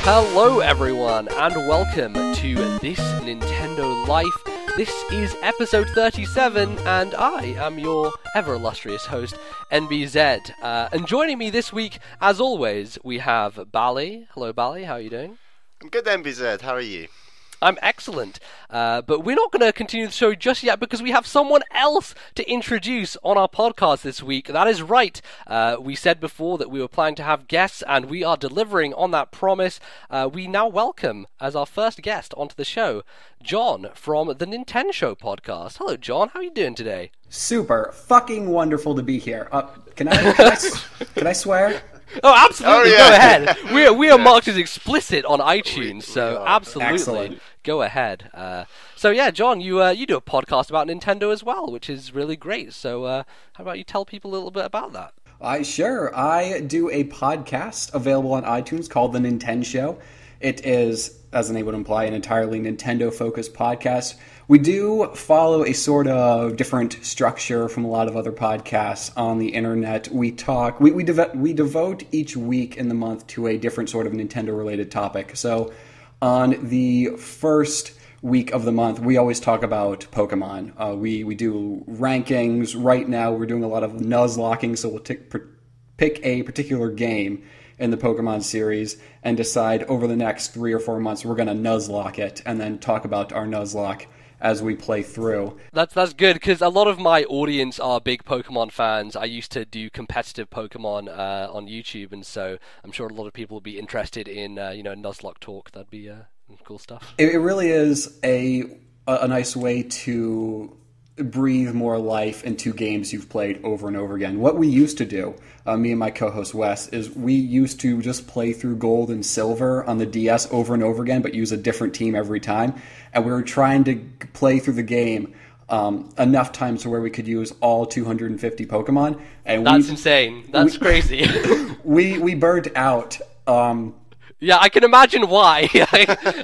Hello everyone, and welcome to This Nintendo Life. This is episode 37, and I am your ever-illustrious host, NBZ. And joining me this week, as always, we have Bally. Hello Bally, how are you doing? I'm good, NBZ. How are you? I'm excellent, but we're not going to continue the show just yet because we have someone else to introduce on our podcast this week. That is right. We said before that we were planning to have guests, and we are delivering on that promise. We now welcome, as our first guest onto the show, John from the Nintenshow podcast. Hello, John. How are you doing today? Super. Fucking wonderful to be here. Can I swear? Oh, absolutely. Oh, yeah. Go ahead. We are marked as explicit on iTunes, so absolutely. Excellent. Go ahead. So yeah, John, you do a podcast about Nintendo as well, which is really great. So how about you tell people a little bit about that? Sure. I do a podcast available on iTunes called The Nintenshow. It is, as the name would imply, an entirely Nintendo-focused podcast. We do follow a sort of different structure from a lot of other podcasts on the internet. We devote each week in the month to a different sort of Nintendo-related topic. So on the first week of the month, we always talk about Pokemon. We do rankings. Right now, we're doing a lot of Nuzlocking, so we'll pick a particular game in the Pokemon series and decide over the next 3 or 4 months we're going to Nuzlocke it and then talk about our Nuzlocke as we play through. That's good, because a lot of my audience are big Pokemon fans. I used to do competitive Pokemon on YouTube, and so I'm sure a lot of people will be interested in Nuzlocke talk. That'd be cool stuff. It really is a nice way to breathe more life into games you've played over and over again. What we used to do, me and my co-host Wes, is we used to just play through Gold and Silver on the DS over and over again, but use a different team every time. And we were trying to play through the game enough times to where we could use all 250 Pokemon. And that's insane. That's crazy. we burned out. Yeah, I can imagine why.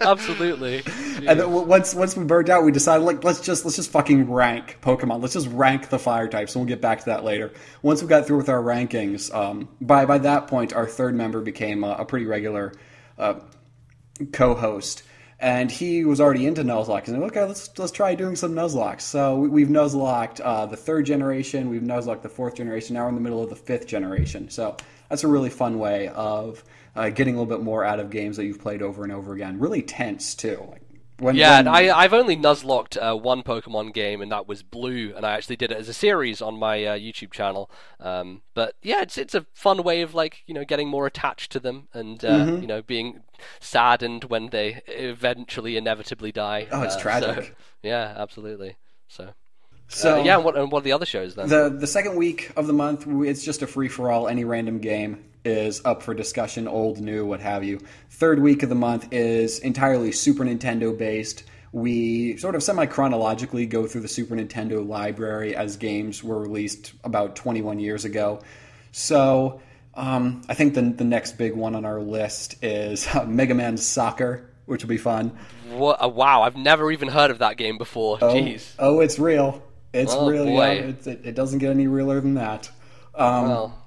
Absolutely. And then once we burned out, we decided, like, let's just fucking rank Pokemon. Let's just rank the fire types, and we'll get back to that later. Once we got through with our rankings, by that point, our third member became a pretty regular co-host, and he was already into Nuzlocke. And okay, let's try doing some Nuzlocks. So we've Nuzlocked the third generation, we've Nuzlocked the fourth generation. Now we're in the middle of the fifth generation. So that's a really fun way of getting a little bit more out of games that you've played over and over again. Really tense, too. I've only Nuzlocked one Pokemon game, and that was Blue, and I actually did it as a series on my YouTube channel. But yeah, it's a fun way of getting more attached to them, and being saddened when they eventually inevitably die. Oh, it's tragic. So, yeah, absolutely. So what are the other shows then? The second week of the month, it's just a free-for-all. Any random game is up for discussion, old, new, what have you. Third week of the month is entirely Super Nintendo based. We sort of semi-chronologically go through the Super Nintendo library as games were released about 21 years ago. So I think the next big one on our list is Mega Man Soccer, which will be fun. Wow, I've never even heard of that game before. Jeez. Oh, it's real. It's real. Boy. Yeah, it doesn't get any realer than that. Well.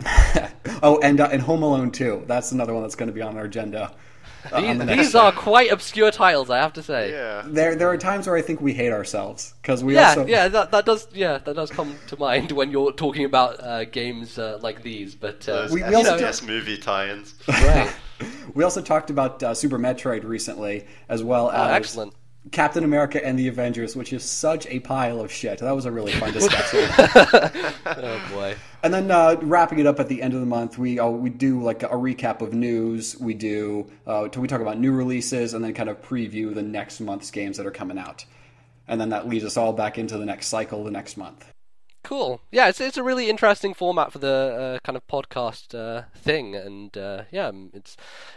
And Home Alone 2. That's another one that's going to be on our agenda. These are quite obscure titles, I have to say. Yeah. There are times where I think we hate ourselves because that does come to mind when you're talking about games like these. But we also movie tie-ins. Right. We also talked about Super Metroid recently, as well as excellent. Captain America and the Avengers, which is such a pile of shit. That was a really fun discussion. Oh boy! And then wrapping it up at the end of the month, we do like a recap of news. We talk about new releases and then kind of preview the next month's games that are coming out, and then that leads us all back into the next cycle the next month. Cool. Yeah, it's a really interesting format for the kind of podcast thing, and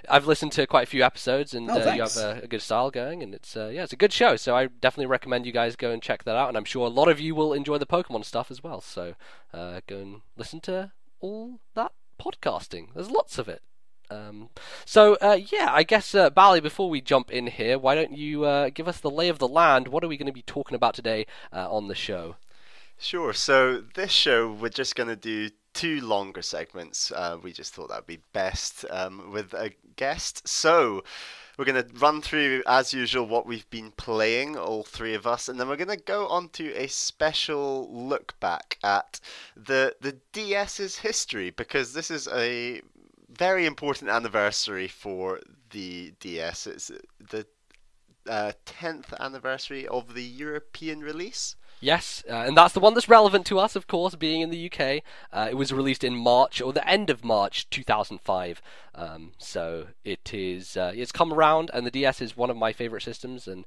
I've listened to quite a few episodes, and you have a good style going, and it's a good show. So I definitely recommend you guys go and check that out, and I'm sure a lot of you will enjoy the Pokemon stuff as well. So go and listen to all that podcasting. There's lots of it. I guess Bally, before we jump in here, why don't you give us the lay of the land? What are we going to be talking about today on the show? Sure. So this show, we're just going to do 2 longer segments. We just thought that would be best with a guest. So we're going to run through, as usual, what we've been playing, all 3 of us, and then we're going to go on to a special look back at the DS's history, because this is a very important anniversary for the DS. It's the 10th anniversary of the European release. Yes, and that's the one that's relevant to us, of course, being in the UK. It was released in March, or the end of March 2005. So it's come around, and the DS is one of my favourite systems, and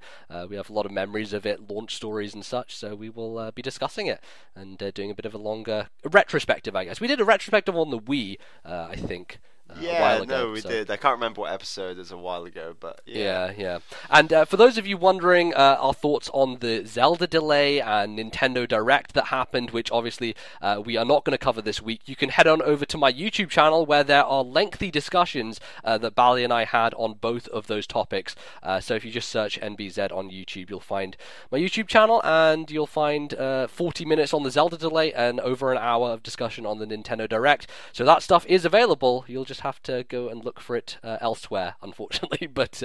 we have a lot of memories of it, launch stories and such, so we will be discussing it and doing a bit of a longer retrospective, I guess. We did a retrospective on the Wii, I think. A while ago, we did. I can't remember what episode. It's a while ago, but yeah. And for those of you wondering, our thoughts on the Zelda delay and Nintendo Direct that happened, which obviously we are not going to cover this week, you can head on over to my YouTube channel where there are lengthy discussions that Bally and I had on both of those topics. So if you just search NBZ on YouTube, you'll find my YouTube channel, and you'll find 40 minutes on the Zelda delay and over an hour of discussion on the Nintendo Direct. So that stuff is available. You'll just have to go and look for it elsewhere, unfortunately, but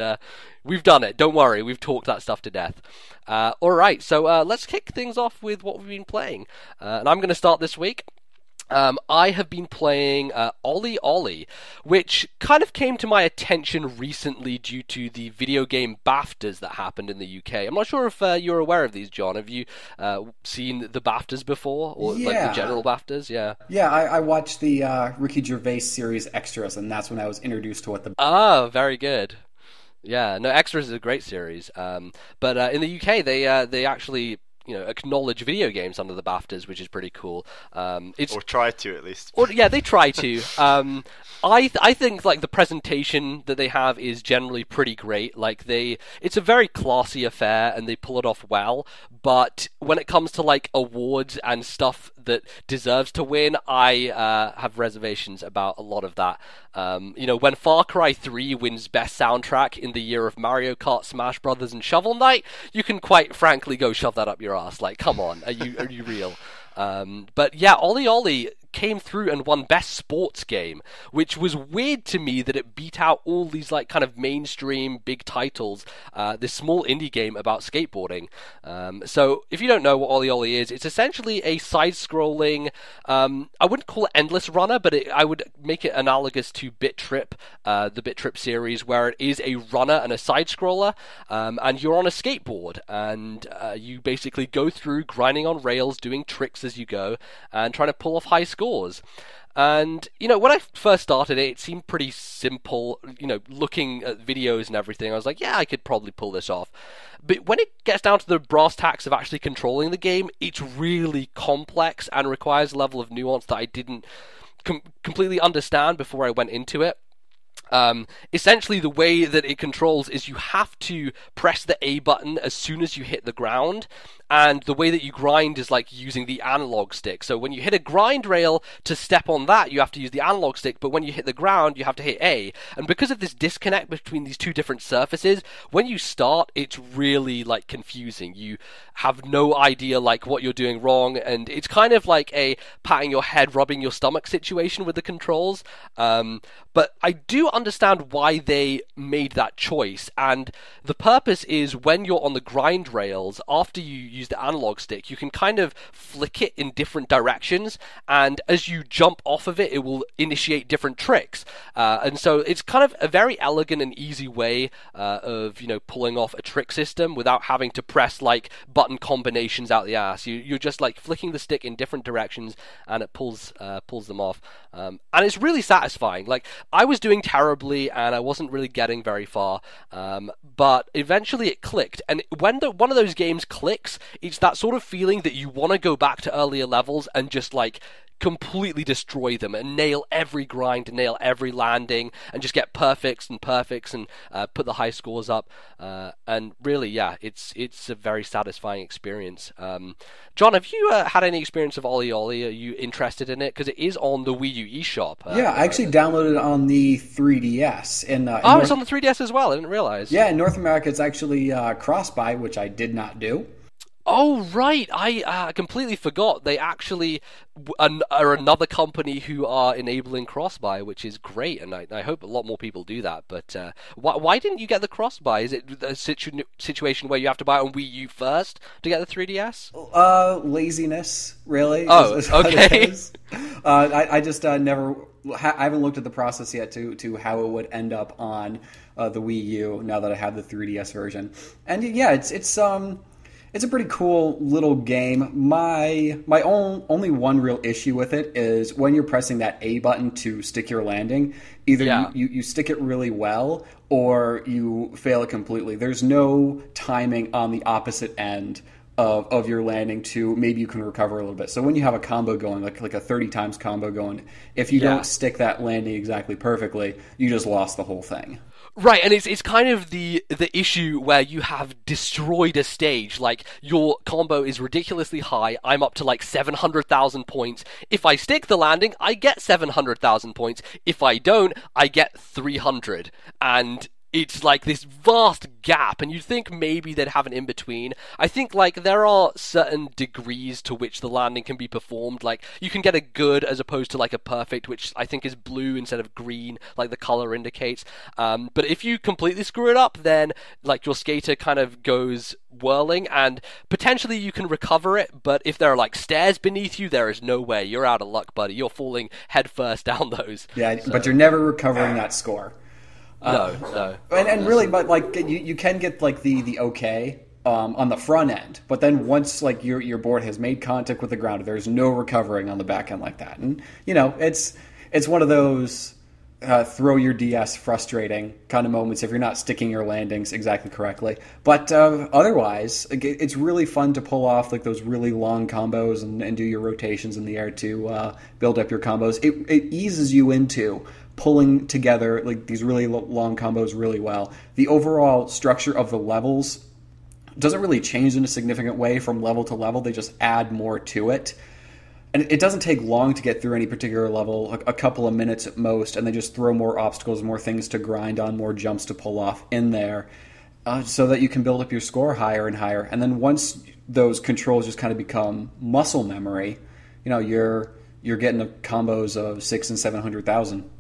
we've done it. Don't worry, we've talked that stuff to death. Alright, so let's kick things off with what we've been playing, and I'm going to start this week. I have been playing Ollie Ollie, which kind of came to my attention recently due to the video game BAFTAs that happened in the UK. I'm not sure if you're aware of these, John. Have you seen the BAFTAs before, or like the general BAFTAs? Yeah, I watched the Ricky Gervais series Extras, and that's when I was introduced to what the... Ah, very good. Yeah, no, Extras is a great series. But in the UK, they actually... acknowledge video games under the BAFTAs, which is pretty cool. Or try to, at least. Or, yeah, they try to. I think like the presentation that they have is generally pretty great. Like it's a very classy affair, and they pull it off well. But when it comes to like awards and stuff that deserves to win, I have reservations about a lot of that. When Far Cry 3 wins Best Soundtrack in the year of Mario Kart, Smash Brothers, and Shovel Knight, you can quite frankly go shove that up your ass. Like, come on, are you real? But yeah, Ollie Ollie came through and won Best Sports Game, which was weird to me that it beat out all these like kind of mainstream big titles, this small indie game about skateboarding. So if you don't know what Ollie Ollie is, it's essentially a side-scrolling, I wouldn't call it Endless Runner, but I would make it analogous to Bit Trip, the Bit Trip series, where it is a runner and a side-scroller, and you're on a skateboard, and you basically go through grinding on rails, doing tricks as you go, and trying to pull off high scores. And, when I first started it seemed pretty simple, looking at videos and everything. I was like, yeah, I could probably pull this off. But when it gets down to the brass tacks of actually controlling the game, it's really complex and requires a level of nuance that I didn't completely understand before I went into it. Essentially, the way that it controls is you have to press the A button as soon as you hit the ground, and the way that you grind is like using the analog stick. So when you hit a grind rail to step on that, you have to use the analog stick, but when you hit the ground, you have to hit A. And because of this disconnect between these two different surfaces, when you start, it's really like confusing. You have no idea like what you're doing wrong, and it's kind of like a patting your head, rubbing your stomach situation with the controls. But I do understand why they made that choice, and the purpose is when you're on the grind rails, after you use the analog stick, you can kind of flick it in different directions, and as you jump off of it, it will initiate different tricks. And so it's kind of a very elegant and easy way of pulling off a trick system without having to press like button combinations out the ass. You're just like flicking the stick in different directions, and it pulls them off. And it's really satisfying. Like, I was doing terribly and I wasn't really getting very far, but eventually it clicked. And when one of those games clicks, it's that sort of feeling that you want to go back to earlier levels and just like completely destroy them and nail every grind, nail every landing, and just get perfects and put the high scores up. And really, yeah, it's a very satisfying experience. John, have you had any experience of Ollie Ollie? Are you interested in it? Because it is on the Wii U eShop. Yeah, I actually downloaded it on the 3DS. It's on the 3DS as well. I didn't realize. Yeah, in North America, it's actually cross-buy, which I did not do. Oh, right. I completely forgot. They actually are another company who are enabling cross-buy, which is great, and I hope a lot more people do that. But why didn't you get the cross-buy? Is it a situation where you have to buy it on Wii U first to get the 3DS? Laziness, really. Oh, is what okay. It is. I just never. I haven't looked at the process yet to how it would end up on the Wii U now that I have the 3DS version. And yeah, it's a pretty cool little game. My only one real issue with it is when you're pressing that A button to stick your landing, either you stick it really well or you fail it completely. There's no timing on the opposite end of your landing to maybe you can recover a little bit. So when you have a combo going, like a 30 times combo going, if you don't stick that landing exactly perfectly, you just lost the whole thing. Right, and it's kind of the issue where you have destroyed a stage. Like, your combo is ridiculously high. I'm up to like 700,000 points. If I stick the landing, I get 700,000 points. If I don't, I get 300. And it's like this vast gap, and you'd think maybe they'd have an in-between. I think, like, there are certain degrees to which the landing can be performed. Like, you can get a good as opposed to, like, a perfect, which I think is blue instead of green, like the color indicates. But if you completely screw it up, then, like, your skater kind of goes whirling, and potentially you can recover it, but if there are, like, stairs beneath you, there is no way. You're out of luck, buddy. You're falling headfirst down those. Yeah, so. But you're never recovering that score. No. And really, but like you can get like the okay on the front end, but then once like your board has made contact with the ground, there's no recovering on the back end like that. And you know, it's one of those throw your DS frustrating kind of moments if you're not sticking your landings exactly correctly. But otherwise, it's really fun to pull off like those really long combos and do your rotations in the air to build up your combos. It eases you into pulling together like these really long combos really well. The overall structure of the levels doesn't really change in a significant way from level to level. They just add more to it. And it doesn't take long to get through any particular level, a couple of minutes at most, and they just throw more obstacles, more things to grind on, more jumps to pull off in there so that you can build up your score higher and higher. And then once those controls just kind of become muscle memory, you know, you're getting the combos of 600,000 and 700,000.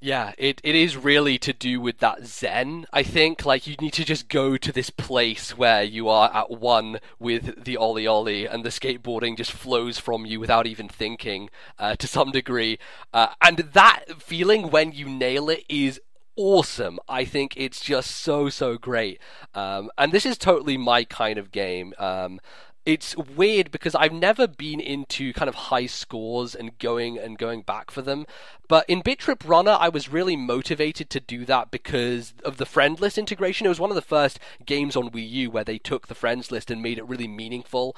Yeah, it is really to do with that zen, I think. Like, you need to just go to this place where you are at one with the ollie ollie and the skateboarding just flows from you without even thinking to some degree. And that feeling when you nail it is awesome. I think it's just so great. And this is totally my kind of game. It's weird because I've never been into kind of high scores and going back for them. But in Bit Trip Runner, I was really motivated to do that because of the friend list integration. It was one of the first games on Wii U where they took the friends list and made it really meaningful,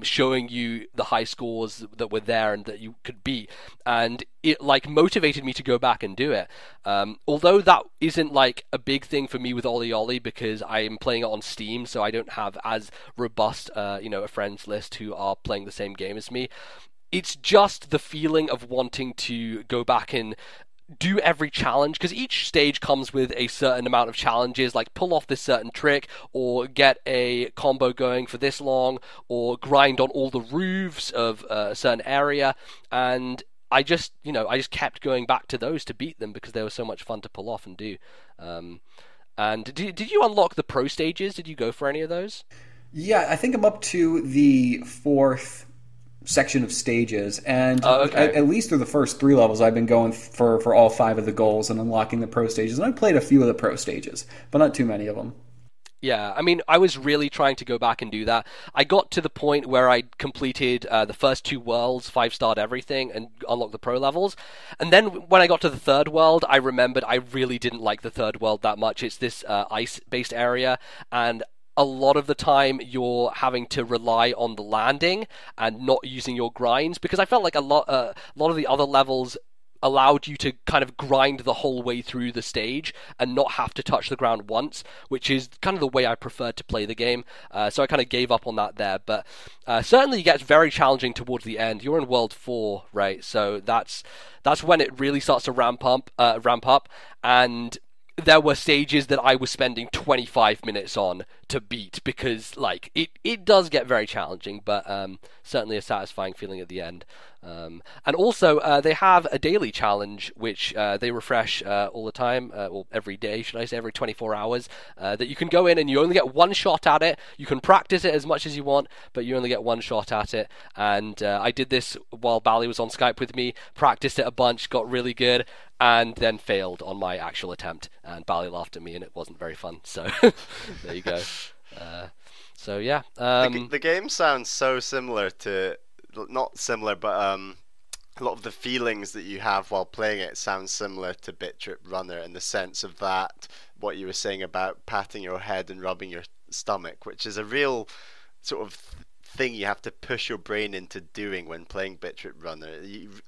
showing you the high scores that were there and that you could beat. And it like motivated me to go back and do it. Although that isn't like a big thing for me with Ollie Ollie because I am playing it on Steam, so I don't have as robust, a friends list who are playing the same game as me. It's just the feeling of wanting to go back and do every challenge, because each stage comes with a certain amount of challenges, like pull off this certain trick, or get a combo going for this long, or grind on all the roofs of a certain area, and I just kept going back to those to beat them because they were so much fun to pull off and do. And did you unlock the pro stages? Did you go for any of those? Yeah, I think I'm up to the 4th section of stages, and at least through the first 3 levels I've been going for all 5 of the goals and unlocking the pro stages, and I played a few of the pro stages, but not too many of them. Yeah, I mean, I was really trying to go back and do that. I got to the point where I completed the first 2 worlds, 5-starred everything, and unlocked the pro levels. And then when I got to the 3rd world, I remembered I really didn't like the 3rd world that much. It's this ice-based area, and a lot of the time you're having to rely on the landing and not using your grinds, because I felt like a lot of the other levels allowed you to kind of grind the whole way through the stage and not have to touch the ground once, which is kind of the way I preferred to play the game. So I kind of gave up on that there. But certainly it gets very challenging towards the end. You're in World 4, right? So that's when it really starts to ramp up. And there were stages that I was spending 25 minutes on to beat, because like it does get very challenging, but certainly a satisfying feeling at the end. And also they have a daily challenge which they refresh all the time, or every day, should I say, every 24 hours, that you can go in and you only get one shot at it. You can practice it as much as you want, but you only get one shot at it. And I did this while Bally was on Skype with me, practiced it a bunch, got really good, and then failed on my actual attempt, and Bally laughed at me, and it wasn't very fun. So there you go. So yeah, the game sounds so similar to, not similar, but a lot of the feelings that you have while playing it sounds similar to Bit Trip Runner, in the sense of that, what you were saying about patting your head and rubbing your stomach, which is a real sort of thing you have to push your brain into doing when playing Bit Trip Runner.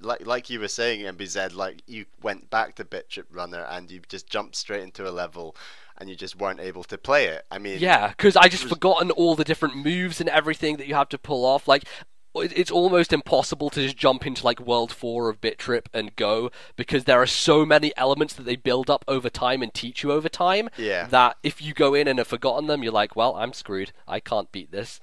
Like you were saying, MBZ, like you went back to Bit Trip Runner and you just jumped straight into a level and you just weren't able to play it. I mean, yeah, because I just forgotten all the different moves and everything that you have to pull off. Like, it's almost impossible to just jump into like World 4 of Bit Trip and go, because there are so many elements that they build up over time and teach you over time, that if you go in and have forgotten them, you're like, well, I'm screwed. I can't beat this.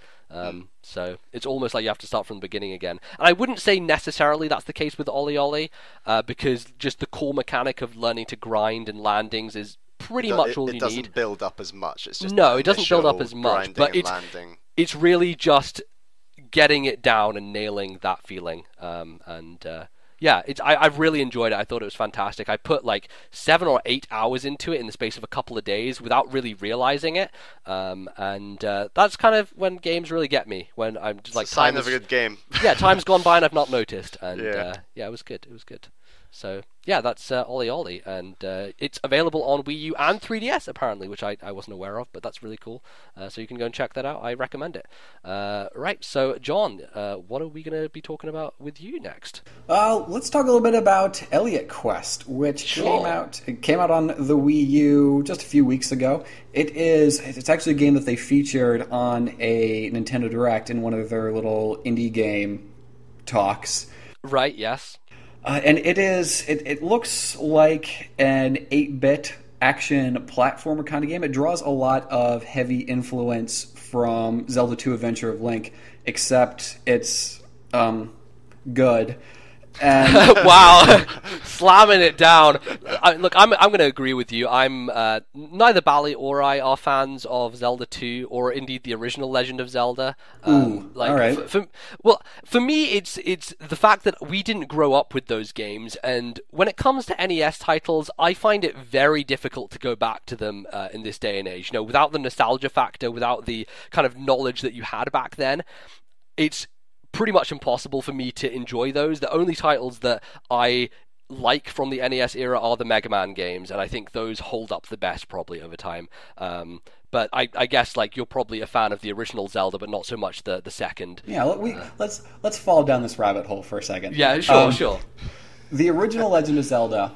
So it's almost like you have to start from the beginning again. And I wouldn't say necessarily that's the case with Ollie Ollie, because just the core mechanic of learning to grind and landings is pretty much all you need. It doesn't build up as much. It's just no, it doesn't build up as much, but it's really just getting it down and nailing that feeling. Yeah, I've really enjoyed it. I thought it was fantastic. I put like 7 or 8 hours into it in the space of a couple of days without really realizing it. That's kind of when games really get me. When I'm just like, it's a sign of a good game. Yeah, time's gone by and I've not noticed. And yeah, it was good. It was good. So yeah, that's Ollie Ollie, and it's available on Wii U and 3DS apparently, which I wasn't aware of, but that's really cool. So you can go and check that out. I recommend it. Right, so John, what are we going to be talking about with you next? Let's talk a little bit about Elliot Quest, which came out on the Wii U just a few weeks ago. It's actually a game that they featured on a Nintendo Direct in one of their little indie game talks. Right. Yes. And it looks like an 8-bit action platformer kind of game. It draws a lot of heavy influence from Zelda 2 Adventure of Link, except it's good. And wow, slamming it down. Look, I'm going to agree with you. I'm neither Bally or I are fans of Zelda 2 or indeed the original Legend of Zelda. All right. For me, it's the fact that we didn't grow up with those games, and when it comes to NES titles, I find it very difficult to go back to them in this day and age. You know, without the nostalgia factor, without the kind of knowledge that you had back then, it's pretty much impossible for me to enjoy those. The only titles that I like from the NES era are the Mega Man games, and I think those hold up the best probably over time. But I guess like you're probably a fan of the original Zelda, but not so much the second. Yeah, let's fall down this rabbit hole for a second. Yeah, sure. The original Legend of Zelda,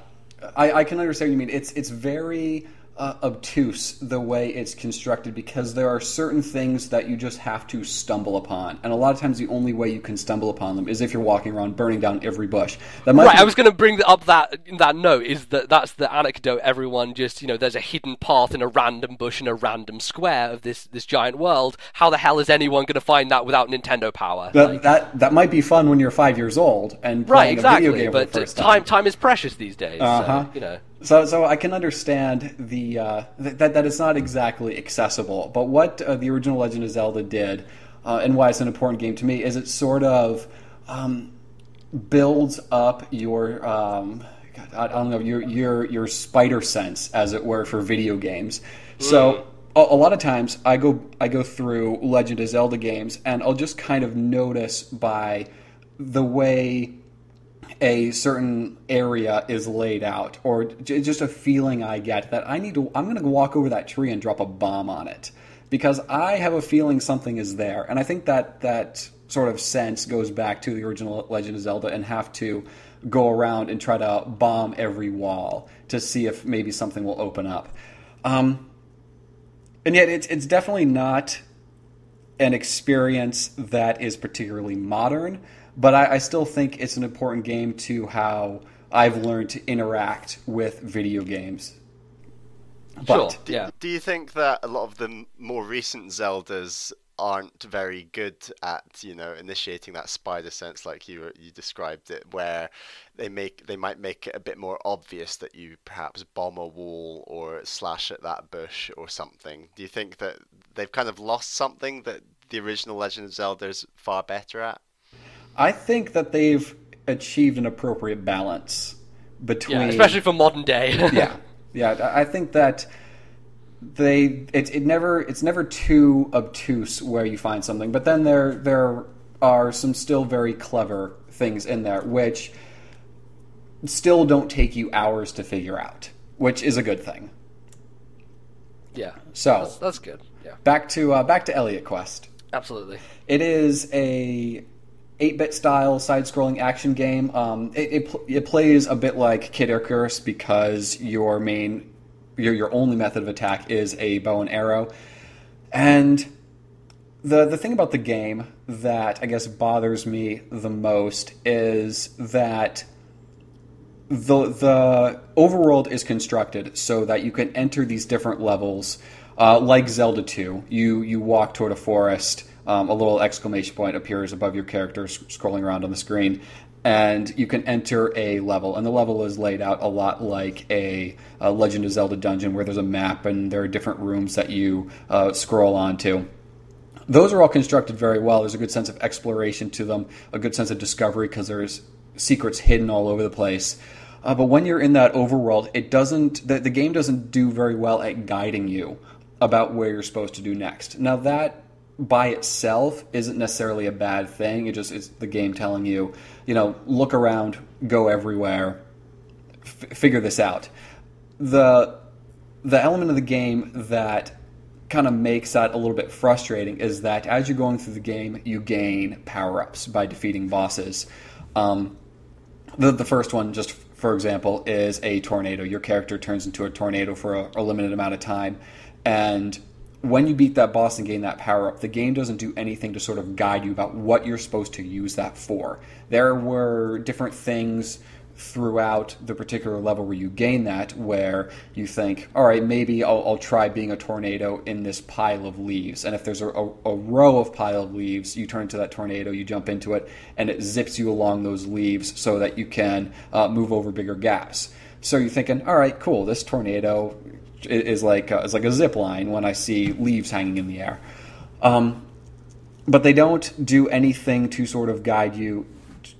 I can understand what you mean. It's very obtuse the way it's constructed, because there are certain things that you just have to stumble upon, and a lot of times the only way you can stumble upon them is if you're walking around burning down every bush. I was going to bring up that note, is that's the anecdote. Everyone just, there's a hidden path in a random bush in a random square of this giant world. How the hell is anyone going to find that without Nintendo power? That might be fun when you're 5 years old and playing a video game for the first time. Time is precious these days. So I can understand that it's not exactly accessible. But what the original Legend of Zelda did, and why it's an important game to me, is it sort of builds up your your spider sense, as it were, for video games. So a lot of times I go through Legend of Zelda games, and I'll just kind of notice by the way a certain area is laid out, or just a feeling I get that I'm going to walk over that tree and drop a bomb on it, because I have a feeling something is there. And I think that sort of sense goes back to the original Legend of Zelda, and have to go around and try to bomb every wall to see if maybe something will open up. And yet it's definitely not an experience that is particularly modern, but I still think it's an important game to how I've learned to interact with video games. Sure. But Yeah. Do you think that a lot of the more recent Zeldas aren't very good at, initiating that spider sense like you described it, where they might make it a bit more obvious that you perhaps bomb a wall or slash at that bush or something? Do you think that they've kind of lost something that the original Legend of Zelda is far better at? I think that they've achieved an appropriate balance between, especially for modern day. yeah. I think that it's never too obtuse where you find something, but then there are some still very clever things in there which still don't take you hours to figure out, which is a good thing. Yeah. So that's good. Yeah. Back to Elliot Quest. Absolutely. It is a 8-bit style side-scrolling action game. It plays a bit like Kid Icarus because your only method of attack is a bow and arrow. And the thing about the game that I guess bothers me the most is that the overworld is constructed so that you can enter these different levels, like Zelda 2. You walk toward a forest, a little exclamation point appears above your character scrolling around on the screen, and you can enter a level. And the level is laid out a lot like a Legend of Zelda dungeon, where there's a map and there are different rooms that you scroll onto. Those are all constructed very well. There's a good sense of exploration to them, a good sense of discovery because there's secrets hidden all over the place. But when you're in that overworld, the game doesn't do very well at guiding you about where you're supposed to do next. Now that by itself isn't necessarily a bad thing. It's the game telling you, look around, go everywhere, figure this out. The element of the game that kind of makes that a little bit frustrating is that as you're going through the game, you gain power-ups by defeating bosses. The first one, just for example, is a tornado. Your character turns into a tornado for a limited amount of time, and when you beat that boss and gain that power-up, the game doesn't do anything to sort of guide you about what you're supposed to use that for. There were different things throughout the particular level where you gain that, where you think, all right, maybe I'll try being a tornado in this pile of leaves. And if there's a row of pile of leaves, you turn into that tornado, you jump into it, and it zips you along those leaves so that you can move over bigger gaps. So you're thinking, all right, cool, this tornado is like a zip line when I see leaves hanging in the air. But they don't do anything to sort of guide you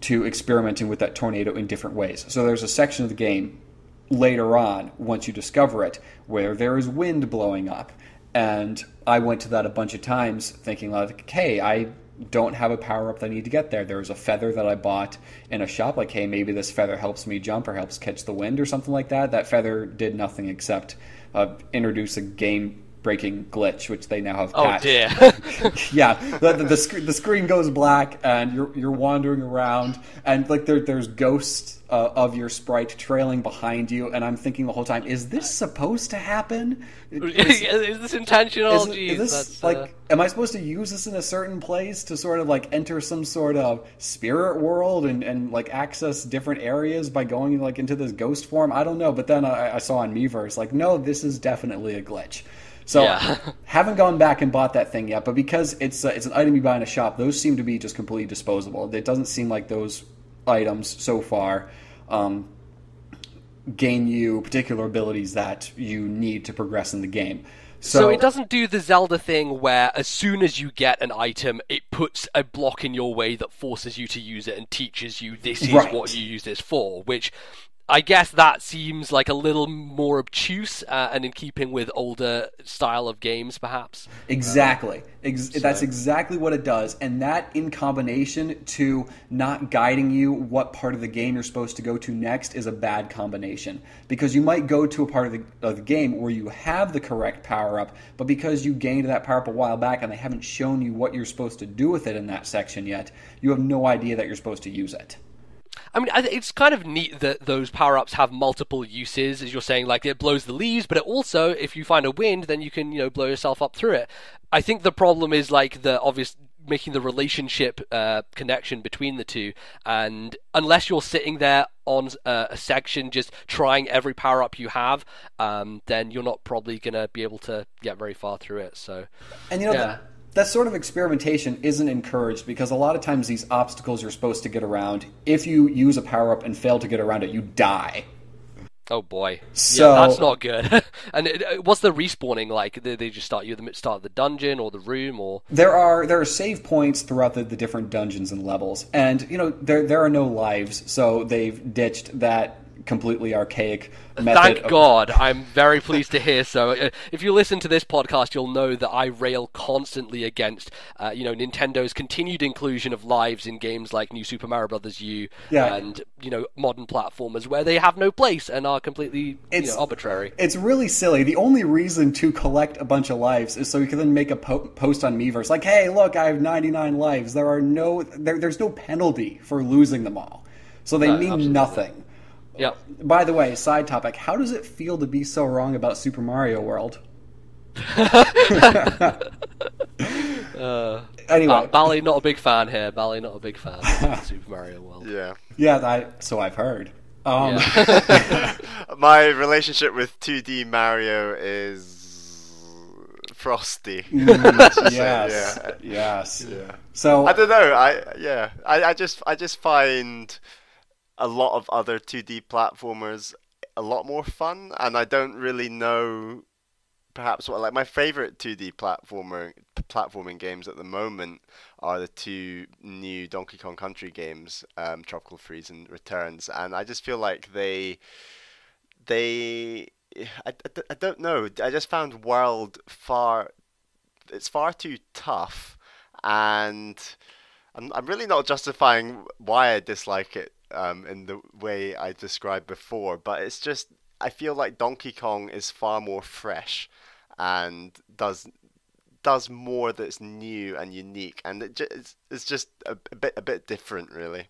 to experimenting with that tornado in different ways. So there's a section of the game later on, once you discover it, where there is wind blowing up. And I went to that a bunch of times thinking like, hey, I don't have a power-up that I need to get there. There was a feather that I bought in a shop, like, hey, maybe this feather helps me jump or helps catch the wind or something like that. That feather did nothing except introduce a game-breaking glitch, which they now have patched. Oh dear! Yeah, the screen goes black, and you're wandering around, and like there's ghosts of your sprite trailing behind you, and I'm thinking the whole time, is this supposed to happen? Is this intentional? Is this like, am I supposed to use this in a certain place to sort of like enter some sort of spirit world and like access different areas by going like into this ghost form? I don't know, but then I saw on Miiverse like, no, this is definitely a glitch. So haven't gone back and bought that thing yet, but because it's an item you buy in a shop, those seem to be just completely disposable. It doesn't seem like those items so far gain you particular abilities that you need to progress in the game. So it doesn't do the Zelda thing where as soon as you get an item, it puts a block in your way that forces you to use it and teaches you this is what you use this for, which I guess that seems like a little more obtuse and in keeping with older style of games, perhaps. Exactly. That's exactly what it does. And that in combination to not guiding you what part of the game you're supposed to go to next is a bad combination. Because you might go to a part of the game where you have the correct power-up, but because you gained that power-up a while back and they haven't shown you what you're supposed to do with it in that section yet, you have no idea that you're supposed to use it. I mean, it's kind of neat that those power-ups have multiple uses, as you're saying, like it blows the leaves, but it also, if you find a wind, then you can, blow yourself up through it. I think the problem is like the obvious making the relationship connection between the two, and unless you're sitting there on a section just trying every power-up you have, then you're not probably going to be able to get very far through it. So, and that sort of experimentation isn't encouraged, because a lot of times these obstacles you're supposed to get around, if you use a power-up and fail to get around it, you die. Oh boy, so yeah, that's not good. And what's the respawning like? They just start you at the start of the dungeon or the room, or there are save points throughout the different dungeons and levels, and there are no lives, so they've ditched that completely archaic method. Thank God. I'm very pleased to hear so. If you listen to this podcast, you'll know that I rail constantly against Nintendo's continued inclusion of lives in games like New Super Mario Bros. U and modern platformers where they have no place and are completely arbitrary. It's really silly. The only reason to collect a bunch of lives is so you can then make a post on Miiverse like, hey, look, I have 99 lives. There's no penalty for losing them all. So they mean absolutely nothing. Yep. By the way, side topic, how does it feel to be so wrong about Super Mario World? Anyway. Bally not a big fan here. Bally not a big fan of Super Mario World. Yeah, so I've heard. My relationship with 2D Mario is frosty. Yes. Yeah. So I don't know. I just find a lot of other 2D platformers a lot more fun, and I don't really know perhaps what, like, my favorite 2D platforming games at the moment are the two new Donkey Kong Country games, Tropical Freeze and Returns, and I just feel like I don't know, I just found World far too tough, and I'm really not justifying why I dislike it in the way I described before, but it's just, I feel like Donkey Kong is far more fresh and does more that's new and unique, and it's just a bit different, really.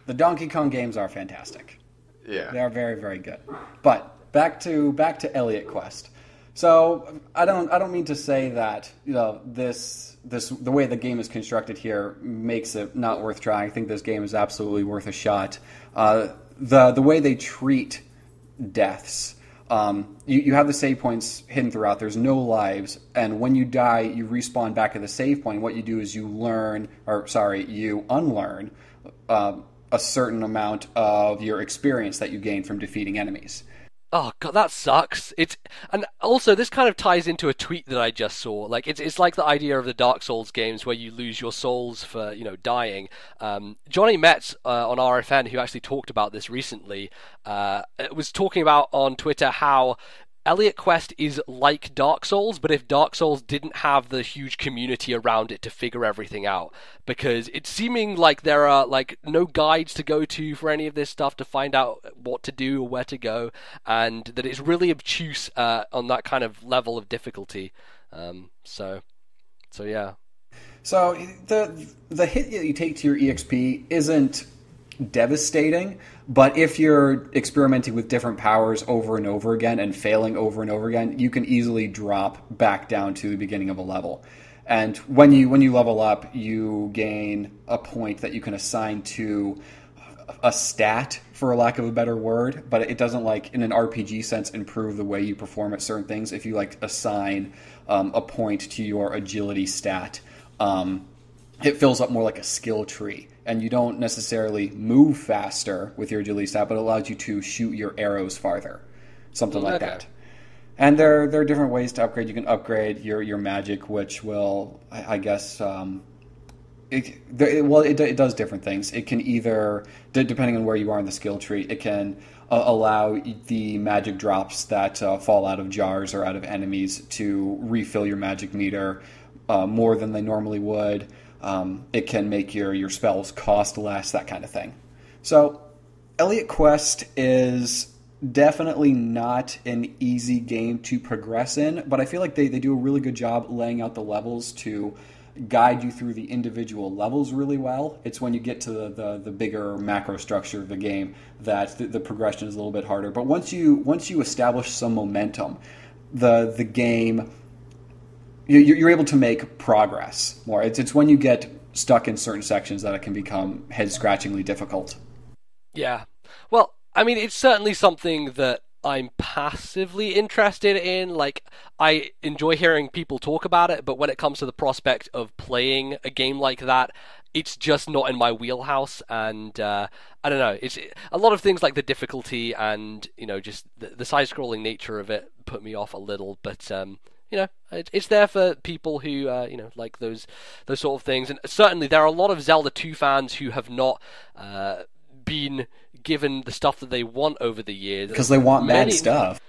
The Donkey Kong games are fantastic. Yeah, they are very, very good. But back to Elliot Quest. So I don't mean to say that the way the game is constructed here makes it not worth trying. I think this game is absolutely worth a shot. The way they treat deaths, you have the save points hidden throughout. There's no lives, and when you die, you respawn back at the save point. What you do is you unlearn a certain amount of your experience that you gain from defeating enemies. Oh god, that sucks. And also this kind of ties into a tweet that I just saw. Like it's like the idea of the Dark Souls games where you lose your souls for dying. Jonnyboy on RFN, who actually talked about this recently, was talking about on Twitter how Elliot Quest is like Dark Souls, but if Dark Souls didn't have the huge community around it to figure everything out, because it's seeming like there are like no guides to go to for any of this stuff to find out what to do or where to go, and that it's really obtuse on that kind of level of difficulty. So yeah. So the hit that you take to your EXP isn't devastating, but if you're experimenting with different powers over and over again and failing over and over again, you can easily drop back down to the beginning of a level. And when you level up, you gain a point that you can assign to a stat, for lack of a better word, but it doesn't, like in an RPG sense, improve the way you perform at certain things. If you like assign a point to your agility stat, it fills up more like a skill tree, and you don't necessarily move faster with your agility stat, but it allows you to shoot your arrows farther, something like that. And there are different ways to upgrade. You can upgrade your magic, which will, I guess, it does different things. It can either, depending on where you are in the skill tree, it can allow the magic drops that fall out of jars or out of enemies to refill your magic meter more than they normally would. It can make your spells cost less, that kind of thing. So, Elliot Quest is definitely not an easy game to progress in, but I feel like they do a really good job laying out the levels to guide you through the individual levels really well. It's when you get to the bigger macro structure of the game that the progression is a little bit harder. But once you establish some momentum, the game, you're able to make progress more. It's when you get stuck in certain sections that it can become head-scratchingly difficult. Yeah. Well, I mean, it's certainly something that I'm passively interested in. Like, I enjoy hearing people talk about it, but when it comes to the prospect of playing a game like that, it's just not in my wheelhouse. And I don't know. It's a lot of things like the difficulty and just the side-scrolling nature of it put me off a little. But it's there for people who like those sort of things. And certainly there are a lot of Zelda 2 fans who have not been given the stuff that they want over the years because they want bad stuff.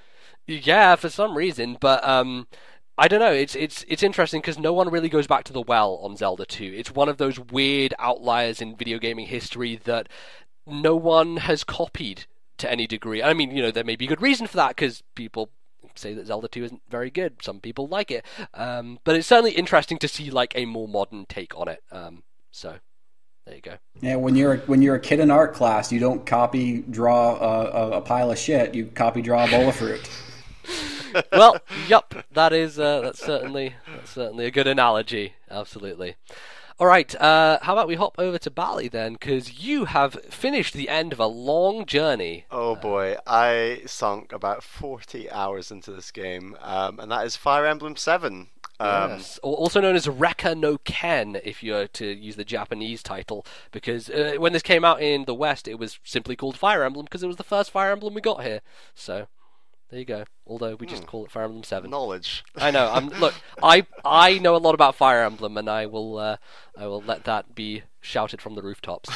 Yeah, for some reason, but I don't know. It's interesting because no one really goes back to the well on Zelda 2. It's one of those weird outliers in video gaming history that no one has copied to any degree. I mean, there may be good reason for that because people say that Zelda 2 isn't very good. Some people like it, but it's certainly interesting to see like a more modern take on it. So. There you go. Yeah, when you're a kid in art class, you don't copy draw a pile of shit. You copy draw a bowl of fruit. Well, yup, that's certainly a good analogy. Absolutely. All right, how about we hop over to Bali then, because you have finished the end of a long journey. Oh boy, I sunk about 40 hours into this game, and that is Fire Emblem 7. Yes. Also known as Rekka no Ken, if you're to use the Japanese title, because when this came out in the West, it was simply called Fire Emblem because it was the first Fire Emblem we got here. So there you go. Although we just call it Fire Emblem 7. Knowledge. I know. Look, I know a lot about Fire Emblem, and I will let that be shouted from the rooftops.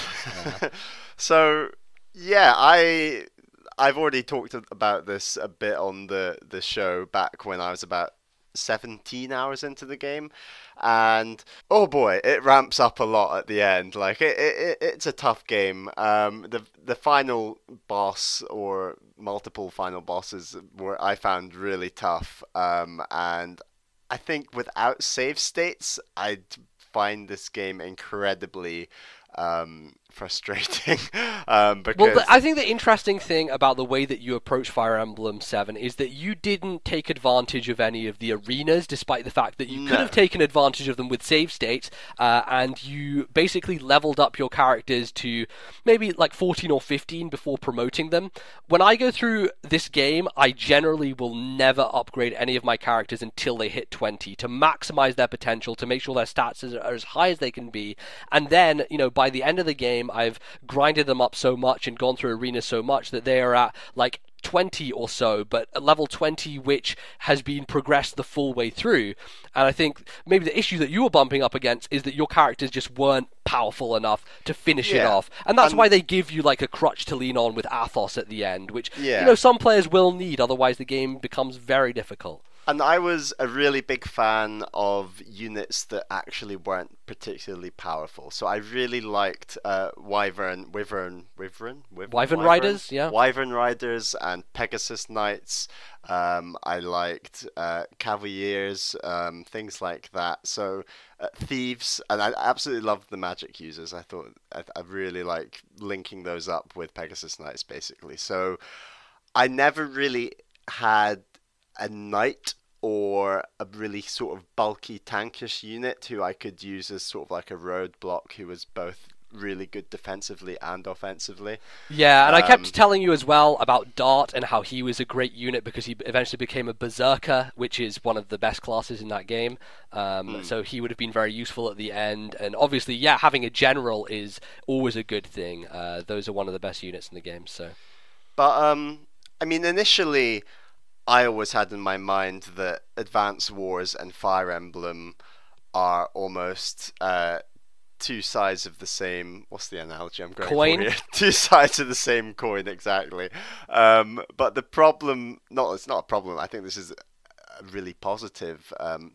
So yeah, I've already talked about this a bit on the show back when I was about 17 hours into the game, and oh boy, it ramps up a lot at the end. Like it's a tough game. The final boss or multiple final bosses were I found really tough, and I think without save states I'd find this game incredibly frustrating. Because... Well, I think the interesting thing about the way that you approach Fire Emblem 7 is that you didn't take advantage of any of the arenas, despite the fact that you could have taken advantage of them with save states, and you basically leveled up your characters to maybe like 14 or 15 before promoting them. When I go through this game, I generally will never upgrade any of my characters until they hit 20 to maximize their potential, to make sure their stats are as high as they can be, and then, by the end of the game, I've grinded them up so much and gone through arenas so much that they are at like 20 or so, but at level 20 which has been progressed the full way through. And I think maybe the issue that you were bumping up against is that your characters just weren't powerful enough to finish it off, and that's why they give you like a crutch to lean on with Athos at the end, which some players will need, otherwise the game becomes very difficult. And I was a really big fan of units that actually weren't particularly powerful. So I really liked Wyvern Riders, yeah. Wyvern Riders and Pegasus Knights. I liked Cavaliers, things like that. So Thieves, and I absolutely loved the magic users. I thought I really like linking those up with Pegasus Knights, basically. So I never really had a knight or a really sort of bulky tankish unit who I could use as sort of like a roadblock who was both really good defensively and offensively. Yeah, and I kept telling you as well about Dart and how he was a great unit because he eventually became a Berserker, which is one of the best classes in that game. So he would have been very useful at the end. And obviously, having a general is always a good thing. Those are one of the best units in the game. So, but I mean, initially, I always had in my mind that Advance Wars and Fire Emblem are almost two sides of the same... What's the analogy I'm going coin? For here? Two sides of the same coin, exactly. But the problem... No, it's not a problem. I think this is a really positive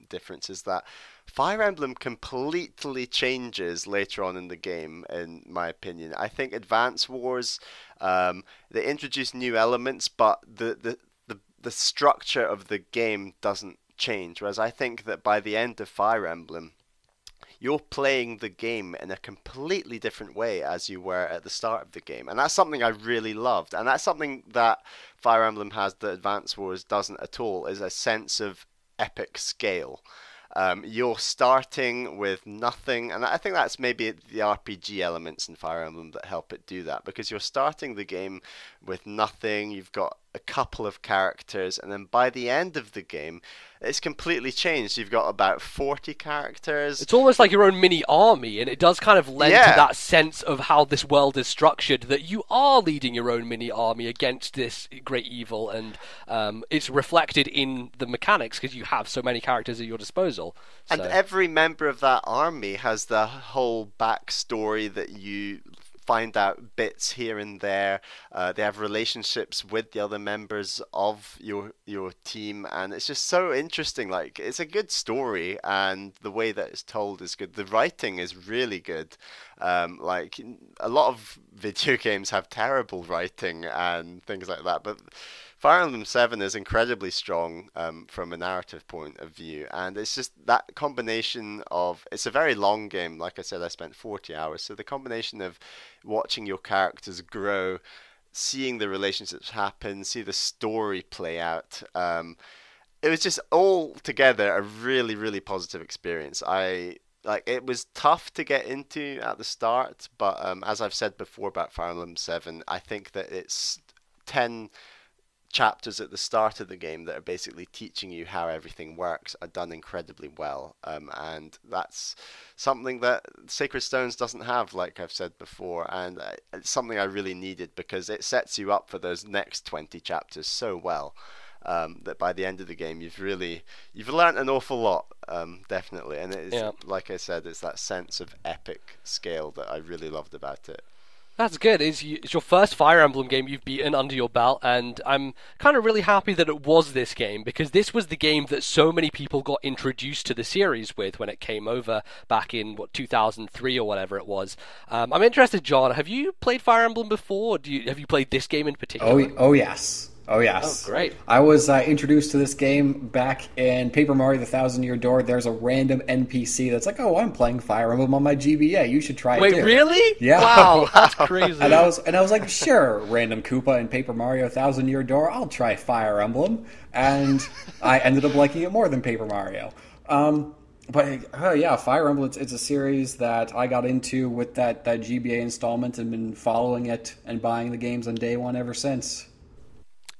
difference, is that Fire Emblem completely changes later on in the game, in my opinion. I think Advance Wars, they introduce new elements, but the structure of the game doesn't change. Whereas I think that by the end of Fire Emblem, you're playing the game in a completely different way as you were at the start of the game. And that's something I really loved. And that's something that Fire Emblem has that Advance Wars doesn't at all, is a sense of epic scale. You're starting with nothing, and I think that's maybe the RPG elements in Fire Emblem that help it do that, because you're starting the game with nothing. You've got a couple of characters, and then by the end of the game, it's completely changed. You've got about 40 characters. It's almost like your own mini army, and it does kind of lend to that sense of how this world is structured, that you are leading your own mini army against this great evil, and it's reflected in the mechanics because you have so many characters at your disposal. And every member of that army has the whole backstory that you find out bits here and there. They have relationships with the other members of your team, and it's just so interesting. Like, it's a good story, and the way that it's told is good. The writing is really good. Like, a lot of video games have terrible writing and things like that, but Fire Emblem 7 is incredibly strong from a narrative point of view, and it's just that combination of, it's a very long game. Like I said, I spent 40 hours, so the combination of watching your characters grow, seeing the relationships happen, see the story play out, it was just all together a really, really positive experience. It was tough to get into at the start, but as I've said before about Fire Emblem 7, I think that it's 10 chapters at the start of the game that are basically teaching you how everything works are done incredibly well, and that's something that Sacred Stones doesn't have, like I've said before, and it's something I really needed, because it sets you up for those next 20 chapters so well, that by the end of the game you've learned an awful lot, definitely, and it's, like I said, it's that sense of epic scale that I really loved about it. That's good. It's your first Fire Emblem game you've beaten under your belt, and I'm kind of really happy that it was this game, because this was the game that so many people got introduced to the series with when it came over back in, 2003 or whatever it was. I'm interested, John, have you played Fire Emblem before? Have you played this game in particular? Oh yes. Oh, yes. Oh, great. I was introduced to this game back in Paper Mario: The Thousand Year Door. There's a random NPC that's like, oh, I'm playing Fire Emblem on my GBA. You should try it too. Wait, really? Yeah. Wow, that's crazy. And I was like, sure, random Koopa in Paper Mario: Thousand Year Door, I'll try Fire Emblem. And I ended up liking it more than Paper Mario. But yeah, Fire Emblem, it's a series that I got into with that GBA installment and been following it and buying the games on day one ever since.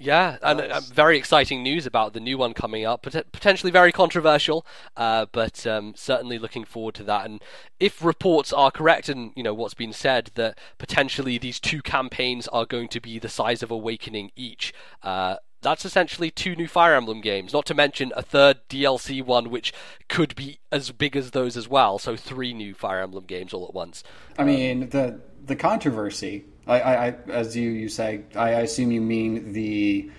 Yeah, and very exciting news about the new one coming up. Potentially very controversial, but certainly looking forward to that. And if reports are correct, and what's been said, that potentially these two campaigns are going to be the size of Awakening each, that's essentially 2 new Fire Emblem games, not to mention a third DLC one, which could be as big as those as well. So 3 new Fire Emblem games all at once. I mean, the controversy, I as you say, I assume you mean the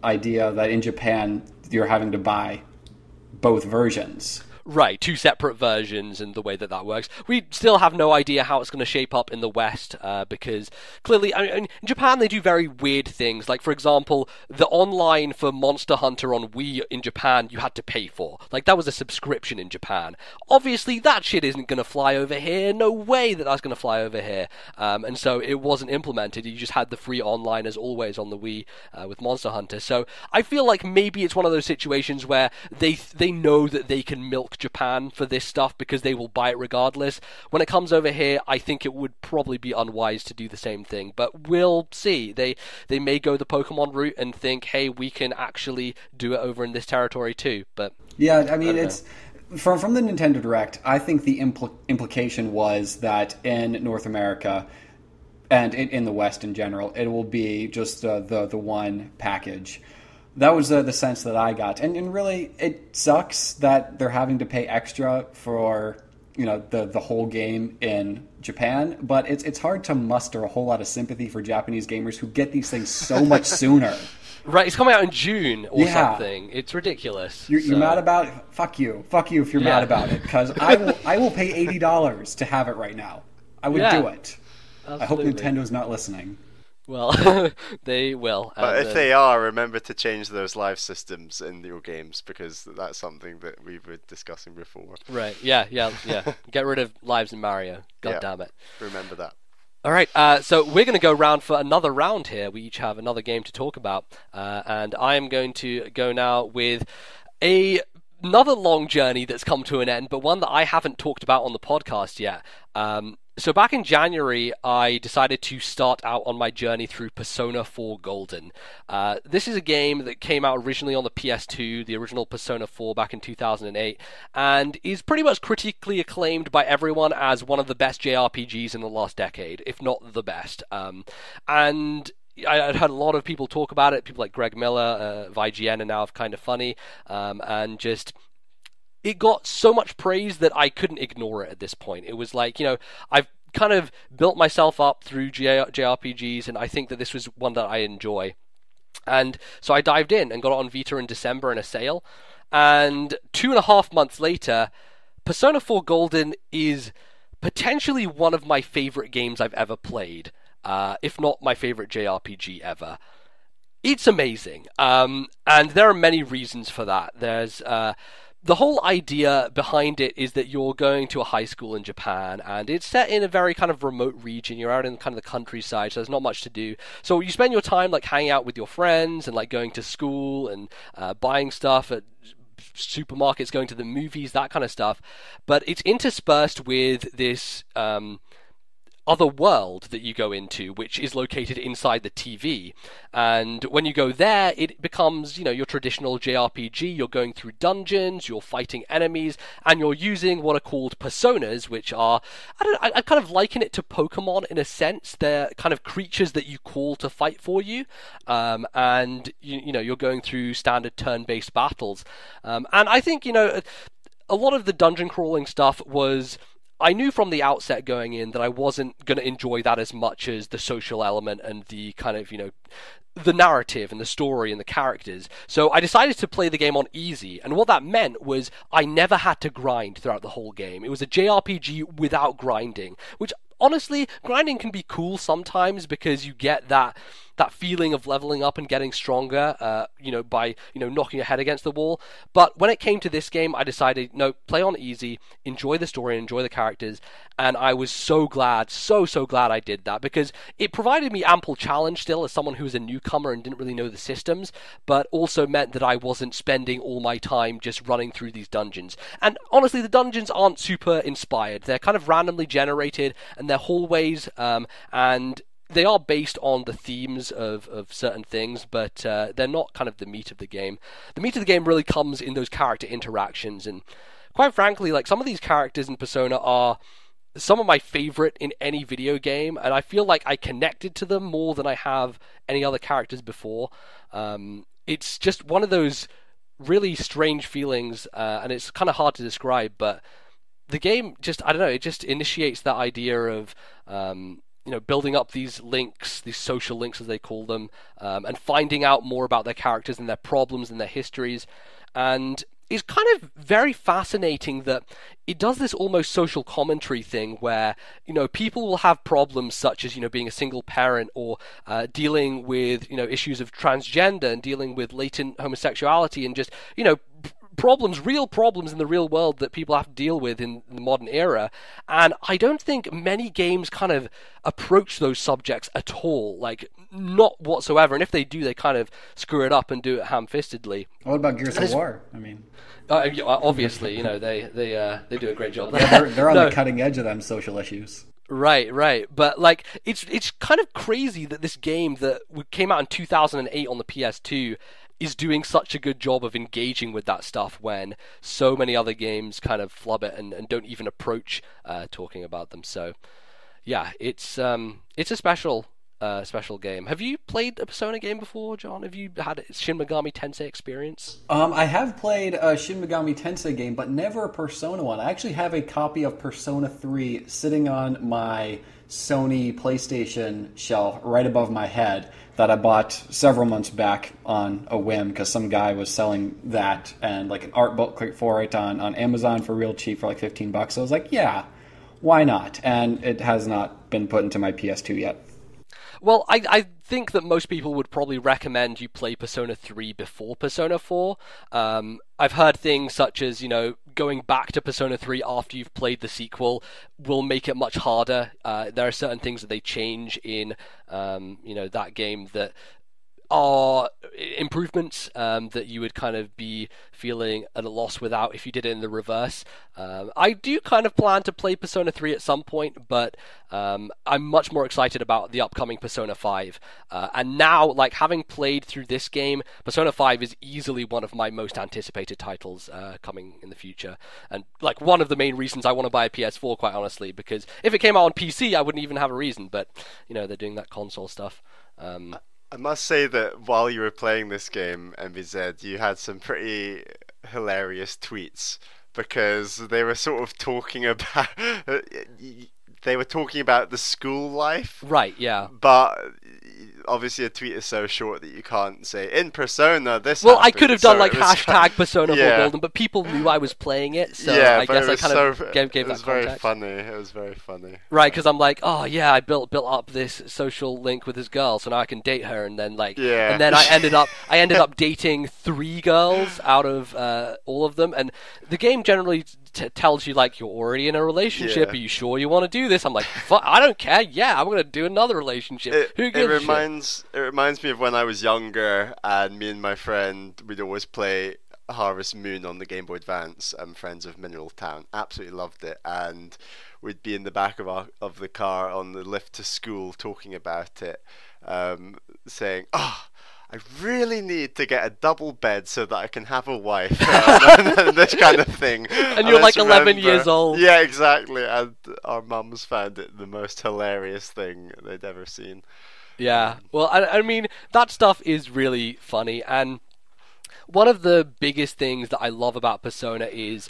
idea that in Japan you're having to buy both versions. Right, 2 separate versions and the way that works. We still have no idea how it's going to shape up in the West, because clearly, in Japan they do very weird things. Like, for example, the online for Monster Hunter on Wii in Japan you had to pay for. Like, that was a subscription in Japan. Obviously, that shit isn't going to fly over here. No way that's going to fly over here. And so it wasn't implemented. You just had the free online as always on the Wii with Monster Hunter. So I feel like maybe it's one of those situations where they know that they can milk Japan for this stuff because they will buy it regardless. When it comes over here, I think it would probably be unwise to do the same thing, but we'll see. They may go the Pokemon route and think, hey, we can actually do it over in this territory too. But yeah, I mean, it's from the Nintendo Direct, I think the implication was that in North America and in the West in general, it will be just the one package. That was the sense that I got. And really, it sucks that they're having to pay extra for, the whole game in Japan. But it's hard to muster a whole lot of sympathy for Japanese gamers who get these things so much sooner. Right, it's coming out in June or something. It's ridiculous. You're mad about it? Fuck you. Fuck you if you're mad about it. Because I will pay $80 to have it right now. I would do it. Absolutely. I hope Nintendo's not listening. Well, they will. But if they are, remember to change those live systems in your games, because that's something that we were discussing before. Right, yeah. Get rid of lives in Mario. God damn it. Remember that. All right, so we're going to go round for another round here. We each have another game to talk about. And I am going to go now with a another long journey that's come to an end, but one that I haven't talked about on the podcast yet. So back in January, I decided to start out on my journey through Persona 4 Golden. This is a game that came out originally on the PS2, the original Persona 4 back in 2008, and is pretty much critically acclaimed by everyone as one of the best JRPGs in the last decade, if not the best. And I'd heard a lot of people talk about it, people like Greg Miller of IGN and now of Kind of Funny, and just... it got so much praise that I couldn't ignore it at this point. It was like, I've kind of built myself up through JRPGs, and I think that this was one that I enjoy. And so I dived in and got it on Vita in December in a sale, and 2.5 months later, Persona 4 Golden is potentially one of my favorite games I've ever played. If not my favorite JRPG ever. It's amazing, and there are many reasons for that. There's the whole idea behind it is that you're going to a high school in Japan, and it's set in a very kind of remote region. You're out in kind of the countryside, so there's not much to do. So you spend your time like hanging out with your friends and like going to school and buying stuff at supermarkets, going to the movies, that kind of stuff. But it's interspersed with this other world that you go into, which is located inside the TV. And when you go there, it becomes, your traditional JRPG. You're going through dungeons, you're fighting enemies, and you're using what are called personas, which are, I kind of liken it to Pokemon in a sense. They're kind of creatures that you call to fight for you. And, you're going through standard turn-based battles. And I think, a lot of the dungeon crawling stuff was... I knew from the outset going in that I wasn't going to enjoy that as much as the social element and the kind of, the narrative and the story and the characters. So I decided to play the game on easy, and what that meant was I never had to grind throughout the whole game. It was a JRPG without grinding, which honestly, grinding can be cool sometimes because you get that feeling of leveling up and getting stronger, by, knocking your head against the wall. But when it came to this game, I decided, no, play on easy, enjoy the story, enjoy the characters, and I was so glad, so glad I did that, because it provided me ample challenge still as someone who was a newcomer and didn't really know the systems, but also meant that I wasn't spending all my time just running through these dungeons. And honestly, the dungeons aren't super inspired. They're kind of randomly generated, and they're hallways, and they are based on the themes of certain things, but they're not kind of the meat of the game. The meat of the game really comes in those character interactions, and quite frankly, like, some of these characters in Persona are some of my favorite in any video game, and I feel like I connected to them more than I have any other characters before. It's just one of those really strange feelings, and it's kind of hard to describe, but the game just, I don't know, it just initiates that idea of building up these links, these social links as they call them, and finding out more about their characters and their problems and their histories. And it's kind of very fascinating that it does this almost social commentary thing where, people will have problems such as, being a single parent, or dealing with, issues of transgender and dealing with latent homosexuality, and just, problems, real problems in the real world that people have to deal with in the modern era. And I don't think many games kind of approach those subjects at all, like, not whatsoever. And if they do, they kind of screw it up and do it ham-fistedly. What about Gears of War? I mean, obviously, they do a great job there. Yeah, they're on the cutting edge of them social issues. Right. But, like, it's kind of crazy that this game that came out in 2008 on the PS2 is doing such a good job of engaging with that stuff when so many other games kind of flub it and don't even approach talking about them. So, yeah, it's a special game. Have you played a Persona game before, John? Have you had a Shin Megami Tensei experience? I have played a Shin Megami Tensei game, but never a Persona one. I actually have a copy of Persona 3 sitting on my Sony PlayStation shelf right above my head that I bought several months back on a whim because some guy was selling that and like an art book for it on Amazon for real cheap for like $15. So I was like, yeah, why not? And it has not been put into my PS2 yet. Well, I think that most people would probably recommend you play Persona 3 before Persona 4. I've heard things such as, going back to Persona 3 after you've played the sequel will make it much harder. There are certain things that they change in, that game that are improvements that you would kind of be feeling at a loss without if you did it in the reverse. I do kind of plan to play Persona 3 at some point, but I'm much more excited about the upcoming Persona 5. And now, like, having played through this game, Persona 5 is easily one of my most anticipated titles coming in the future. And, like, one of the main reasons I want to buy a PS4, quite honestly, because if it came out on PC, I wouldn't even have a reason, but, you know, they're doing that console stuff. I must say that while you were playing this game, MVZ, you had some pretty hilarious tweets because they were sort of talking about the school life. Right, yeah. But obviously a tweet is so short that you can't say, in Persona, this Well, happened. I could have done, like, hashtag Persona 4 Golden, but people knew I was playing it, so I guess I kind of gave that context. It was very funny. Right, because I'm like, oh, yeah, I built up this social link with this girl, so now I can date her, and then, like, and then I ended up dating 3 girls out of all of them, and the game generally tells you, like, you're already in a relationship. Are you sure you want to do this? I'm like, fuck, I don't care. Yeah, I'm going to do another relationship. Who gives a shit? It reminds me of when I was younger, and me and my friend, we'd always play Harvest Moon on the Game Boy Advance. Friends of Mineral Town. Absolutely loved it. And we'd be in the back of the car on the lift to school talking about it, saying, I really need to get a double bed so that I can have a wife, and this kind of thing. And you're like 11 years old. Yeah, exactly. And our mums found it the most hilarious thing they'd ever seen. Yeah. Well, I mean, that stuff is really funny. And one of the biggest things that I love about Persona is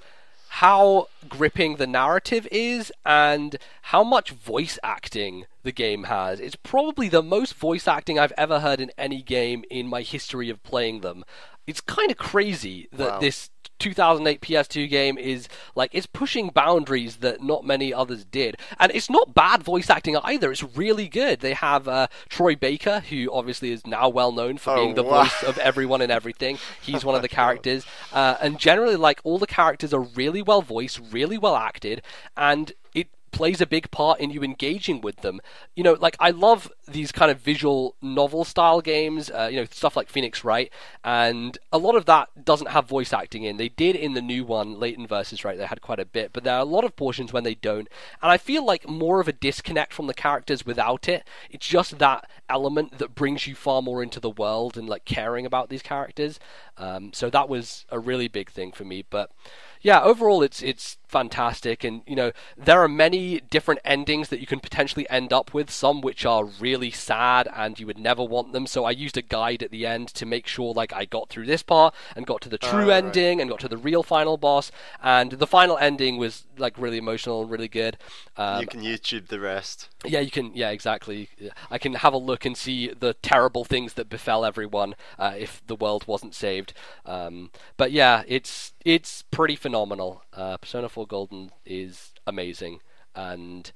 how gripping the narrative is and how much voice acting the game has. It's probably the most voice acting I've ever heard in any game in my history of playing them. It's kind of crazy that this 2008 PS2 game is, like, it's pushing boundaries that not many others did. And it's not bad voice acting either. It's really good. They have Troy Baker, who obviously is now well known for being the voice of everyone and everything. He's one of the characters. And generally, like, all the characters are really well voiced, really well acted, and it plays a big part in you engaging with them. You know, like, I love these kind of visual novel style games, you know, stuff like Phoenix Wright, and a lot of that doesn't have voice acting in. They did in the new one, Leighton versus Wright, they had quite a bit, but there are a lot of portions when they don't, and I feel like more of a disconnect from the characters without it. It's just that element that brings you far more into the world and, like, caring about these characters. So that was a really big thing for me, but yeah, overall it's fantastic, and, you know, there are many different endings that you can potentially end up with, some which are really sad and you would never want them, so I used a guide at the end to make sure, like, I got through this part and got to the true ending and got to the real final boss, and the final ending was, like, really emotional and really good. You can YouTube the rest. Yeah, you can. Yeah, exactly. I can have a look and see the terrible things that befell everyone if the world wasn't saved. But yeah, it's pretty phenomenal. Persona 4 Golden is amazing, and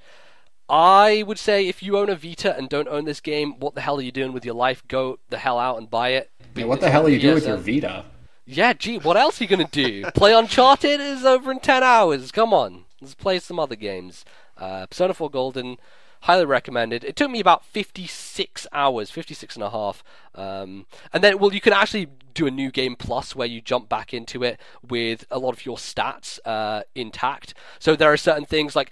I would say if you own a Vita and don't own this game, what the hell are you doing with your life? Go the hell out and buy it. Yeah, what the hell are you doing with your Vita? Yeah, gee, what else are you going to do? Play Uncharted? Is over in 10 hours. Come on, let's play some other games. Persona 4 Golden, highly recommended. It took me about 56 hours, 56 and a half. And then, well, you can actually do a new game plus where you jump back into it with a lot of your stats intact. So there are certain things like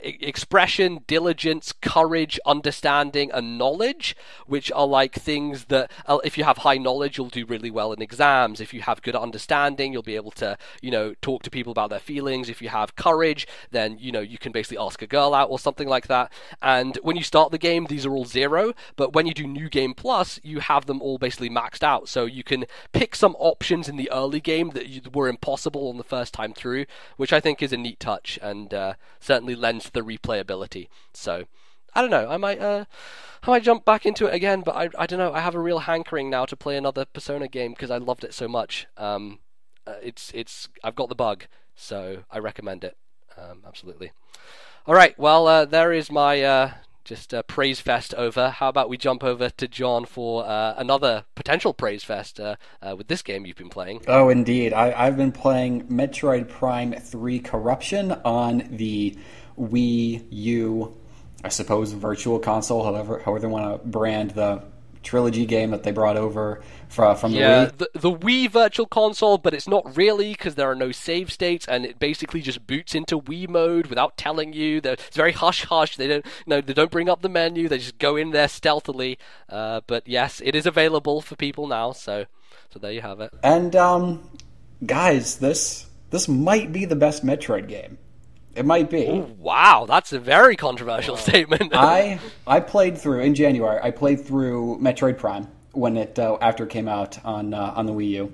expression, diligence, courage, understanding, and knowledge, which are like things that if you have high knowledge, you'll do really well in exams. If you have good understanding, you'll be able to, you know, talk to people about their feelings. If you have courage, then, you know, you can basically ask a girl out or something like that. And when you start the game, these are all 0, but when you do New Game Plus, you have them all basically maxed out. So you can pick some options in the early game that were impossible on the first time through, which I think is a neat touch, and certainly lends to the replayability. So I don't know, I might jump back into it again, but I don't know, I have a real hankering now to play another Persona game because I loved it so much. It's I've got the bug, so I recommend it. Absolutely. All right, well, there is my just praise fest over. How about we jump over to John for another potential praise fest with this game you've been playing? Oh, indeed. I've been playing Metroid Prime 3 Corruption on the Wii U, I suppose, virtual console, however they want to brand the trilogy game that they brought over from the Yeah, Wii. the Wii Virtual Console, but it's not really because there are no save states, and it basically just boots into Wii mode without telling you. It's very hush hush. They don't bring up the menu. They just go in there stealthily. But yes, it is available for people now. So there you have it. And guys, this might be the best Metroid game. It might be. Ooh, wow, that's a very controversial statement. I played through in January. I played through Metroid Prime when it after it came out on the Wii U,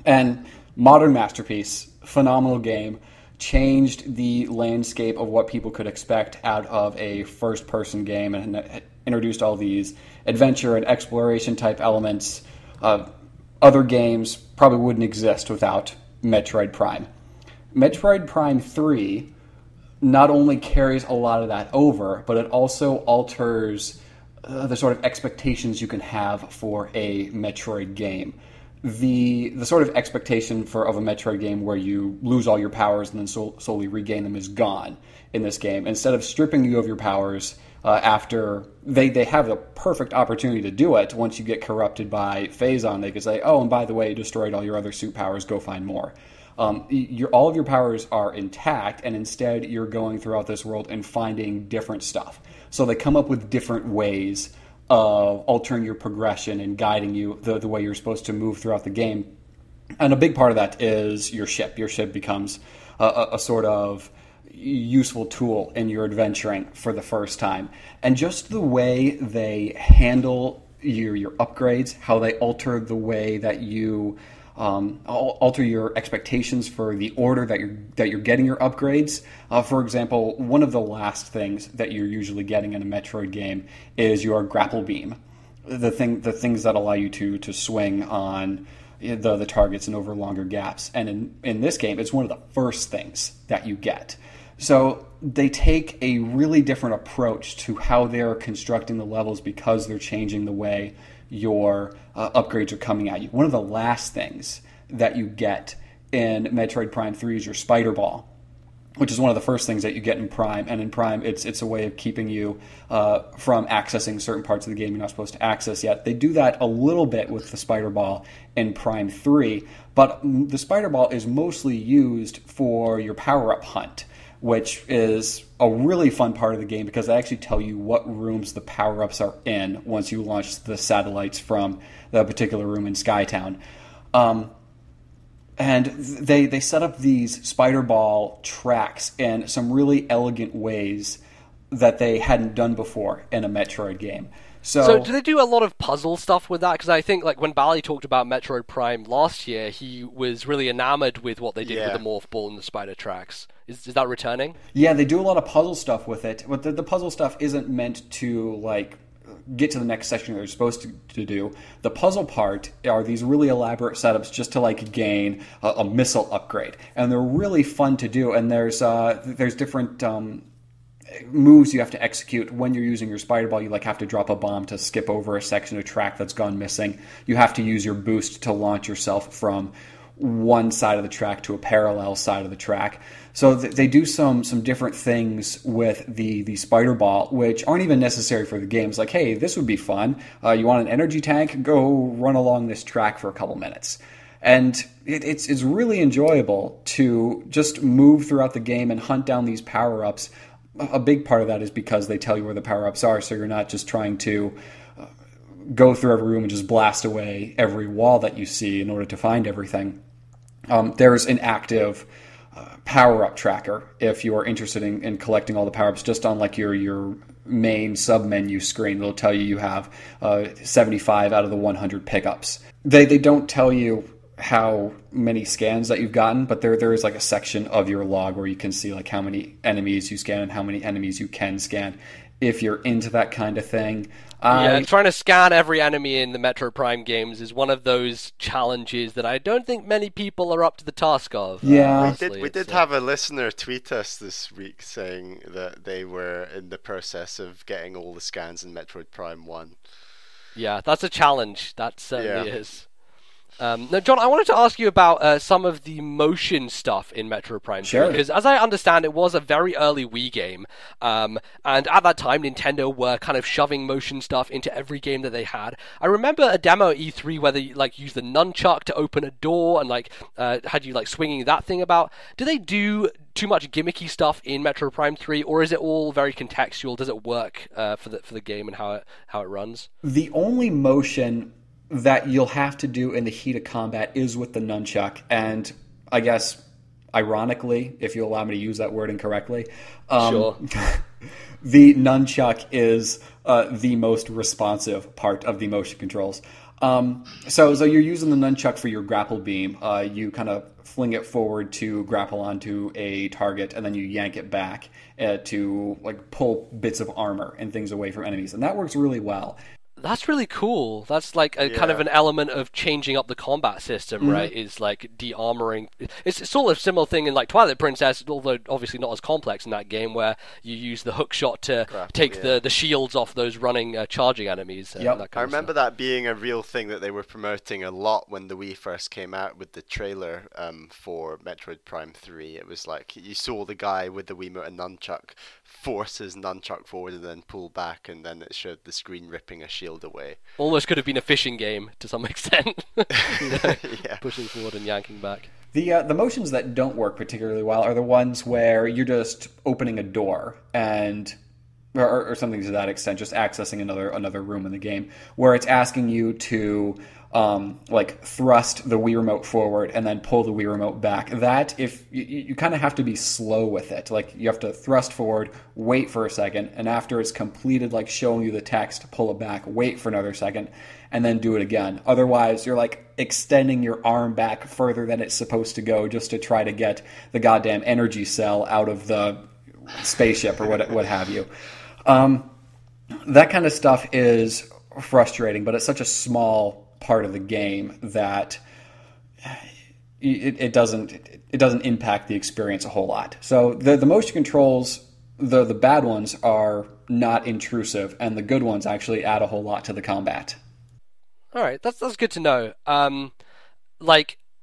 and modern masterpiece, phenomenal game, changed the landscape of what people could expect out of a first-person game, and introduced all these adventure and exploration type elements. Other games probably wouldn't exist without Metroid Prime. Metroid Prime 3 not only carries a lot of that over, but it also alters the sort of expectations you can have for a Metroid game. The sort of expectation of a Metroid game where you lose all your powers and then slowly regain them is gone in this game. Instead of stripping you of your powers after they have the perfect opportunity to do it, once you get corrupted by Phazon, they could say, oh, and by the way, you destroyed all your other suit powers, go find more. All of your powers are intact, and instead you're going throughout this world and finding different stuff. So they come up with different ways of altering your progression and guiding you the way you're supposed to move throughout the game. And a big part of that is your ship. Your ship becomes a sort of useful tool in your adventuring for the first time. And just the way they handle your upgrades, how they alter the way that you alter your expectations for the order that you're getting your upgrades. For example, one of the last things that you're usually getting in a Metroid game is your grapple beam, the things that allow you to swing on the targets and over longer gaps. And in this game, it's one of the first things that you get. So they take a really different approach to how they're constructing the levels because they're changing the way your upgrades are coming at you. One of the last things that you get in Metroid Prime 3 is your Spider Ball, which is one of the first things that you get in Prime. And in Prime, it's a way of keeping you from accessing certain parts of the game you're not supposed to access yet. They do that a little bit with the Spider Ball in Prime 3, but the Spider Ball is mostly used for your power-up hunt, which is a really fun part of the game because they actually tell you what rooms the power-ups are in once you launch the satellites from the particular room in Skytown. And they set up these Spider Ball tracks in some really elegant ways that they hadn't done before in a Metroid game. So do they do a lot of puzzle stuff with that? Because I think like when Bally talked about Metroid Prime last year, he was really enamored with what they did with the Morph Ball and the Spider Tracks. Is that returning? Yeah, they do a lot of puzzle stuff with it, but the puzzle stuff isn't meant to like get to the next section they're supposed to do. The puzzle part are these really elaborate setups just to like gain a missile upgrade, and they're really fun to do. And there's different moves you have to execute when you're using your Spider Ball. You like have to drop a bomb to skip over a section of track that's gone missing. You have to use your boost to launch yourself from one side of the track to a parallel side of the track. So they do some different things with the Spider Ball, which aren't even necessary for the game. It's like, hey, this would be fun. You want an energy tank? Go run along this track for a couple minutes. And it's really enjoyable to just move throughout the game and hunt down these power-ups. A big part of that is because they tell you where the power-ups are, so you're not just trying to go through every room and just blast away every wall that you see in order to find everything. There's an active power-up tracker if you're interested in collecting all the power-ups just on like your main sub-menu screen. It'll tell you have 75 out of the 100 pickups. They don't tell you how many scans that you've gotten, but there is like a section of your log where you can see like how many enemies you scan and how many enemies you can scan if you're into that kind of thing. Trying to scan every enemy in the Metro Prime games is one of those challenges that I don't think many people are up to the task of. Yeah, we did have a listener tweet us this week saying that they were in the process of getting all the scans in Metroid Prime 1. Yeah, that's a challenge. That certainly is. Now, John, I wanted to ask you about some of the motion stuff in Metroid Prime 3, because as I understand, it was a very early Wii game, and at that time, Nintendo were kind of shoving motion stuff into every game that they had. I remember a demo at E3 where they used the nunchuck to open a door and had you swinging that thing about. Do they do too much gimmicky stuff in Metroid Prime 3, or is it all very contextual? Does it work for the game and how it runs? The only motion that you'll have to do in the heat of combat is with the nunchuck, and I guess, ironically, if you allow me to use that word incorrectly, sure. The nunchuck is the most responsive part of the motion controls. So you're using the nunchuck for your grapple beam. You kind of fling it forward to grapple onto a target, and then you yank it back to pull bits of armor and things away from enemies, and that works really well. That's really cool. That's kind of an element of changing up the combat system, right? Is de-armoring. It's sort of a similar thing in Twilight Princess, although obviously not as complex in that game, where you use the hook shot to take the shields off those running charging enemies. I remember that being a real thing that they were promoting a lot when the Wii first came out with the trailer for Metroid Prime 3. It was you saw the guy with the Wiimote and nunchuck force his nunchuck forward and then pull back, and then it showed the screen ripping a shield away. Almost could have been a fishing game to some extent. Pushing forward and yanking back. The motions that don't work particularly well are the ones where you're just opening a door and or something to that extent, just accessing another room in the game, where it's asking you to thrust the Wii remote forward and then pull the Wii remote back. That, if you kind of have to be slow with it. You have to thrust forward, wait for a second, and after it's completed, showing you the text, pull it back, wait for another second, and then do it again. Otherwise, you're extending your arm back further than it's supposed to go just to try to get the goddamn energy cell out of the spaceship or what have you. That kind of stuff is frustrating, but it's such a small part of the game that it doesn't impact the experience a whole lot. So the motion controls, the bad ones are not intrusive, and the good ones actually add a whole lot to the combat. All right, that's good to know.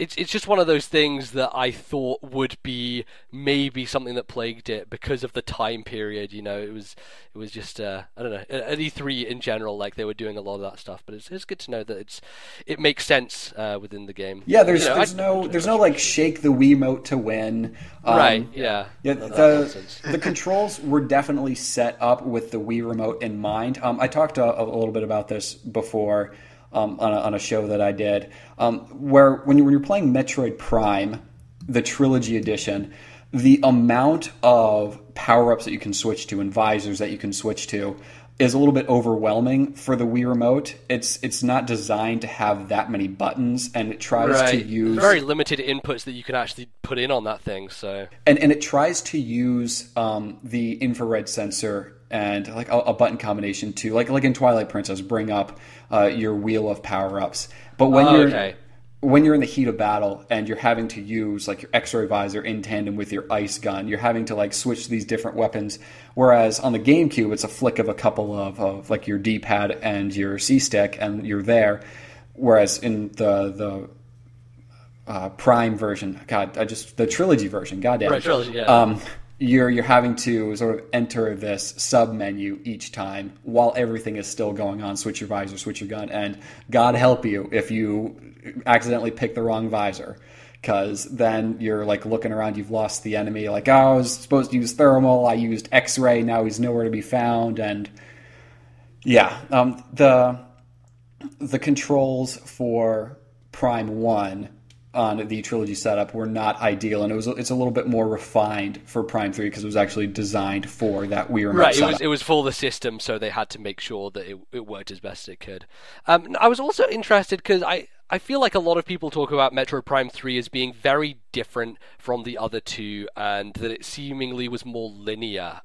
It's just one of those things that I thought would be maybe something that plagued it because of the time period. It was just I don't know, at E3 in general, they were doing a lot of that stuff. But it's good to know that it makes sense within the game. Yeah, there's no shake the Wiimote to win. Right. Yeah. The controls were definitely set up with the Wii remote in mind. I talked a little bit about this before. On a show that I did, where when you're playing Metroid Prime, the Trilogy Edition, the amount of power-ups that you can switch to and visors that you can switch to is a little bit overwhelming for the Wii Remote. It's not designed to have that many buttons, and it tries to use very limited inputs that you can actually put in on that thing. So and it tries to use the infrared sensor and a button combination to like in Twilight Princess, bring up your wheel of power-ups. But when you're in the heat of battle and you're having to use your X-ray visor in tandem with your ice gun, you're having to switch these different weapons. Whereas on the GameCube, it's a flick of a couple of your D-pad and your C-stick, and you're there. Whereas in the Prime version, the Trilogy version, goddamn, right, Trilogy, yeah. You're having to sort of enter this sub-menu each time while everything is still going on. Switch your visor, switch your gun, and God help you if you accidentally pick the wrong visor, because then you're looking around, you've lost the enemy. I was supposed to use thermal, I used X-ray, now he's nowhere to be found, and yeah, the controls for Prime 1 on the Trilogy setup were not ideal, and it's a little bit more refined for Prime 3 because it was actually designed for that Wii remote setup. Right, it was for the system, so they had to make sure that it worked as best it could. I was also interested because I feel like a lot of people talk about Metroid Prime 3 as being very different from the other two, and that it seemingly was more linear.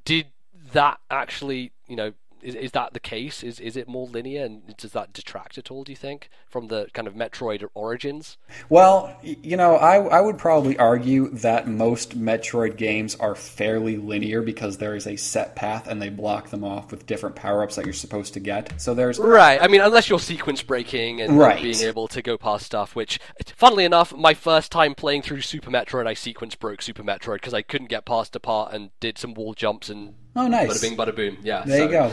Did that actually, is that the case? Is it more linear, and does that detract at all, do you think, from the kind of Metroid origins? Well, I would probably argue that most Metroid games are fairly linear because there is a set path and they block them off with different power-ups that you're supposed to get. So there's... Right, I mean, unless you're sequence breaking and being able to go past stuff, which, funnily enough, my first time playing through Super Metroid, I sequence broke Super Metroid because I couldn't get past a part and did some wall jumps and nice. Bada bing, bada boom. Yeah, there you go.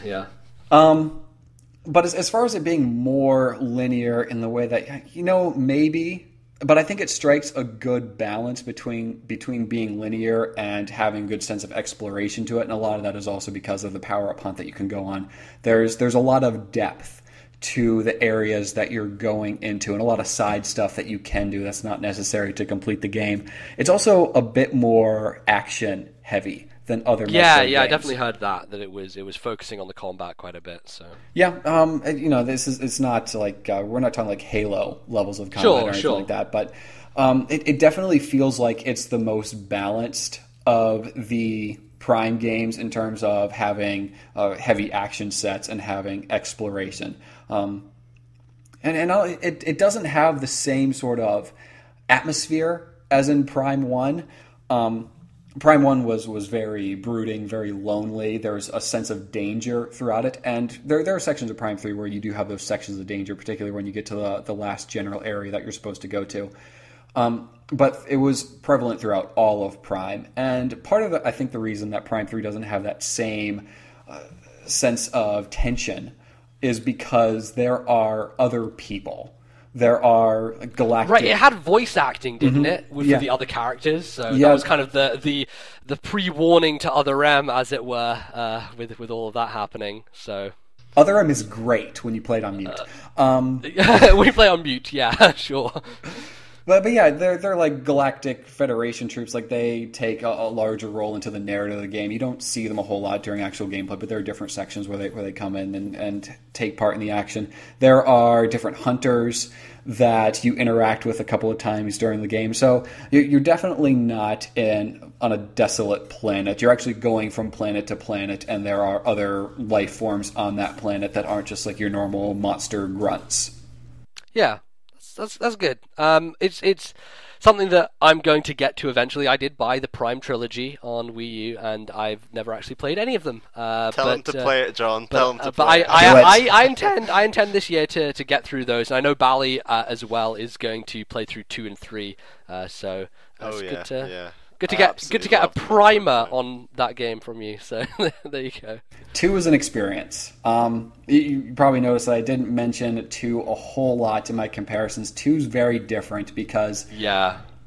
Yeah. But as far as it being more linear in the way that, maybe, but I think it strikes a good balance between being linear and having a good sense of exploration to it, and a lot of that is also because of the power-up hunt that you can go on. There's a lot of depth to the areas that you're going into, and a lot of side stuff that you can do that's not necessary to complete the game. It's also a bit more action-heavy than other Metroid games. I definitely heard that it was focusing on the combat quite a bit. So it's not like we're not talking like Halo levels of combat or anything like that, but it definitely feels like it's the most balanced of the Prime games in terms of having heavy action sets and having exploration. It doesn't have the same sort of atmosphere as in Prime 1. Prime 1 was very brooding, very lonely. There's a sense of danger throughout it. And there are sections of Prime 3 where you do have those sections of danger, particularly when you get to the last general area that you're supposed to go to. But it was prevalent throughout all of Prime. And part of I think the reason that Prime 3 doesn't have that same sense of tension is because there are other people. There are galactic... Right, it had voice acting, didn't it, with the other characters? So that was kind of the pre-warning to Other M, as it were, with all of that happening. So Other M is great when you play it on mute. When you play on mute, yeah, sure. But yeah, they're like Galactic Federation troops. Like, they take a larger role into the narrative of the game. You don't see them a whole lot during actual gameplay, but there are different sections where they come in and take part in the action. There are different hunters that you interact with a couple of times during the game. So you're definitely not on a desolate planet. You're actually going from planet to planet, and there are other life forms on that planet that aren't just like your normal monster grunts. Yeah. That's good. It's something that I'm going to get to eventually. I did buy the Prime trilogy on Wii U, and I've never actually played any of them. Tell him to play it, John. Tell him to play it. I intend this year to get through those, and I know Bally as well is going to play through 2 and 3. So it's good to get a primer on that game from you. So there you go. 2 is an experience. You probably noticed that I didn't mention 2 a whole lot in my comparisons. 2 is very different because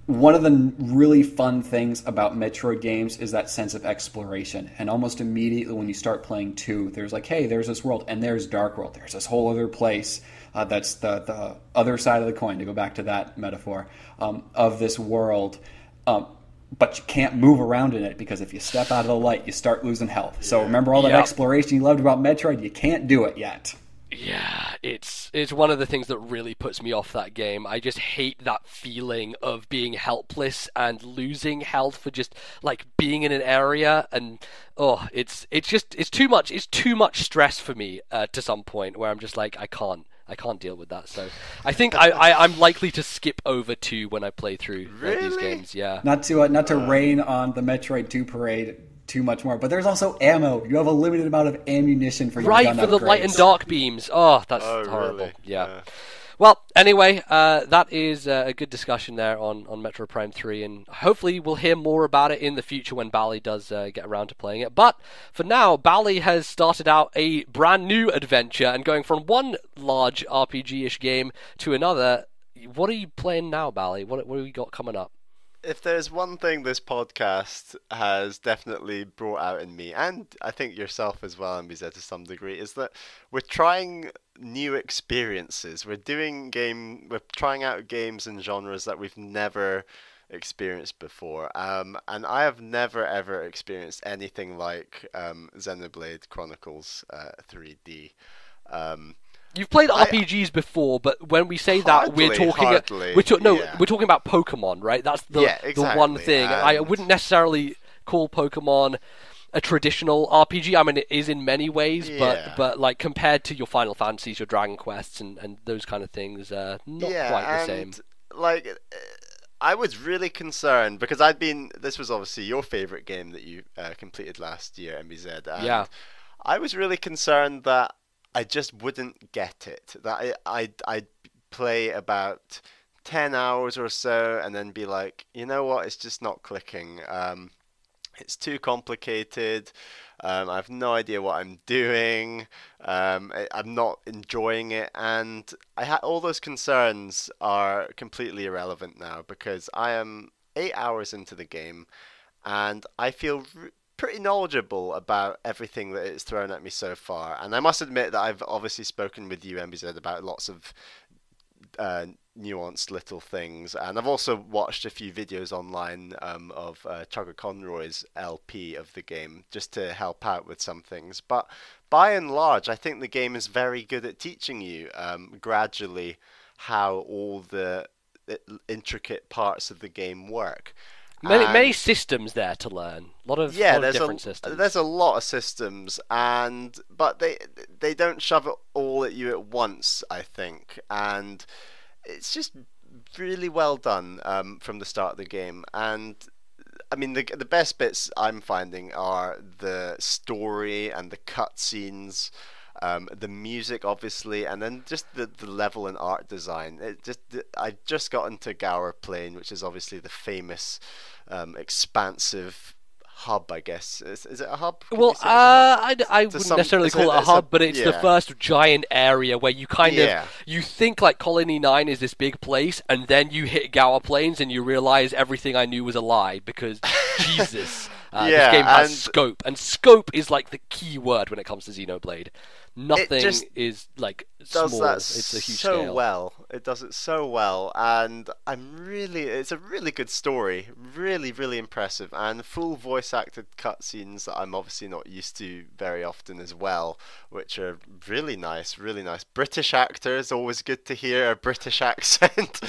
one of the really fun things about Metroid games is that sense of exploration. And almost immediately when you start playing 2, there's like, hey, there's this world, and there's Dark World. There's this whole other place that's the other side of the coin, to go back to that metaphor, of this world. But you can't move around in it because if you step out of the light, you start losing health. So remember all that exploration you loved about Metroid? You can't do it yet. Yeah, it's one of the things that really puts me off that game. I just hate that feeling of being helpless and losing health for just like being in an area, and it's too much. It's too much stress for me to some point where I'm just like I can't deal with that. So I think I'm likely to skip over 2 when I play through these games. Yeah, not to rain on the Metroid 2 parade too much more, but there's also ammo. You have a limited amount of ammunition for your gun for the light and dark beams. That's horrible. Really? Yeah. Well, anyway, that is a good discussion there on Metro Prime 3, and hopefully we'll hear more about it in the future when Bally does get around to playing it. But for now, Bally has started out a brand new adventure and going from one large RPG-ish game to another. What are you playing now, Bally? What have we got coming up? If there's one thing this podcast has definitely brought out in me, and I think yourself as well, Nbz, to some degree, is that we're trying new experiences. We're trying out games and genres that we've never experienced before. And I have never ever experienced anything like Xenoblade Chronicles 3D. You've played RPGs before, but when we say that, we're talking about Pokemon, right? That's the one thing. I wouldn't necessarily call Pokemon a traditional RPG. I mean, it is in many ways, Yeah. but like compared to your Final Fantasies, your Dragon Quests, and those kind of things, not quite the same. Like, I was really concerned because this was obviously your favorite game that you completed last year, MBZ. And Yeah. I was really concerned that I just wouldn't get it. That I'd play about 10 hours or so and then be like, you know what, it's just not clicking. It's too complicated. I have no idea what I'm doing. I'm not enjoying it, and all those concerns are completely irrelevant now because I am 8 hours into the game, and I feel pretty knowledgeable about everything that it's thrown at me so far. And I must admit that I've obviously spoken with you, MBZ, about lots of nuanced little things, and I've also watched a few videos online of Chugga Conroy's LP of the game just to help out with some things. But by and large, I think the game is very good at teaching you gradually how all the intricate parts of the game work. Many systems there to learn. A lot of different systems. There's a lot of systems, but they don't shove it all at you at once, I think, and it's just really well done from the start of the game. And I mean, the best bits I'm finding are the story and the cutscenes, the music, obviously, and then just the level and art design. I just got into Gower Plain, which is obviously the famous expansive hub, I guess. Is it a hub? Well, I wouldn't necessarily call it a hub, but it's the first giant area where you kind of you think like Colony 9 is this big place, and then you hit Gower Plains and you realize everything I knew was a lie because Jesus, this game has scope, and scope is like the key word when it comes to Xenoblade. Nothing is like small. It's a huge scale. It does it so well, and it's a really good story, really, really impressive, and full voice acted cutscenes that I'm obviously not used to very often as well, which are really nice, really nice. British actors, always good to hear a British accent.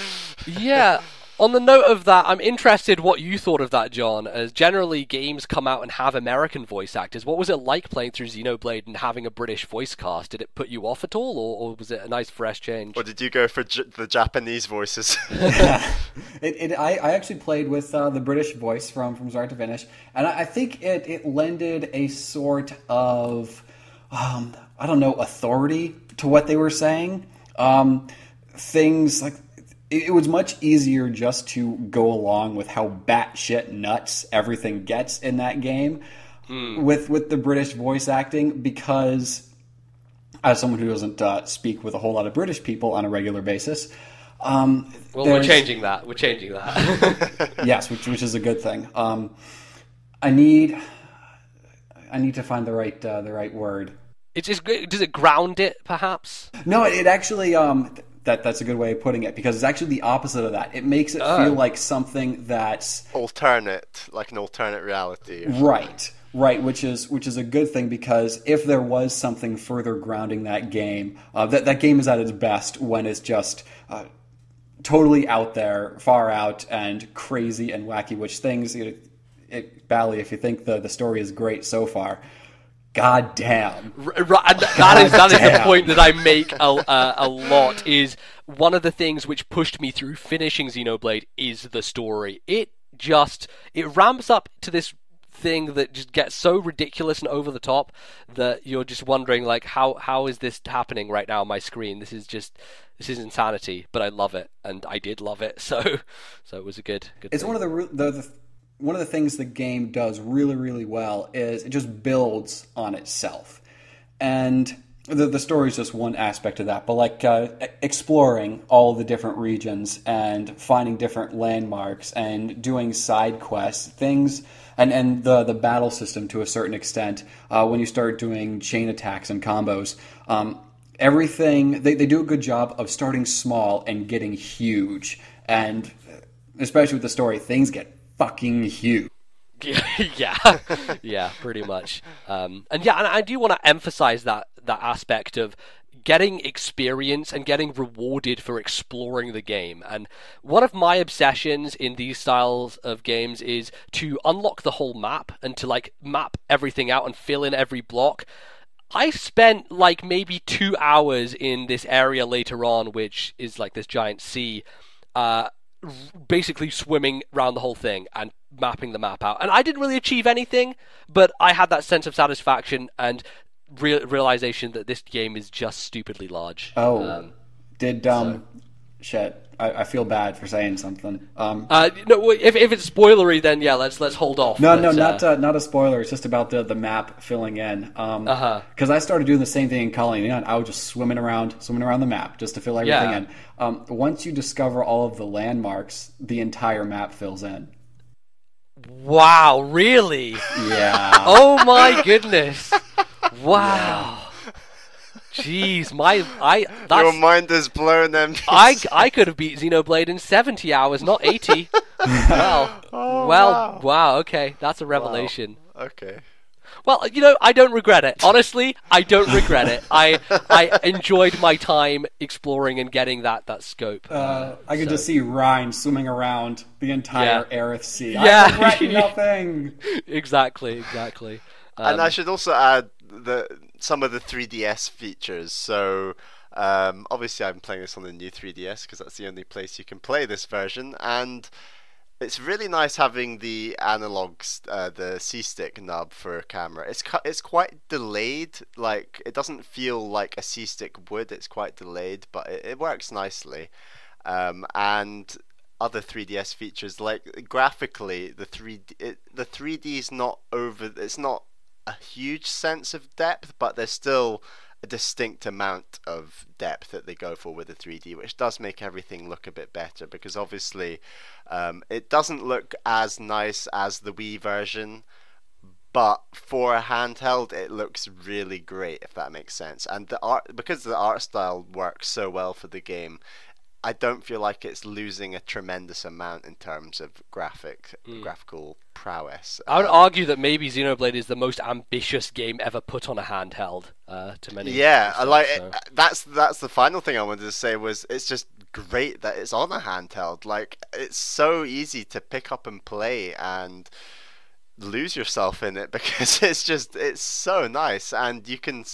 Yeah. On the note of that, I'm interested what you thought of that, John, as generally games come out and have American voice actors. What was it like playing through Xenoblade and having a British voice cast? Did it put you off at all, or was it a nice fresh change? Or did you go for the Japanese voices? I actually played with the British voice from start to finish, and I think it lended a sort of, authority to what they were saying. Things like... It was much easier just to go along with how batshit nuts everything gets in that game with the British voice acting, because as someone who doesn't speak with a whole lot of British people on a regular basis, we're changing that. Yes, which is a good thing. I need to find the right word. It's just great. Does it ground it, perhaps? No, it actually. That's a good way of putting it, because it's actually the opposite of that. It makes it feel like something that's like an alternate reality. Right, which is a good thing, because if there was something further grounding that game, that game is at its best when it's just totally out there, far out, and crazy and wacky. Which things, Bally, if you think the story is great so far. God damn. That is the point that I make a lot. Is one of the things which pushed me through finishing Xenoblade is the story. It ramps up to this thing that just gets so ridiculous and over the top that you're just wondering, like, how is this happening right now on my screen? This is insanity, but I love it, and I did love it. So it was a good. It's thing. One of the things the game does really, really well is it just builds on itself. And the story is just one aspect of that. But like exploring all the different regions and finding different landmarks and doing side quests, things, and the battle system to a certain extent, when you start doing chain attacks and combos, everything, they do a good job of starting small and getting huge. And especially with the story, things get fucking huge. Yeah, pretty much. And I do want to emphasize that aspect of getting experience and getting rewarded for exploring the game. And one of my obsessions in these styles of games is to unlock the whole map and to like map everything out and fill in every block. I spent like maybe 2 hours in this area later on, which is like this giant sea, basically swimming around the whole thing and mapping the map out. And I didn't really achieve anything, but I had that sense of satisfaction and realization that this game is just stupidly large. Shit. I feel bad for saying something. No, if it's spoilery, then yeah, let's hold off. No, not a spoiler. It's just about the map filling in. Because I started doing the same thing in Colony, and I was just swimming around the map just to fill everything in. Once you discover all of the landmarks, the entire map fills in. Wow, really? Yeah. Oh my goodness! Wow. Jeez, your mind is blown empty. I could have beat Xenoblade in 70 hours, not 80. Wow, okay, that's a revelation. Wow. Okay. Well, I don't regret it. Honestly, I don't regret it. I enjoyed my time exploring and getting that scope. I could just see Ryan swimming around the entire Aerith Sea. Yeah. I regret nothing. Exactly. And I should also add some of the 3DS features. So obviously I'm playing this on the new 3DS because that's the only place you can play this version, and it's really nice having the analogs, the C-stick nub for camera. It's quite delayed. Like, it doesn't feel like a C-stick would. It's quite delayed, but it works nicely. And other 3DS features, like graphically, the 3D is not over. It's not a huge sense of depth, but there's still a distinct amount of depth that they go for with the 3D, which does make everything look a bit better, because obviously it doesn't look as nice as the Wii version, but for a handheld it looks really great, if that makes sense. And the art, because the art style works so well for the game, I don't feel like it's losing a tremendous amount in terms of graphical prowess. I would argue that maybe Xenoblade is the most ambitious game ever put on a handheld. To many. Yeah, that's the final thing I wanted to say was it's just great that it's on a handheld. Like, it's so easy to pick up and play and lose yourself in it because it's so nice, and you can,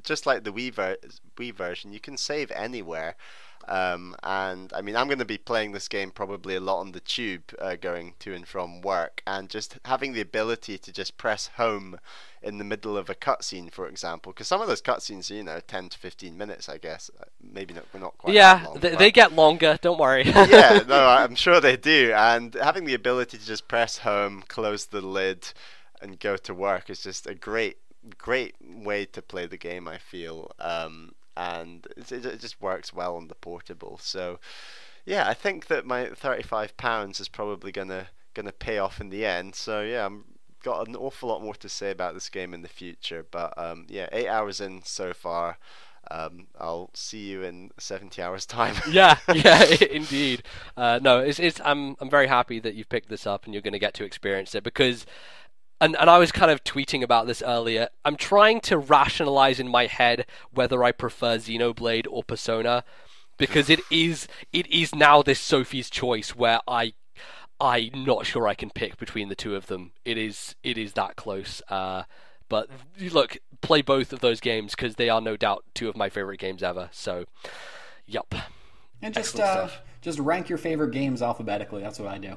just like the Wii version, you can save anywhere. And I mean, I'm going to be playing this game probably a lot on the tube going to and from work, and just having the ability to just press home in the middle of a cutscene, for example, because some of those cutscenes are 10 to 15 minutes, I guess. Maybe we're not quite that long, they get longer, don't worry. Yeah, no, I'm sure they do, and having the ability to just press home, close the lid, and go to work is just a great way to play the game, I feel. And it just works well on the portable. So yeah, I think that my £35 is probably gonna pay off in the end. So yeah, I'm got an awful lot more to say about this game in the future, but yeah, 8 hours in so far. I'll see you in 70 hours time. yeah, indeed. No, I'm very happy that you've picked this up and you're going to get to experience it, because And I was kind of tweeting about this earlier. I'm trying to rationalize in my head whether I prefer Xenoblade or Persona, because it is now this Sophie's choice where I'm not sure I can pick between the two of them. It is that close. But look, play both of those games because they are no doubt two of my favorite games ever. So, yup. And just rank your favorite games alphabetically. That's what I do.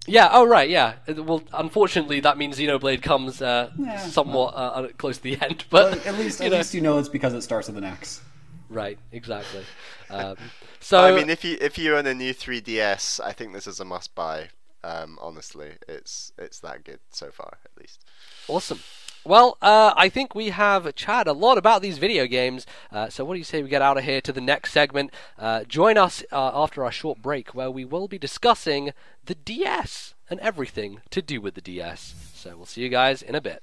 Yeah, oh right, yeah. Well, unfortunately, that means Xenoblade comes somewhat close to the end. But at least you know it's because it starts with an X. Right, exactly. So I mean, if you own a new 3DS, I think this is a must-buy. Honestly, it's that good so far, at least. Awesome. Well, I think we have chatted a lot about these video games, so what do you say we get out of here to the next segment? Join us after our short break, where we will be discussing the DS and everything to do with the DS. So we'll see you guys in a bit.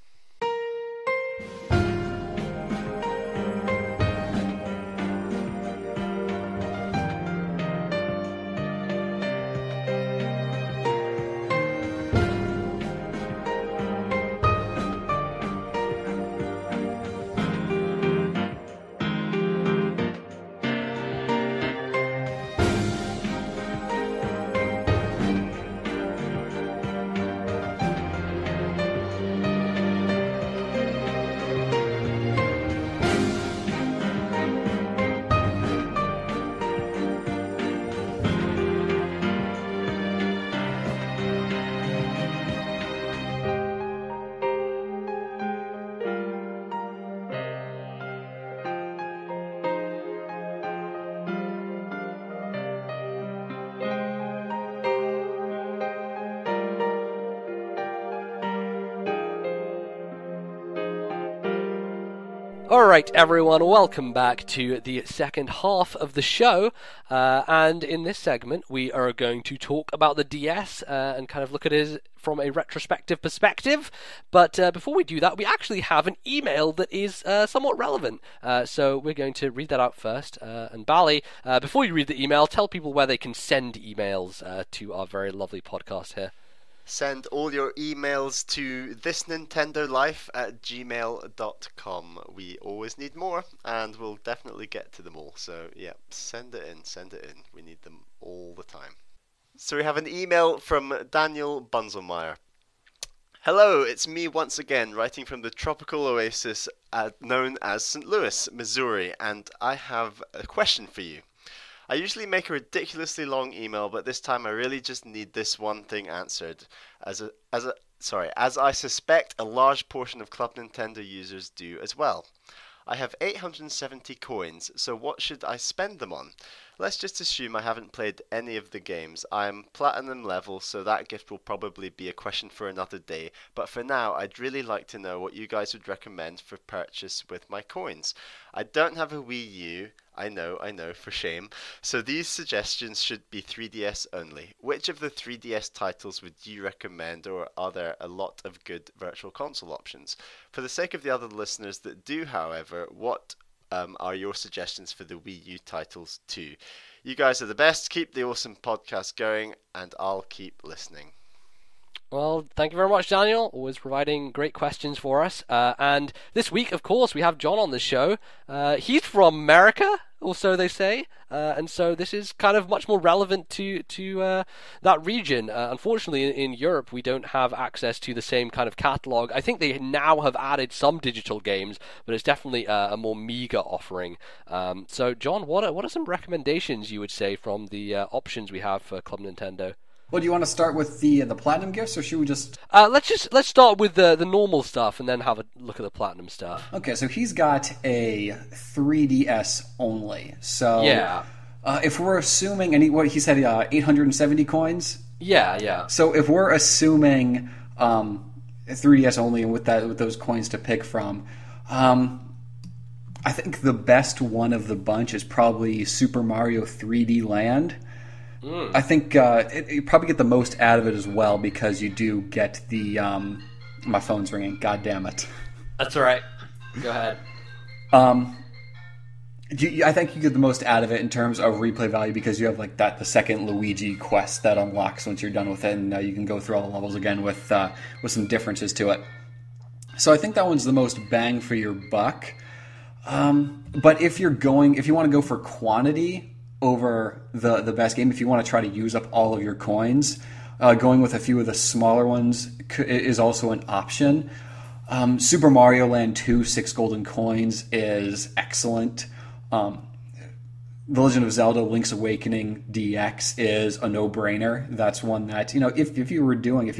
Alright everyone, welcome back to the second half of the show, and in this segment we are going to talk about the DS and kind of look at it from a retrospective perspective, but before we do that we actually have an email that is somewhat relevant, so we're going to read that out first, and Bally, before you read the email, tell people where they can send emails to our very lovely podcast here. Send all your emails to ThisNintendoLife@gmail.com. We always need more, and we'll definitely get to them all. So, yeah, send it in. We need them all the time. So we have an email from Daniel Bunzelmeyer. Hello, it's me once again, writing from the tropical oasis known as St. Louis, Missouri, and I have a question for you. I usually make a ridiculously long email, but this time I really just need this one thing answered, as I suspect a large portion of Club Nintendo users do as well. I have 870 coins, so what should I spend them on? Let's just assume I haven't played any of the games. I'm platinum level, so that gift will probably be a question for another day, but for now I'd really like to know what you guys would recommend for purchase with my coins. I don't have a Wii U, I know, for shame, so these suggestions should be 3DS only. Which of the 3DS titles would you recommend, or are there a lot of good virtual console options? For the sake of the other listeners that do, however, what are your suggestions for the Wii U titles too? You guys are the best, keep the awesome podcast going, and I'll keep listening. Well, thank you very much, Daniel. Always providing great questions for us. And this week, of course, we have John on the show. He's from America, or so they say. And so this is kind of much more relevant to that region. Unfortunately, in Europe, we don't have access to the same kind of catalog. I think they now have added some digital games, but it's definitely a more meager offering. So, John, what are some recommendations you would say from the options we have for Club Nintendo? Well, do you want to start with the platinum gifts, or should we just? Let's start with the normal stuff, and then have a look at the platinum stuff. Okay, so he's got a 3DS only. So yeah, if we're assuming, and he said 870 coins. Yeah. So if we're assuming 3DS only, and with those coins to pick from, I think the best one of the bunch is probably Super Mario 3D Land. I think you probably get the most out of it as well, because you do get the... my phone's ringing. God damn it. That's all right. Go ahead. I think you get the most out of it in terms of replay value, because you have like the second Luigi quest that unlocks once you're done with it, and you can go through all the levels again with some differences to it. So I think that one's the most bang for your buck. But if you want to go for quantity over the best game, if you want to try to use up all of your coins, going with a few of the smaller ones is also an option. Super Mario Land 2, 6 golden coins is excellent. The Legend of Zelda Link's Awakening DX is a no-brainer. That's one that, if you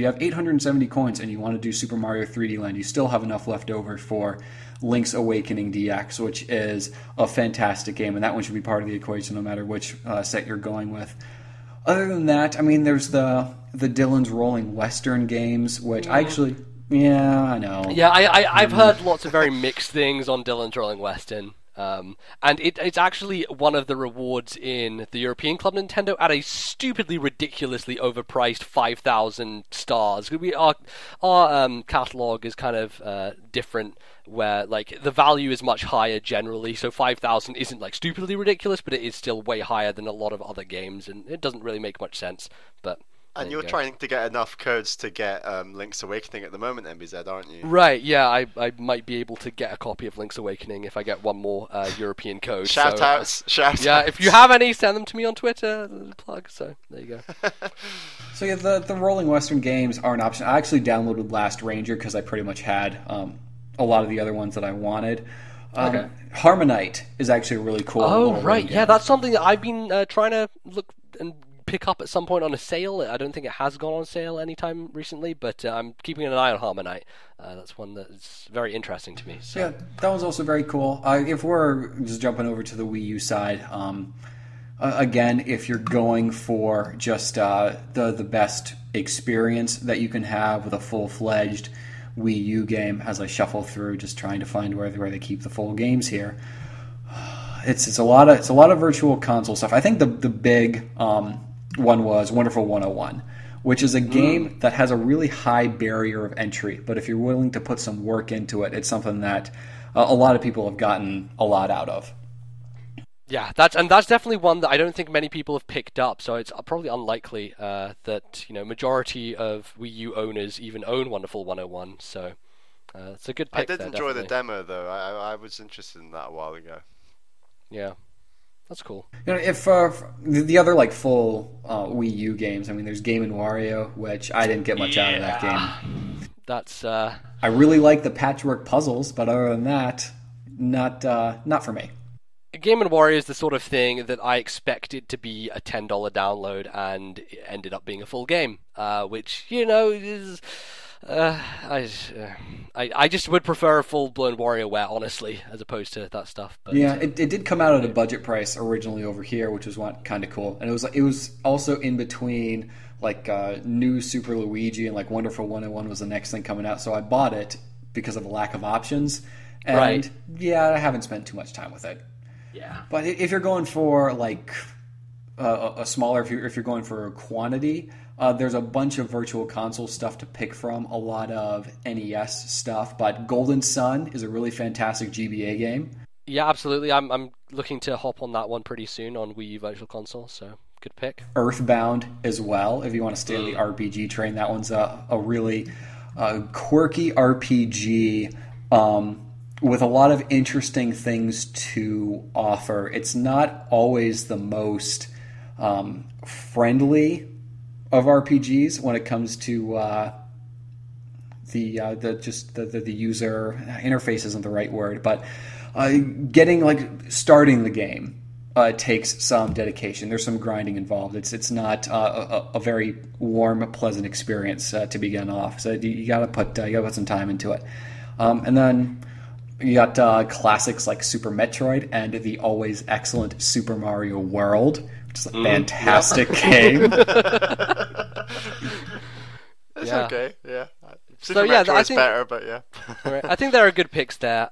have 870 coins and you want to do Super Mario 3D Land, you still have enough left over for Link's Awakening DX, which is a fantastic game, and that one should be part of the equation no matter which set you're going with. Other than that, there's the Dylan's Rolling Western games, which I know. Yeah, I've heard lots of very mixed things on Dylan's Rolling Western. And it's actually one of the rewards in the European Club Nintendo at a stupidly, ridiculously overpriced 5,000 stars. Our catalog is kind of different, where the value is much higher generally. So 5,000 isn't stupidly ridiculous, but it is still way higher than a lot of other games, and it doesn't really make much sense. But and you're trying to get enough codes to get Link's Awakening at the moment, MBZ, aren't you? Right, yeah, I might be able to get a copy of Link's Awakening if I get one more European code. Shout outs. Yeah, if you have any, send them to me on Twitter. Plug, so there you go. So yeah, the Rolling Western games are an option. I actually downloaded Last Ranger because I pretty much had a lot of the other ones that I wanted. Okay. Harmonite is actually a really cool. Oh, right, yeah, that's something that I've been trying to look and pick up at some point on a sale. I don't think it has gone on sale anytime recently, but I'm keeping an eye on Harmonite. That's one that's very interesting to me. So. Yeah, that one's also very cool. If we're just jumping over to the Wii U side, again, if you're going for just the best experience that you can have with a full-fledged Wii U game as I shuffle through, just trying to find where they keep the full games here. It's a lot of virtual console stuff. I think the big one was Wonderful 101, which is a game that has a really high barrier of entry. But if you're willing to put some work into it, it's something that a lot of people have gotten a lot out of. Yeah, that's definitely one that I don't think many people have picked up. So it's probably unlikely that majority of Wii U owners even own Wonderful 101. So it's a good pick. I did enjoy the demo though. I was interested in that a while ago. Yeah, that's cool. If the other full Wii U games, I mean, there's Game & Wario, which I didn't get much out of that game. That's I really like the patchwork puzzles, but other than that, not for me. Game & Wario is the sort of thing that I expected to be a $10 download, and it ended up being a full game, which is. I just would prefer a full-blown WarioWare, honestly, as opposed to that stuff. But, yeah, it did come out at a budget price originally over here, which was kind of cool, and it was also in between new Super Luigi and Wonderful 101 was the next thing coming out, so I bought it because of a lack of options, and yeah, I haven't spent too much time with it. Yeah, but if you're going for a smaller, if you're going for quantity. There's a bunch of virtual console stuff to pick from, a lot of NES stuff, but Golden Sun is a really fantastic GBA game. Yeah, absolutely. I'm looking to hop on that one pretty soon on Wii U Virtual Console, so good pick. Earthbound as well, if you want to stay on the RPG train. That one's a really quirky RPG with a lot of interesting things to offer. It's not always the most friendly of RPGs when it comes to the user interface isn't the right word, but starting the game takes some dedication. There's some grinding involved. It's not a very warm, pleasant experience to begin off. So you gotta put some time into it, and then you got classics like Super Metroid and the always excellent Super Mario World. It's a fantastic game. It's okay, yeah. Super Metroid's better, but yeah. Right. I think there are good picks there.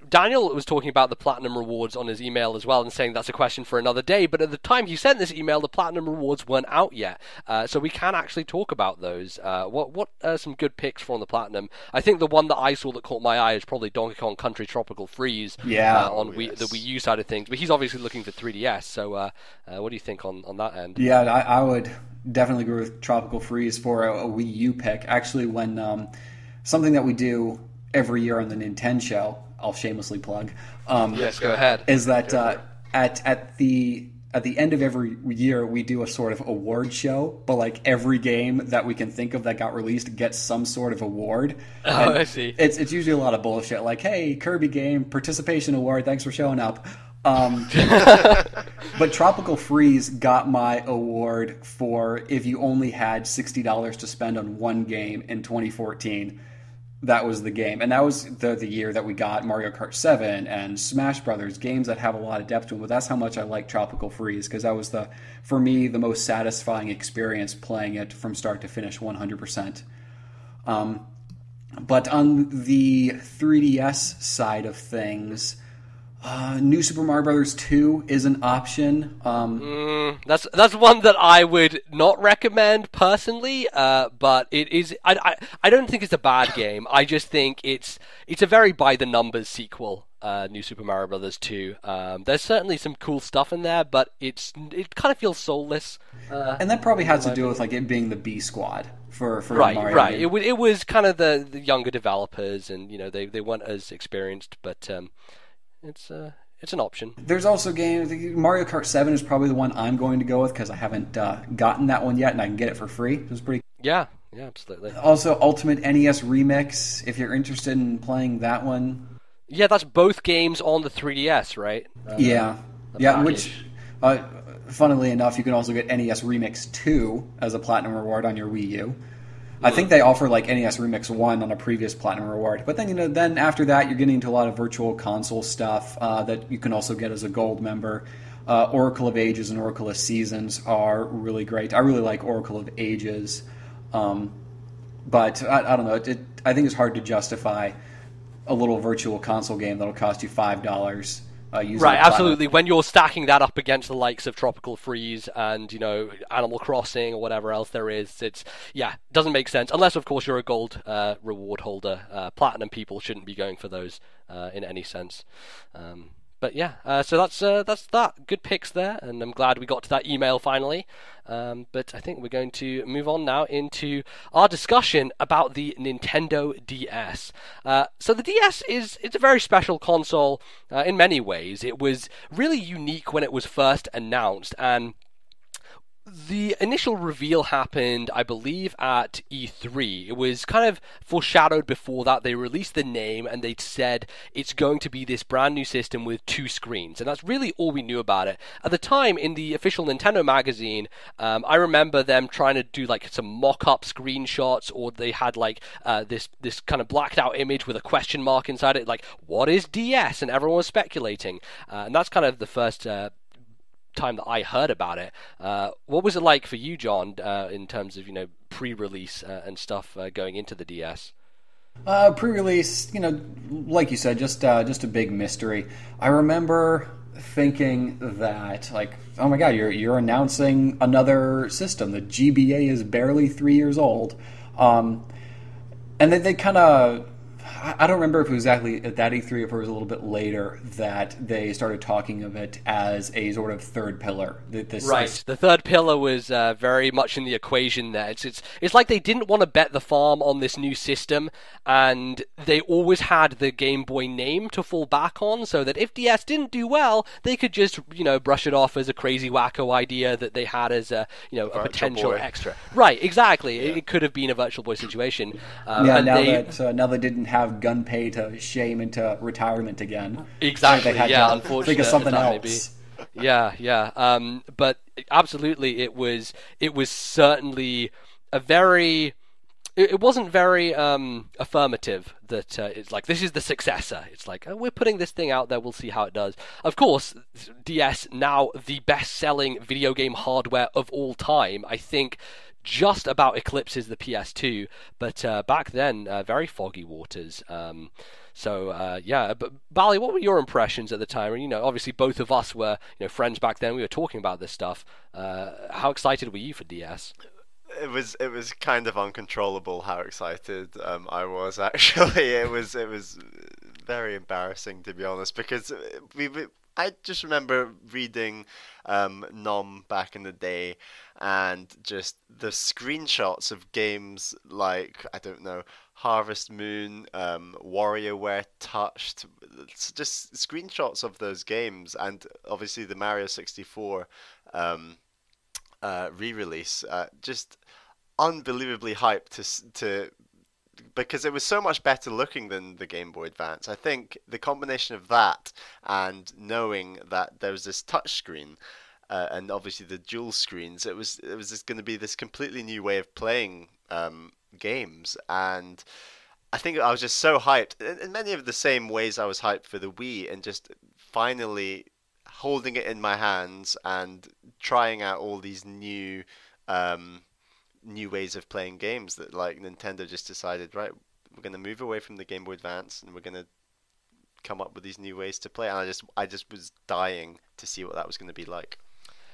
Daniel was talking about the Platinum Rewards on his email as well and saying that's a question for another day, but at the time he sent this email, the Platinum Rewards weren't out yet, so we can actually talk about those. What are some good picks from the Platinum? I think the one that I saw that caught my eye is probably Donkey Kong Country Tropical Freeze on the Wii U side of things, but he's obviously looking for 3DS, so what do you think on that end? Yeah, I would definitely agree with Tropical Freeze for a Wii U pick. Actually, when something that we do every year on the Nintenshow, I'll shamelessly plug. Yes, go ahead. Is that at the end of every year we do a sort of award show, but every game that we can think of that got released gets some sort of award. Oh, I see. It's usually a lot of bullshit, like, hey, Kirby game participation award, thanks for showing up. But Tropical Freeze got my award for if you only had $60 to spend on one game in 2014. That was the game. And that was the year that we got Mario Kart 7 and Smash Brothers, games that have a lot of depth to them. But that's how much I like Tropical Freeze, because that was, for me, the most satisfying experience playing it from start to finish 100%. But on the 3DS side of things, New Super Mario Bros. 2 is an option. That's one that I would not recommend personally, but it is. I don't think it's a bad game. I just think it's a very by the numbers sequel. New Super Mario Bros. 2. There's certainly some cool stuff in there, but it kind of feels soulless. And that probably has to do with it being the B squad for Mario. Right. It was kind of the younger developers, and they weren't as experienced, but. It's an option. There's also games. Mario Kart 7 is probably the one I'm going to go with because I haven't gotten that one yet, and I can get it for free. It's pretty. Yeah, absolutely. Also, Ultimate NES Remix. If you're interested in playing that one. Yeah, that's both games on the 3DS, right? Yeah. Which, funnily enough, you can also get NES Remix 2 as a Platinum Reward on your Wii U. I think they offer NES Remix 1 on a previous Platinum Reward. But then, then after that, you're getting into a lot of virtual console stuff that you can also get as a gold member. Oracle of Ages and Oracle of Seasons are really great. I really like Oracle of Ages. But I don't know. I think it's hard to justify a little virtual console game that'll cost you $5. Right, absolutely. When you're stacking that up against the likes of Tropical Freeze and, Animal Crossing or whatever else there is, doesn't make sense. Unless, of course, you're a gold reward holder. Platinum people shouldn't be going for those in any sense. But yeah, so that's that. Good picks there, and I'm glad we got to that email finally. But I think we're going to move on now into our discussion about the Nintendo DS. So the DS it's a very special console in many ways. It was really unique when it was first announced, and the initial reveal happened, I believe, at E3. It was kind of foreshadowed before that. They released the name and they said it's going to be this brand new system with 2 screens. And that's really all we knew about it. At the time, in the official Nintendo magazine, I remember them trying to do like some mock-up screenshots, or they had like this kind of blacked out image with a question mark inside it, like, what is DS? And everyone was speculating. And that's kind of the first time that I heard about it. What was it like for you, John, in terms of pre-release and stuff going into the DS? Pre-release, like you said, just a big mystery. I remember thinking that, like, oh my god, you're announcing another system. The GBA is barely 3 years old, and they kind of. I don't remember if it was exactly at that E3 or if it was a little bit later that they started talking of it as a sort of third pillar. Right, the third pillar was very much in the equation there. It's like they didn't want to bet the farm on this new system, and they always had the Game Boy name to fall back on, so that if DS didn't do well, they could just brush it off as a crazy wacko idea that they had as a potential extra. Right, exactly. Yeah. It could have been a Virtual Boy situation. Now they didn't have Gunpei to shame into retirement again. Exactly. So they had to unfortunately, think of something else. Yeah. But absolutely, it was certainly a very. It wasn't very affirmative that it's like, this is the successor. It's like, oh, we're putting this thing out there, we'll see how it does. Of course, DS, now the best-selling video game hardware of all time, I think just about eclipses the PS2, but back then, very foggy waters. But Bally, what were your impressions at the time? And, obviously both of us were friends back then, we were talking about this stuff. How excited were you for DS? It was kind of uncontrollable how excited I was. Actually, it was very embarrassing, to be honest, because I just remember reading Nom back in the day, and just the screenshots of games like, I don't know, Harvest Moon, WarioWare Touched, it's just screenshots of those games, and obviously the Mario 64 re-release, just unbelievably hyped to because it was so much better looking than the Game Boy Advance. I think the combination of that and knowing that there was this touch screen and obviously the dual screens, it was just going to be this completely new way of playing games, and I think I was just so hyped in many of the same ways I was hyped for the Wii, and just finally holding it in my hands and trying out all these new ways of playing games that, like, Nintendo just decided, right, we're going to move away from the Game Boy Advance and we're going to come up with these new ways to play. And I just was dying to see what that was going to be like.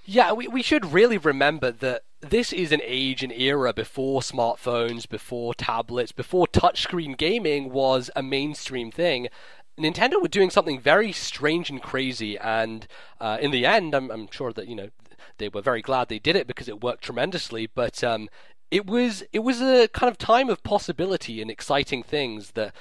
Yeah, we should really remember that this is an age and era before smartphones, before tablets, before touchscreen gaming was a mainstream thing. Nintendo were doing something very strange and crazy, and in the end, I'm sure that they were very glad they did it because it worked tremendously. But it was a kind of time of possibility and exciting things. That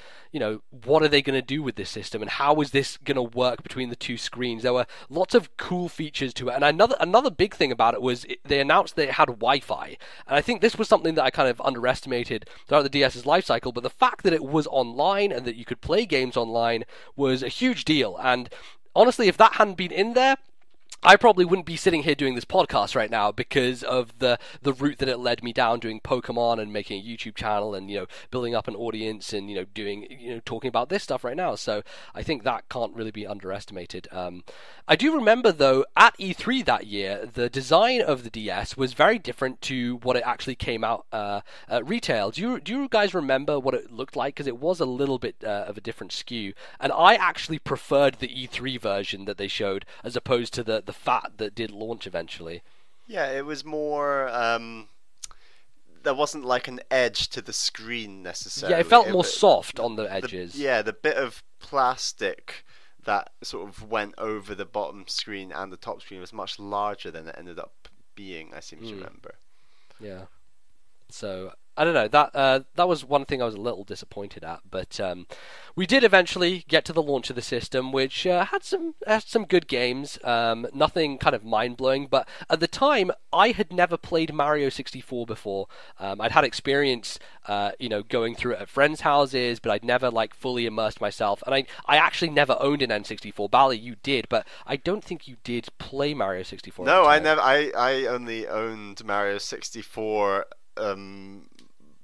what are they going to do with this system, and how is this going to work between the two screens? There were lots of cool features to it, and another big thing about it was they announced that it had Wi-Fi, and I think this was something that I kind of underestimated throughout the DS's life cycle. But the fact that it was online and that you could play games online was a huge deal. And honestly, if that hadn't been in there, I probably wouldn't be sitting here doing this podcast right now because of the route that it led me down, doing Pokemon and making a YouTube channel and, building up an audience and, doing, talking about this stuff right now. So I think that can't really be underestimated. I do remember, though, at E3 that year, the design of the DS was very different to what it actually came out at retail. Do you guys remember what it looked like? Because it was a little bit of a different skew. And I actually preferred the E3 version that they showed as opposed to the fat that did launch eventually. Yeah, it was more. There wasn't like an edge to the screen necessarily. Yeah, it felt more soft on the edges. The bit of plastic that sort of went over the bottom screen and the top screen was much larger than it ended up being, I seem to remember. Yeah. So I don't know. That was one thing I was a little disappointed at, but we did eventually get to the launch of the system, which had some good games. Nothing kind of mind blowing, but at the time I had never played Mario 64 before. I'd had experience, going through it at friends' houses, but I'd never fully immersed myself. And I actually never owned an N64. Bally, you did, but I don't think you did play Mario 64. No, I never. I only owned Mario 64.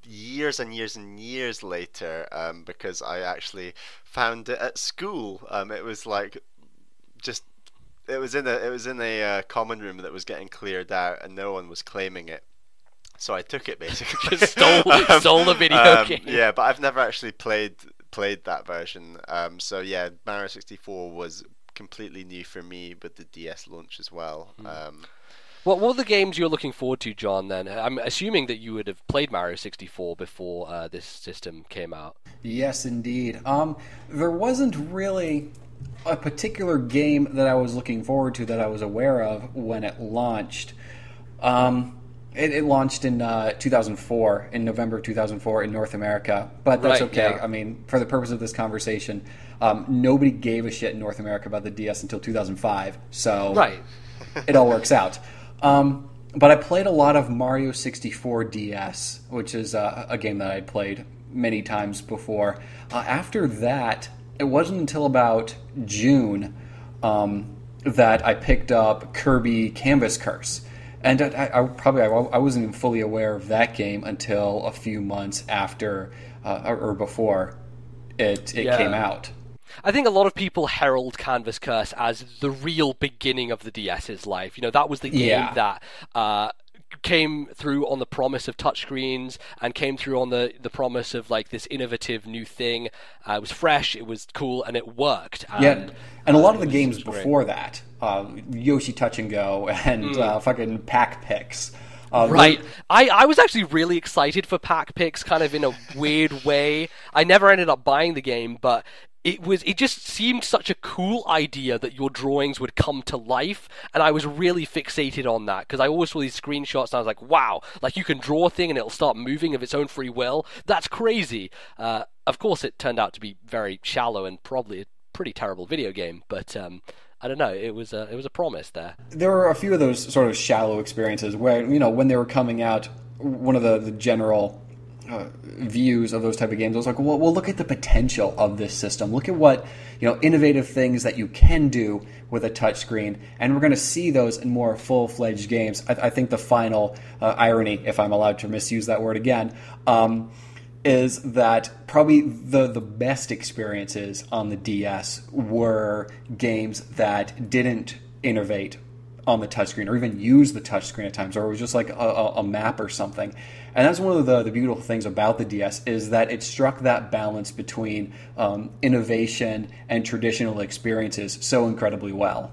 Years and years and years later, because I actually found it at school. It was it was in a common room that was getting cleared out, and no one was claiming it. So I took it basically. Just stole the video game. Yeah, but I've never actually played that version. So yeah, Mario 64 was completely new for me with the DS launch as well. What were the games you were looking forward to, John, then? I'm assuming that you would have played Mario 64 before this system came out. Yes, indeed. There wasn't really a particular game that I was looking forward to that I was aware of when it launched. It launched in 2004, in November 2004 in North America, but that's okay. Yeah. I mean, for the purpose of this conversation, nobody gave a shit in North America about the DS until 2005, so right. It all works out. But I played a lot of Mario 64 DS, which is a game that I had played many times before. After that, it wasn't until about June that I picked up Kirby Canvas Curse. And I wasn't even fully aware of that game until a few months after or before it came out. I think a lot of people herald Canvas Curse as the real beginning of the DS's life. That was the game that came through on the promise of touchscreens and came through on the promise of this innovative new thing. It was fresh, it was cool, and it worked. And a lot of the games before that, Yoshi Touch and Go and fucking Pack Picks. Right. I was actually really excited for Pack Picks, kind of in a weird way. I never ended up buying the game, but it just seemed such a cool idea that your drawings would come to life, and I was really fixated on that because I always saw these screenshots and I was like, wow, you can draw a thing and it'll start moving of its own free will. That's crazy. Of course, it turned out to be very shallow and probably a pretty terrible video game, but I don't know. It was a promise there. There were a few of those sort of shallow experiences where when they were coming out, one of the general views of those type of games, I was like, well, look at the potential of this system. Look at what innovative things that you can do with a touchscreen, and we're going to see those in more full-fledged games. I think the final irony, if I'm allowed to misuse that word again, is that probably the best experiences on the DS were games that didn't innovate on the touchscreen or even use the touchscreen at times, or it was just a map or something. And that's one of the beautiful things about the DS is that it struck that balance between innovation and traditional experiences so incredibly well.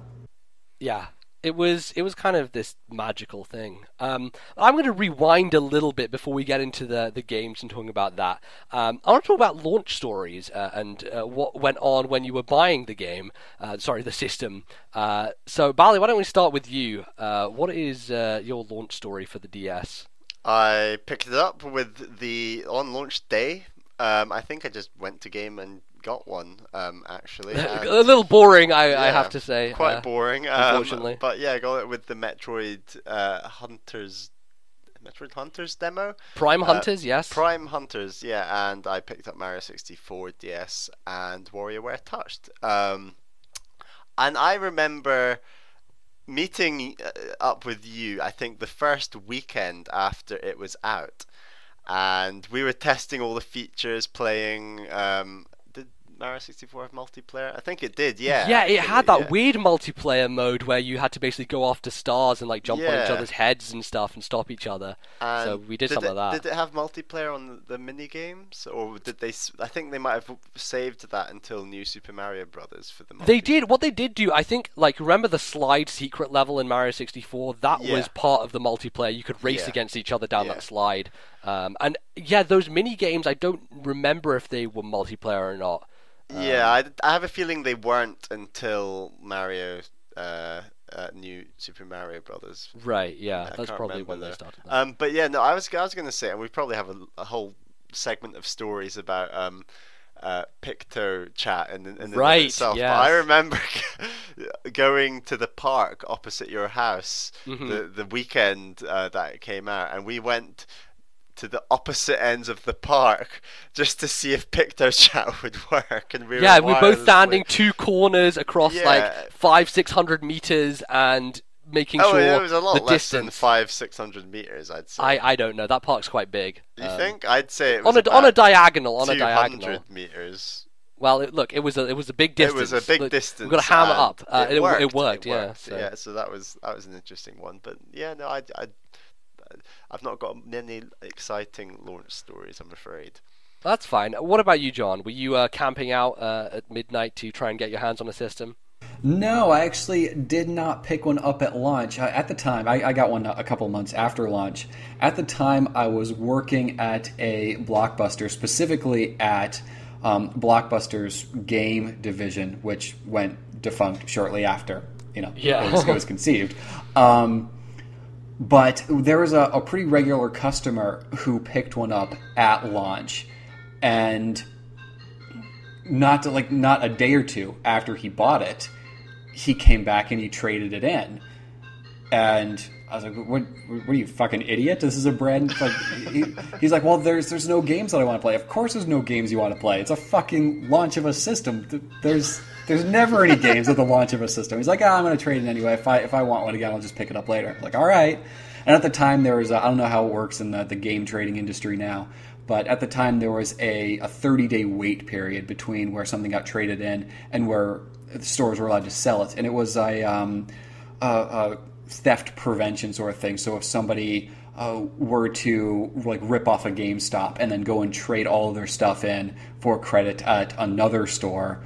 Yeah. It was kind of this magical thing. I'm going to rewind a little bit before we get into the games and talking about that. I want to talk about launch stories and what went on when you were buying the game. The system. So, Bali, why don't we start with you? What is your launch story for the DS? I picked it up on launch day. I think I just went to game and got one, actually. A little boring, I have to say. Quite boring, unfortunately. But yeah, I got it with the Metroid Hunters demo. Prime Hunters, yes. Prime Hunters, yeah, and I picked up Mario 64 DS and WarioWare Touched. And I remember meeting up with you, I think the first weekend after it was out, and we were testing all the features, playing. Did Mario 64 have multiplayer? I think it did. Yeah. Yeah, it had that yeah. weird multiplayer mode where you had to basically go after stars and like jump on each Yeah. other's heads and stuff and stop each other. And So we did something like that. Did it have multiplayer on the mini games, or did they? I think they might have saved that until New Super Mario Brothers for the. They did. What they did do, I think, like, remember the slide secret level in Mario 64? That Yeah. was part of the multiplayer. You could race Yeah. against each other down Yeah. that slide. And yeah, those mini games, I don't remember if they were multiplayer or not. Yeah, I have a feeling they weren't until Mario, New Super Mario Brothers. Right, yeah, I that's can't probably remember when they though. started that. But yeah, no, I was going to say, and we probably have a whole segment of stories about Picto chat in the Right, itself. yes. But I remember going to the park opposite your house the weekend that it came out, and we went to the opposite ends of the park just to see if Picto chat would work. And Yeah, we're both wirelessly- standing two corners across Yeah. like 500-600 meters and making Oh, sure it was a lot the less distance. than 500-600 meters, I'd say. I don't know. That park's quite big. You think? I'd say it was on a about diagonal, 200 meters. Well, it was a big distance. It was a big Look, distance. We've got to hammer and up. It worked. Yeah. So. Yeah, so that was an interesting one. But yeah, no, I've not got many exciting launch stories, I'm afraid. That's fine. What about you, John? Were you camping out at midnight to try and get your hands on a system? No, I actually did not pick one up at launch. At the time, I got one a couple months after launch. At the time, I was working at a Blockbuster, specifically at Blockbuster's game division, which went defunct shortly after, it was conceived. But there was a pretty regular customer who picked one up at launch, and not a day or two after he bought it, he came back and he traded it in. And I was like, "What are you, fucking idiot? This is a brand." He's like, "Well, there's no games that I want to play." Of course, there's no games you want to play. It's a fucking launch of a system. There's never any games at the launch of a system. He's like, I'm going to trade it anyway. If I want one again, I'll just pick it up later. I'm like, all right. And at the time, there was I don't know how it works in the game trading industry now, but at the time there was a 30-day wait period between where something got traded in and where the stores were allowed to sell it, and it was a theft prevention sort of thing. So if somebody were to rip off a GameStop and then go and trade all of their stuff in for credit at another store,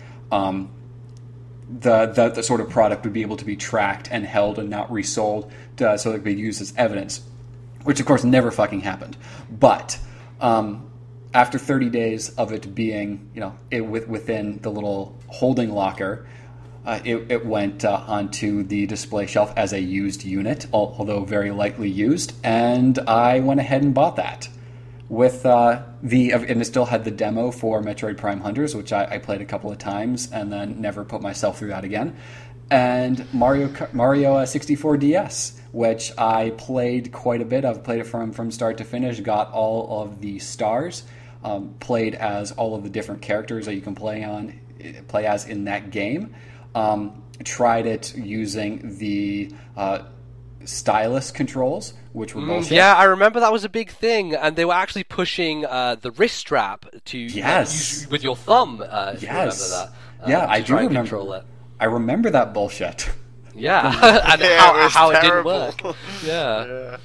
the sort of product would be able to be tracked and held and not resold so it could be used as evidence, which of course never fucking happened. But after 30 days of it being, within the little holding locker, it went onto the display shelf as a used unit, although very lightly used, and I went ahead and bought that. With and it still had the demo for Metroid Prime Hunters, which I played a couple of times and then never put myself through that again. And Mario 64 DS, which I played quite a bit of. Played it from start to finish, got all of the stars, played as all of the different characters that you can play as in that game. Tried it using the stylus controls, which were bullshit. Yeah, I remember that was a big thing, and they were actually pushing the wrist strap to use with your thumb. If you remember that. I do remember. Control it. I remember that bullshit. Yeah, and how it didn't work. Yeah.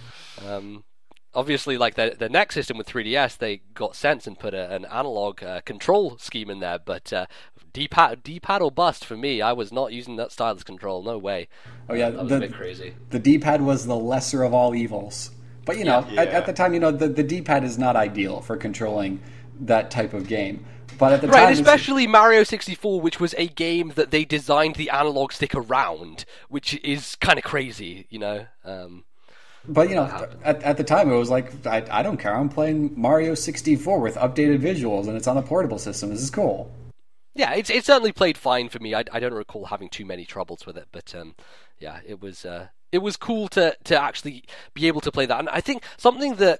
Obviously, like the next system with 3DS, they got sense and put an analog control scheme in there, but D-pad or bust for me. I was not using that stylus control. No way. Oh yeah, that was a bit crazy. The D-pad was the lesser of all evils. But at the time, the D-pad is not ideal for controlling that type of game. But at the time, especially Mario 64, which was a game that they designed the analog stick around, which is kind of crazy, But at the time, it was like, I don't care. I'm playing Mario 64 with updated visuals, and it's on a portable system. This is cool. Yeah, it certainly played fine for me. I don't recall having too many troubles with it, but yeah, it was cool to actually be able to play that. And I think something that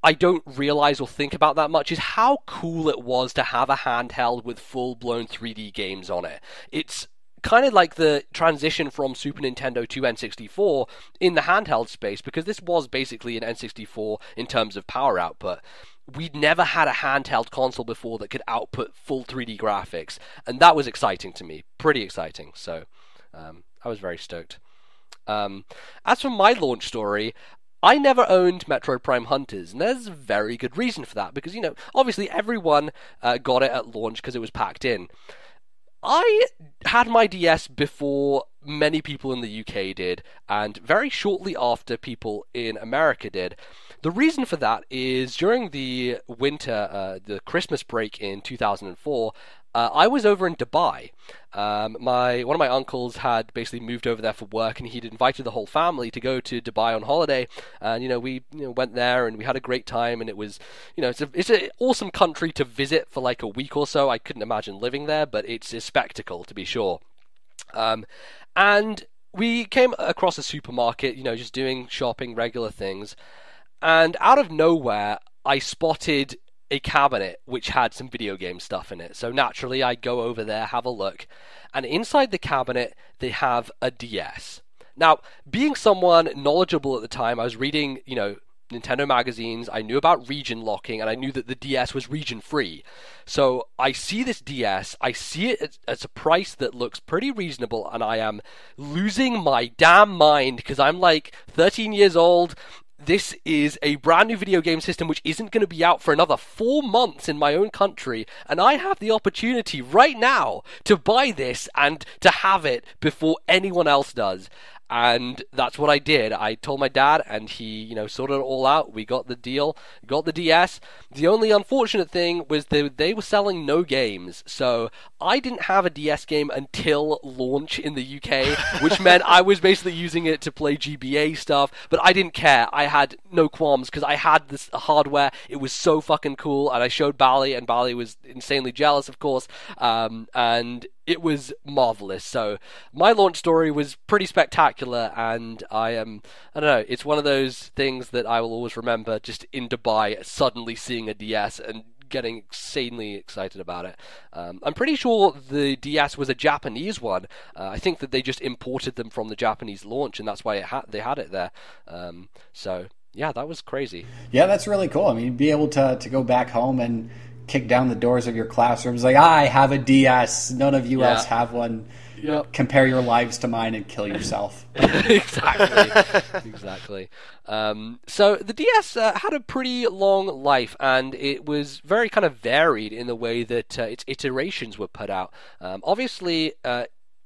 I don't realize or think about that much is how cool it was to have a handheld with full-blown 3D games on it. It's kind of like the transition from Super Nintendo to N64 in the handheld space, because this was basically an N64 in terms of power output. We'd never had a handheld console before that could output full 3D graphics, and that was exciting to me, pretty exciting. So I was very stoked. As for my launch story, I never owned Metroid Prime Hunters, and there's a very good reason for that, because, obviously everyone got it at launch because it was packed in. I had my DS before many people in the UK did, and very shortly after people in America did. The reason for that is during the winter, the Christmas break in 2004, I was over in Dubai. One of my uncles had basically moved over there for work, and he'd invited the whole family to go to Dubai on holiday. And we went there, and we had a great time. And it was, it's an awesome country to visit for like a week or so. I couldn't imagine living there, but it's a spectacle to be sure. And we came across a supermarket, just doing shopping, regular things. And out of nowhere, I spotted a cabinet which had some video game stuff in it. So naturally, I go over there, have a look, and inside the cabinet, they have a DS. Now, being someone knowledgeable at the time, I was reading, Nintendo magazines, I knew about region locking, and I knew that the DS was region free. So I see this DS, I see it at a price that looks pretty reasonable, and I am losing my damn mind, because I'm like 13 years old. This is a brand new video game system which isn't going to be out for another 4 months in my own country, and I have the opportunity right now to buy this and to have it before anyone else does. And that's what I did. I told my dad, and he, sorted it all out. We got the deal, got the DS. The only unfortunate thing was they were selling no games, so I didn't have a DS game until launch in the UK, which meant I was basically using it to play GBA stuff, but I didn't care. I had no qualms, because I had this hardware. It was so fucking cool, and I showed Bally, and Bally was insanely jealous, of course, and it was marvelous. So my launch story was pretty spectacular, and I don't know, it's one of those things that I will always remember, just in Dubai, suddenly seeing a DS and getting insanely excited about it. I'm pretty sure the DS was a Japanese one. I think that they just imported them from the Japanese launch, and that's why they had it there. So yeah, that was crazy. Yeah, that's really cool. I mean, be able to go back home and kick down the doors of your classrooms like, I have a DS, none of you else have one. Yep. Compare your lives to mine and kill yourself. Exactly. So the DS had a pretty long life, and it was very kind of varied in the way that its iterations were put out. Obviously,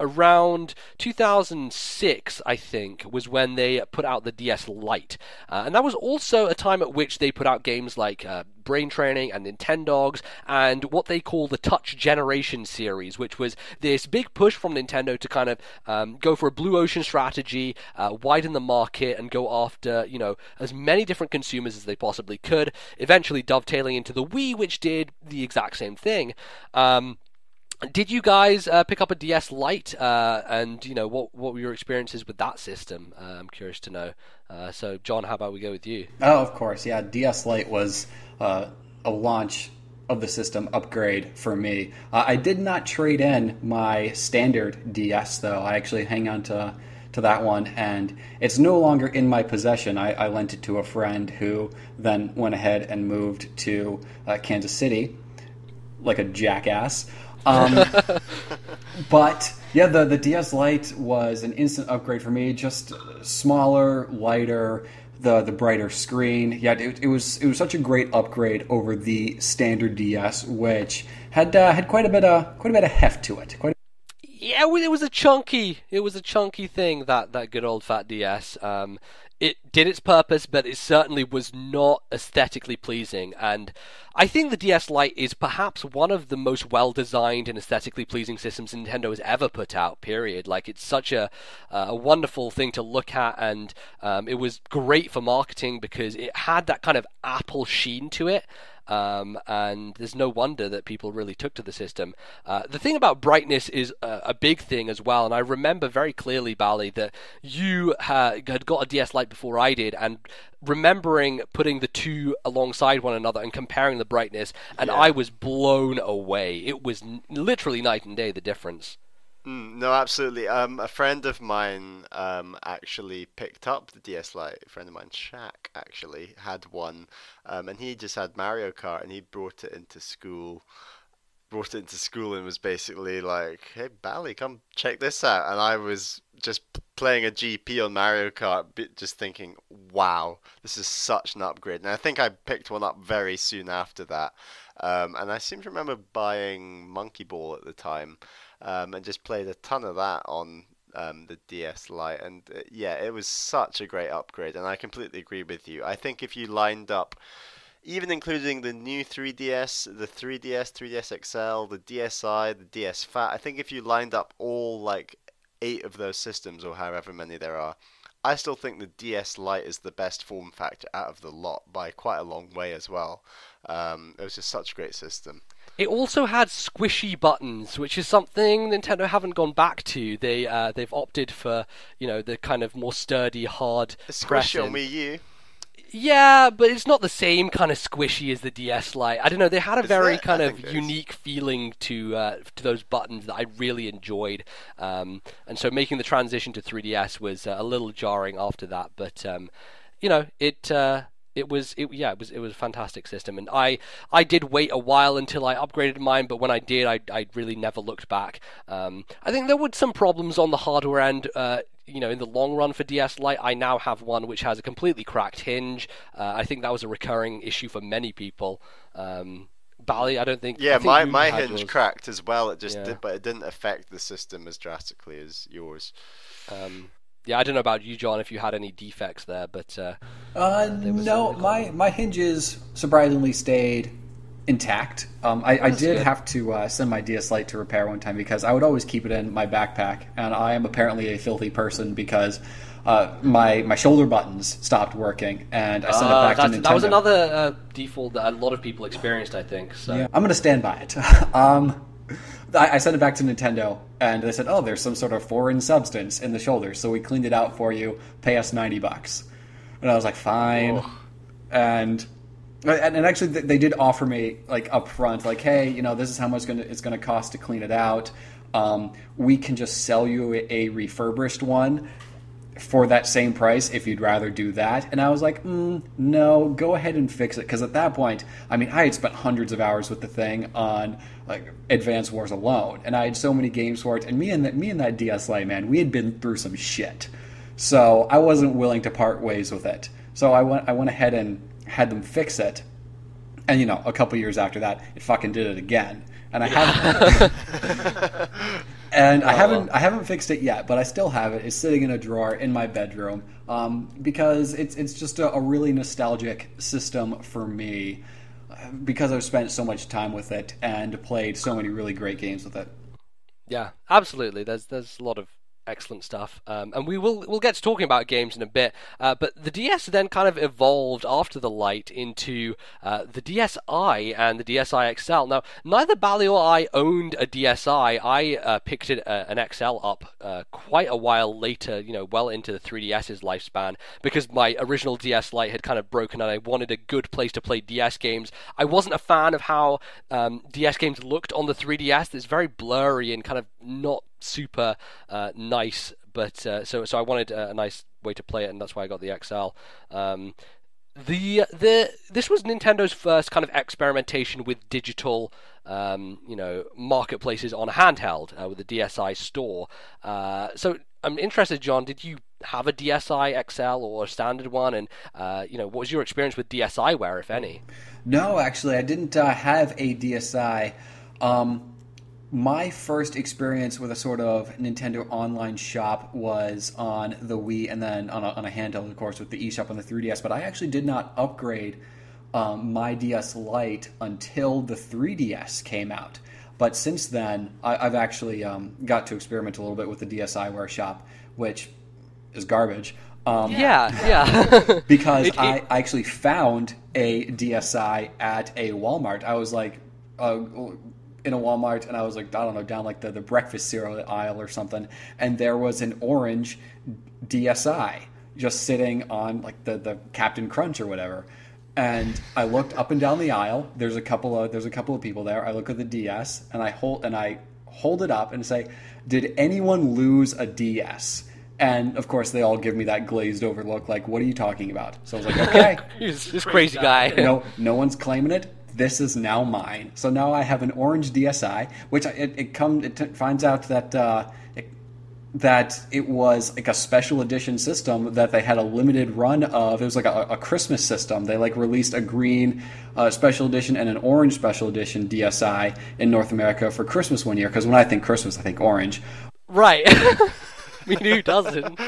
around 2006, I think, was when they put out the DS Lite. And that was also a time at which they put out games like Brain Training and Nintendogs, and what they call the Touch Generation series, which was this big push from Nintendo to kind of go for a blue ocean strategy, widen the market, and go after, as many different consumers as they possibly could, eventually dovetailing into the Wii, which did the exact same thing. Did you guys pick up a DS Lite, and what were your experiences with that system? I'm curious to know. So, John, how about we go with you? Oh, of course, yeah. DS Lite was a launch of the system upgrade for me. I did not trade in my standard DS, though. I actually hang on to that one, and it's no longer in my possession. I lent it to a friend who then went ahead and moved to Kansas City like a jackass. But yeah, the DS Lite was an instant upgrade for me. Just smaller, lighter, the brighter screen. Yeah, it was such a great upgrade over the standard DS, which had quite a bit of heft to it. Yeah, it was a chunky thing, that good old fat DS. It did its purpose, but it certainly was not aesthetically pleasing. And I think the DS Lite is perhaps one of the most well-designed and aesthetically pleasing systems Nintendo has ever put out, period. Like, it's such a wonderful thing to look at, and it was great for marketing because it had that kind of Apple sheen to it. And there's no wonder that people really took to the system. The thing about brightness is a big thing as well, and I remember very clearly, Bally, that you had got a DS Lite before I did, and remembering putting the two alongside one another and comparing the brightness, and I was blown away. It was literally night and day, the difference. No, absolutely. A friend of mine actually picked up the DS Lite. A friend of mine, Shaq, actually had one, and he just had Mario Kart, and he brought it into school and was basically like, "Hey, Bally, come check this out." And I was just playing a GP on Mario Kart, just thinking, "Wow, this is such an upgrade." And I think I picked one up very soon after that. And I seem to remember buying Monkey Ball at the time, and just played a ton of that on the DS Lite. And yeah, it was such a great upgrade. And I completely agree with you. I think if you lined up even including the new 3DS, the 3DS, 3DS XL, the DSi, the DS Fat. I think if you lined up all like 8 of those systems or however many there are, I still think the DS Lite is the best form factor out of the lot by quite a long way as well. It was just such a great system. It also had squishy buttons, which is something Nintendo haven't gone back to. They've opted for, the kind of more sturdy, hard It's pressing. squishy on Wii U. Yeah, but it's not the same kind of squishy as the DS Lite. I don't know. They had a very kind of think unique feeling to those buttons that I really enjoyed, and so making the transition to 3DS was a little jarring after that. But it was a fantastic system, and I did wait a while until I upgraded mine, but when I did, I really never looked back. I think there were some problems on the hardware end. In the long run for DS Lite, I now have one which has a completely cracked hinge. I think that was a recurring issue for many people. Bally, I don't think. Yeah, I think my you had hinge yours. cracked as well. It just Yeah. did, but it didn't affect the system as drastically as yours. Yeah, I don't know about you, John, if you had any defects there, but No, my hinges surprisingly stayed intact. I did good. have to send my DS Lite to repair one time because I would always keep it in my backpack, and I am apparently a filthy person because my shoulder buttons stopped working, and I sent it back to Nintendo. That was another default that a lot of people experienced, I think. So. Yeah, I'm going to stand by it. I sent it back to Nintendo, and they said, "Oh, there's some sort of foreign substance in the shoulder, so we cleaned it out for you. Pay us $90." And I was like, "Fine." Oh. And actually, they did offer me like up front, like, "Hey, this is how much it's gonna cost to clean it out. We can just sell you a refurbished one for that same price if you'd rather do that." And I was like, no, go ahead and fix it. Because at that point, I had spent hundreds of hours with the thing on like Advance Wars alone, and I had so many games for it. And me and that DS Lite, man, we had been through some shit, so I wasn't willing to part ways with it. So I went ahead and had them fix it, and a couple years after that, it fucking did it again, and I haven't. And I haven't fixed it yet, but I still have it. It's sitting in a drawer in my bedroom because it's just a really nostalgic system for me because I've spent so much time with it and played so many really great games with it. Yeah, absolutely. There's a lot of excellent stuff, and we'll get to talking about games in a bit. But the DS then kind of evolved after the Lite into the DSi and the DSi XL. Now, neither Bally or I owned a DSi. I picked an XL up quite a while later, well into the 3DS's lifespan, because my original DS Lite had kind of broken and I wanted a good place to play DS games. I wasn't a fan of how DS games looked on the 3DS. It's very blurry and kind of not super nice, but so I wanted a nice way to play it, and that's why I got the XL. This was Nintendo's first kind of experimentation with digital, marketplaces on a handheld with the DSi store. So I'm interested, John. Did you have a DSi XL or a standard one, and what was your experience with DSiWare, if any? No, actually, I didn't have a DSi. My first experience with a sort of Nintendo online shop was on the Wii, and then on a handheld, of course, with the eShop on the 3DS. But I actually did not upgrade my DS Lite until the 3DS came out. But since then, I've actually got to experiment a little bit with the DSiWare shop, which is garbage. Yeah. Because I actually found a DSi at a Walmart. I was like... in a Walmart, and I was like, I don't know, down like the breakfast cereal aisle or something, and there was an orange DSi just sitting on like the Captain Crunch or whatever. And I looked up and down the aisle. There's a couple of people there. I look at the DS and I hold it up and say, did anyone lose a DS? And, of course, they all give me that glazed over look like, what are you talking about? So I was like, okay. This crazy guy. No one's claiming it. This is now mine. So now I have an orange DSi, which it finds out that it was like a special edition system that they had a limited run of. It was like a Christmas system. They like released a green special edition and an orange special edition DSi in North America for Christmas one year. Because when I think Christmas, I think orange. Right. I mean, who doesn't?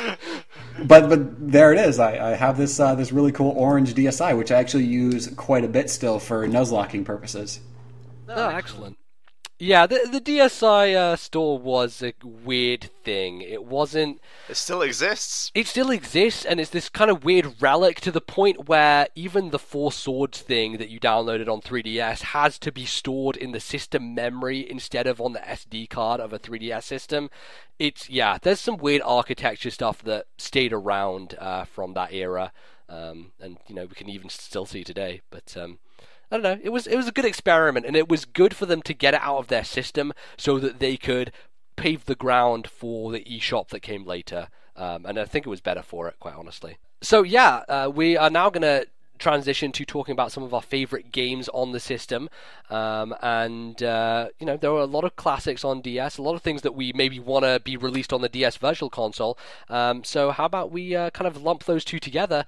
But there it is. I have this really cool orange DSi, which I actually use quite a bit still for nuzlocking purposes. Oh, excellent. Yeah, the DSi store was a weird thing. It wasn't... It still exists. It still exists, and it's this kind of weird relic to the point where even the Four Swords thing that you downloaded on 3DS has to be stored in the system memory instead of on the SD card of a 3DS system. There's some weird architecture stuff that stayed around from that era, and we can even still see today, but... I don't know. It was a good experiment, and it was good for them to get it out of their system so that they could pave the ground for the eShop that came later. And I think it was better for it, quite honestly. So we are now going to transition to talking about some of our favorite games on the system. There were a lot of classics on DS, a lot of things that we maybe want to be released on the DS Virtual Console. So how about we kind of lump those two together?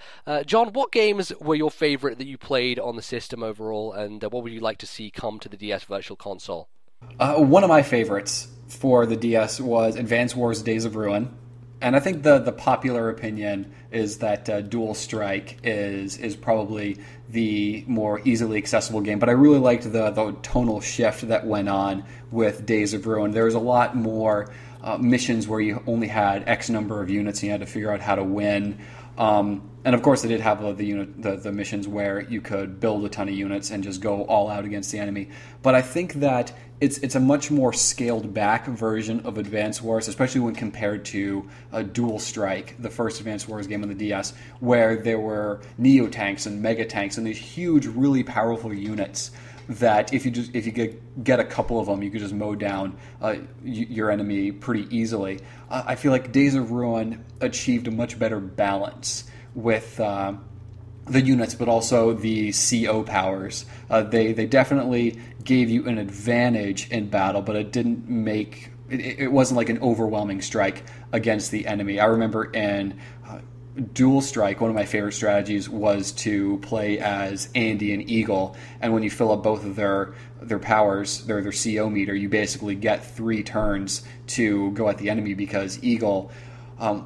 John, what games were your favorite that you played on the system overall, and what would you like to see come to the DS Virtual Console? One of my favorites for the DS was Advance Wars Days of Ruin. And I think the popular opinion is that Dual Strike is probably the more easily accessible game. But I really liked the tonal shift that went on with Days of Ruin. There was a lot more missions where you only had X number of units and you had to figure out how to win. And of course, it did have the missions where you could build a ton of units and just go all out against the enemy. But I think that it's a much more scaled back version of Advance Wars, especially when compared to Dual Strike, the first Advance Wars game on the DS, where there were Neo tanks and Mega tanks and these huge, really powerful units that if you could get a couple of them, you could just mow down your enemy pretty easily. I feel like Days of Ruin achieved a much better balance with the units, but also the CO powers. They definitely gave you an advantage in battle, but it didn't make... It wasn't like an overwhelming strike against the enemy. I remember in Dual Strike, one of my favorite strategies was to play as Andy and Eagle, and when you fill up both of their powers, their CO meter, you basically get 3 turns to go at the enemy, because Eagle,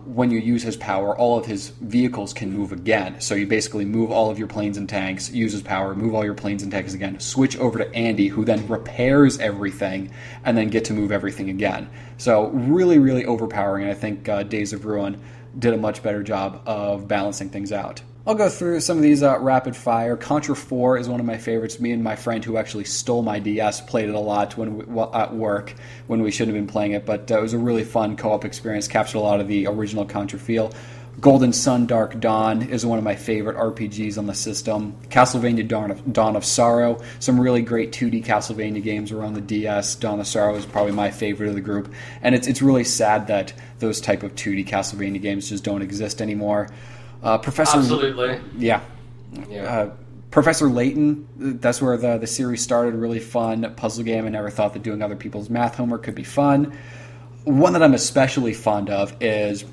when you use his power, all of his vehicles can move again. So you basically move all of your planes and tanks, use his power, move all your planes and tanks again, switch over to Andy, who then repairs everything, and then get to move everything again. So really, really overpowering, and I think Days of Ruin did a much better job of balancing things out. I'll go through some of these rapid fire. Contra 4 is one of my favorites. Me and my friend who actually stole my DS played it a lot at work when we shouldn't have been playing it, but it was a really fun co-op experience, captured a lot of the original Contra feel. Golden Sun Dark Dawn is one of my favorite RPGs on the system. Castlevania Dawn of Sorrow, some really great 2D Castlevania games were on the DS. Dawn of Sorrow is probably my favorite of the group, and it's really sad that those type of 2D Castlevania games just don't exist anymore. Absolutely. Yeah. Professor Layton, that's where the series started. Really fun puzzle game. I never thought that doing other people's math homework could be fun. One that I'm especially fond of is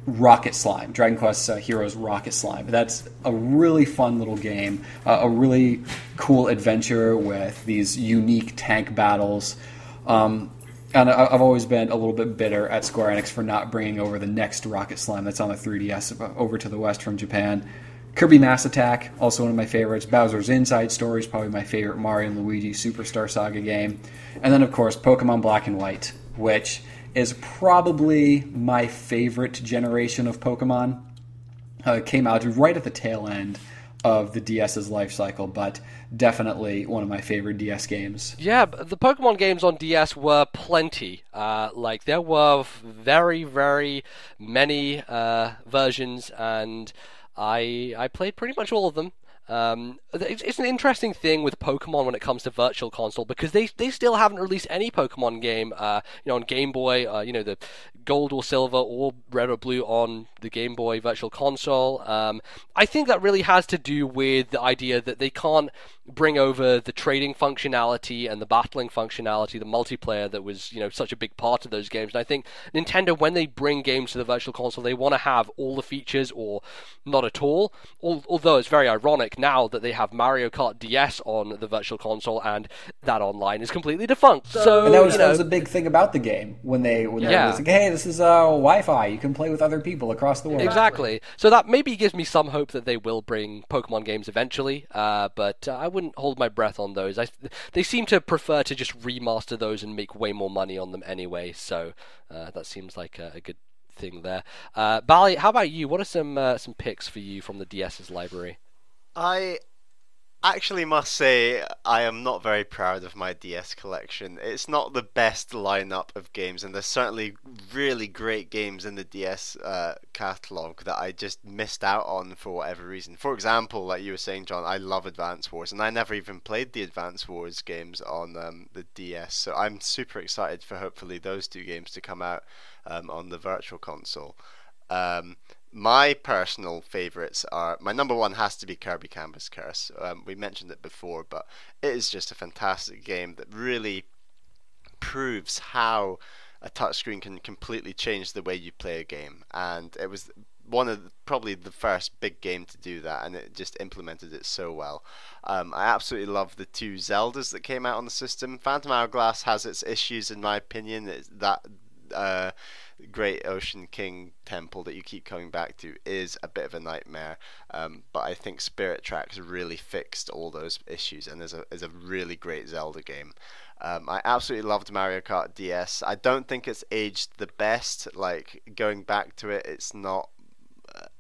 Rocket Slime, Dragon Quest Heroes Rocket Slime. That's a really fun little game, a really cool adventure with these unique tank battles. And I've always been a little bit bitter at Square Enix for not bringing over the next Rocket Slime that's on the 3DS over to the West from Japan. Kirby Mass Attack, also one of my favorites. Bowser's Inside Story is probably my favorite Mario and Luigi Superstar Saga game. And then, of course, Pokemon Black and White, which is probably my favorite generation of Pokemon. It came out right at the tail end of the DS's life cycle, but definitely one of my favorite DS games. Yeah, the Pokemon games on DS were plenty. There were very, very many versions, and I played pretty much all of them. It's an interesting thing with Pokemon when it comes to Virtual Console, because they still haven't released any Pokemon game, on Game Boy, the Gold or Silver or Red or Blue on the Game Boy Virtual Console. I think that really has to do with the idea that they can't bring over the trading functionality and the battling functionality, the multiplayer that was, such a big part of those games. And I think Nintendo, when they bring games to the Virtual Console, they want to have all the features or not at all. Although it's very ironic now that they have Mario Kart DS on the Virtual Console and that online is completely defunct. So and that was a big thing about the game when they were like, hey, this is Wi-Fi. You can play with other people across the world. Exactly. So that maybe gives me some hope that they will bring Pokemon games eventually. But I wouldn't hold my breath on those. They seem to prefer to just remaster those and make way more money on them anyway. So that seems like a good thing there. Bally, how about you? What are some picks for you from the DS's library? I actually must say I am not very proud of my DS collection. It's not the best lineup of games, and there's certainly really great games in the DS catalogue that I just missed out on for whatever reason. For example, like you were saying, John, I love Advance Wars, and I never even played the Advance Wars games on the DS, so I'm super excited for hopefully those two games to come out on the Virtual Console. My personal favourites are, my number one has to be Kirby Canvas Curse. We mentioned it before, but it is just a fantastic game that really proves how a touchscreen can completely change the way you play a game. And it was probably the first big game to do that, and it just implemented it so well. I absolutely love the two Zeldas that came out on the system. Phantom Hourglass has its issues, in my opinion. That Great Ocean King temple that you keep coming back to is a bit of a nightmare, but I think Spirit Tracks really fixed all those issues and is a really great Zelda game. I absolutely loved Mario Kart DS. I don't think it's aged the best. Like, going back to it, it's not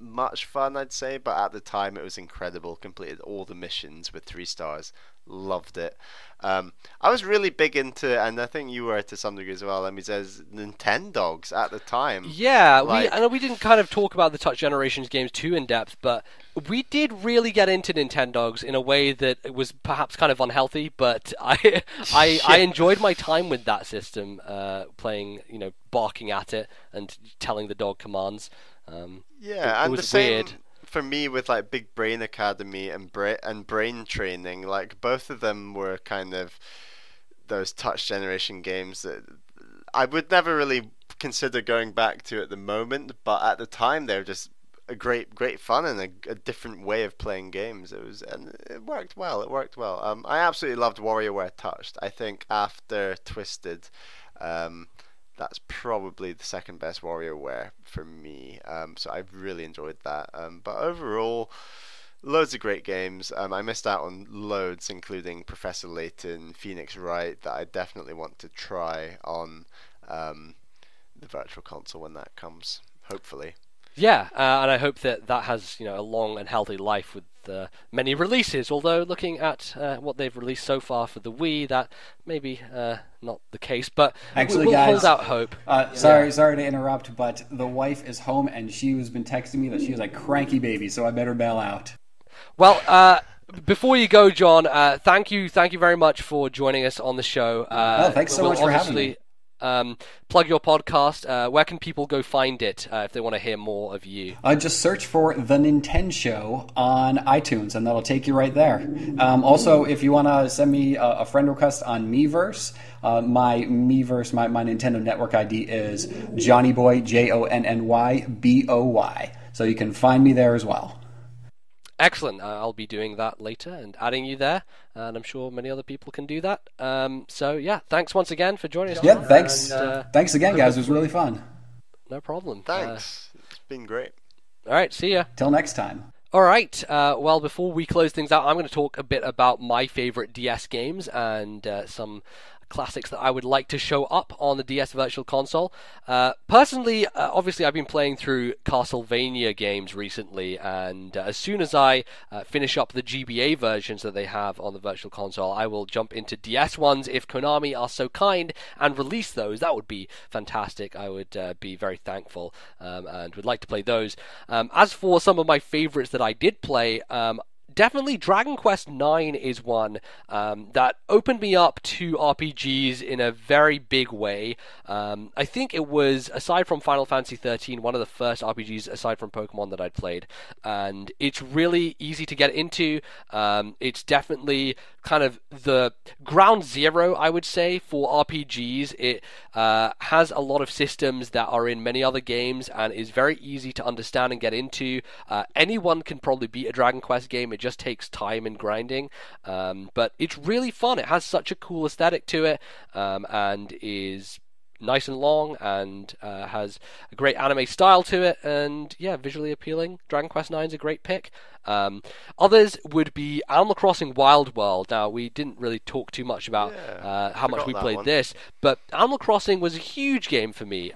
much fun, I'd say, but at the time it was incredible. Completed all the missions with 3 stars. Loved it. I was really big into, and I think you were to some degree as well, says Nintendogs at the time. Yeah, I know we didn't kind of talk about the Touch Generations games too in depth, but we did really get into Nintendogs in a way that it was perhaps kind of unhealthy, but I enjoyed my time with that system, playing, barking at it and telling the dog commands. It was the same weird. For me, with like Big Brain Academy and Brain Training, like both of them were kind of those Touch Generation games that I would never really consider going back to at the moment, but at the time they were just a great fun and a different way of playing games. And it worked well. I absolutely loved WarioWare Touched. I think after Twisted, that's probably the second best WarioWare for me. So I've really enjoyed that. But overall, loads of great games. I missed out on loads, including Professor Layton, Phoenix Wright, that I definitely want to try on the Virtual Console when that comes, hopefully. Yeah, and I hope that has a long and healthy life with many releases. Although looking at what they've released so far for the Wii, that maybe not the case. But actually, we'll guys, hold out hope. Sorry to interrupt, but the wife is home and she has been texting me that she is a cranky baby, so I better bail out. Well, before you go, John, thank you very much for joining us on the show. Thanks so much for having me. Plug your podcast. Where can people go find it if they want to hear more of you? Just search for The Nintenshow on iTunes, and that'll take you right there. Also, if you want to send me a friend request on Miiverse, my Miiverse, my Nintendo Network ID is Jonnyboy, JONNYBOY. So you can find me there as well. Excellent. I'll be doing that later and adding you there, and I'm sure many other people can do that. So yeah, thanks once again for joining us. Yeah, thanks. Thanks again, guys. It was really fun. No problem. Thanks. It's been great. All right, see ya. Till next time. All right. Well, before we close things out, I'm going to talk a bit about my favorite DS games and some classics that I would like to show up on the DS Virtual Console. Personally, obviously, I've been playing through Castlevania games recently, and as soon as I finish up the GBA versions that they have on the Virtual Console, I will jump into DS ones if Konami are so kind and release those. That would be fantastic. I would be very thankful and would like to play those. As for some of my favorites that I did play, definitely Dragon Quest IX is one that opened me up to RPGs in a very big way. I think it was, aside from Final Fantasy XIII, one of the first RPGs aside from Pokemon that I'd played, and it's really easy to get into. It's definitely kind of the ground zero, I would say, for RPGs. It has a lot of systems that are in many other games and is very easy to understand and get into. Anyone can probably beat a Dragon Quest game. It just takes time and grinding, but it's really fun. It has such a cool aesthetic to it, and is nice and long, and has a great anime style to it, and yeah, visually appealing. Dragon Quest IX is a great pick. Others would be Animal Crossing Wild World. Now, we didn't really talk too much about how much we played this, but Animal Crossing was a huge game for me.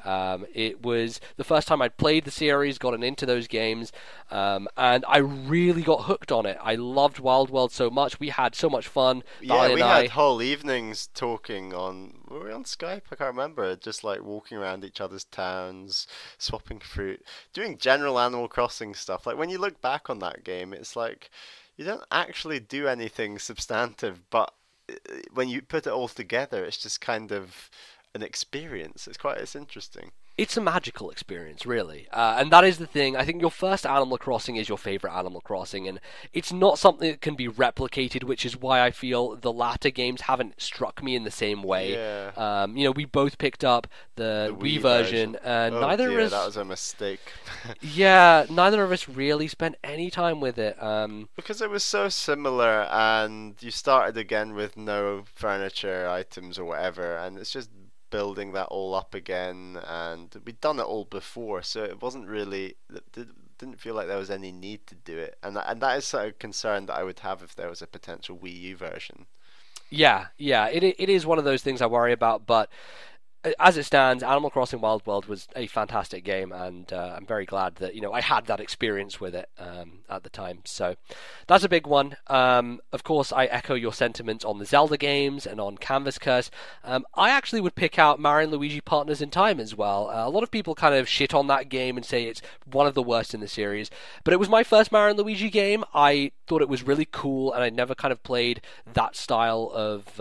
It was the first time I'd played the series, gotten into those games, and I really got hooked on it. I loved Wild World so much. We had so much fun. Yeah, we had whole evenings talking on... Were we on Skype? I can't remember. Just like walking around each other's towns, swapping fruit, doing general Animal Crossing stuff. Like when you look back on that game, it's like you don't actually do anything substantive, but when you put it all together, it's just kind of an experience. It's interesting. It's a magical experience, really. And that is the thing. I think your first Animal Crossing is your favorite Animal Crossing, and it's not something that can be replicated, which is why I feel the latter games haven't struck me in the same way. Yeah. We both picked up the Wii version, and neither of us... that was a mistake. Yeah, neither of us really spent any time with it. Because it was so similar, and you started again with no furniture, items, or whatever, and it's just building that all up again, and we'd done it all before, so it wasn't really, didn't feel like there was any need to do it, and that is sort of a concern that I would have if there was a potential Wii U version. Yeah, it is one of those things I worry about, but as it stands, Animal Crossing Wild World was a fantastic game, and I'm very glad that I had that experience with it at the time. So that's a big one. Of course, I echo your sentiments on the Zelda games and on Canvas Curse. I actually would pick out Mario and Luigi Partners in Time as well. A lot of people kind of shit on that game and say it's one of the worst in the series, but it was my first Mario and Luigi game. I thought it was really cool, and I'd never kind of played that style of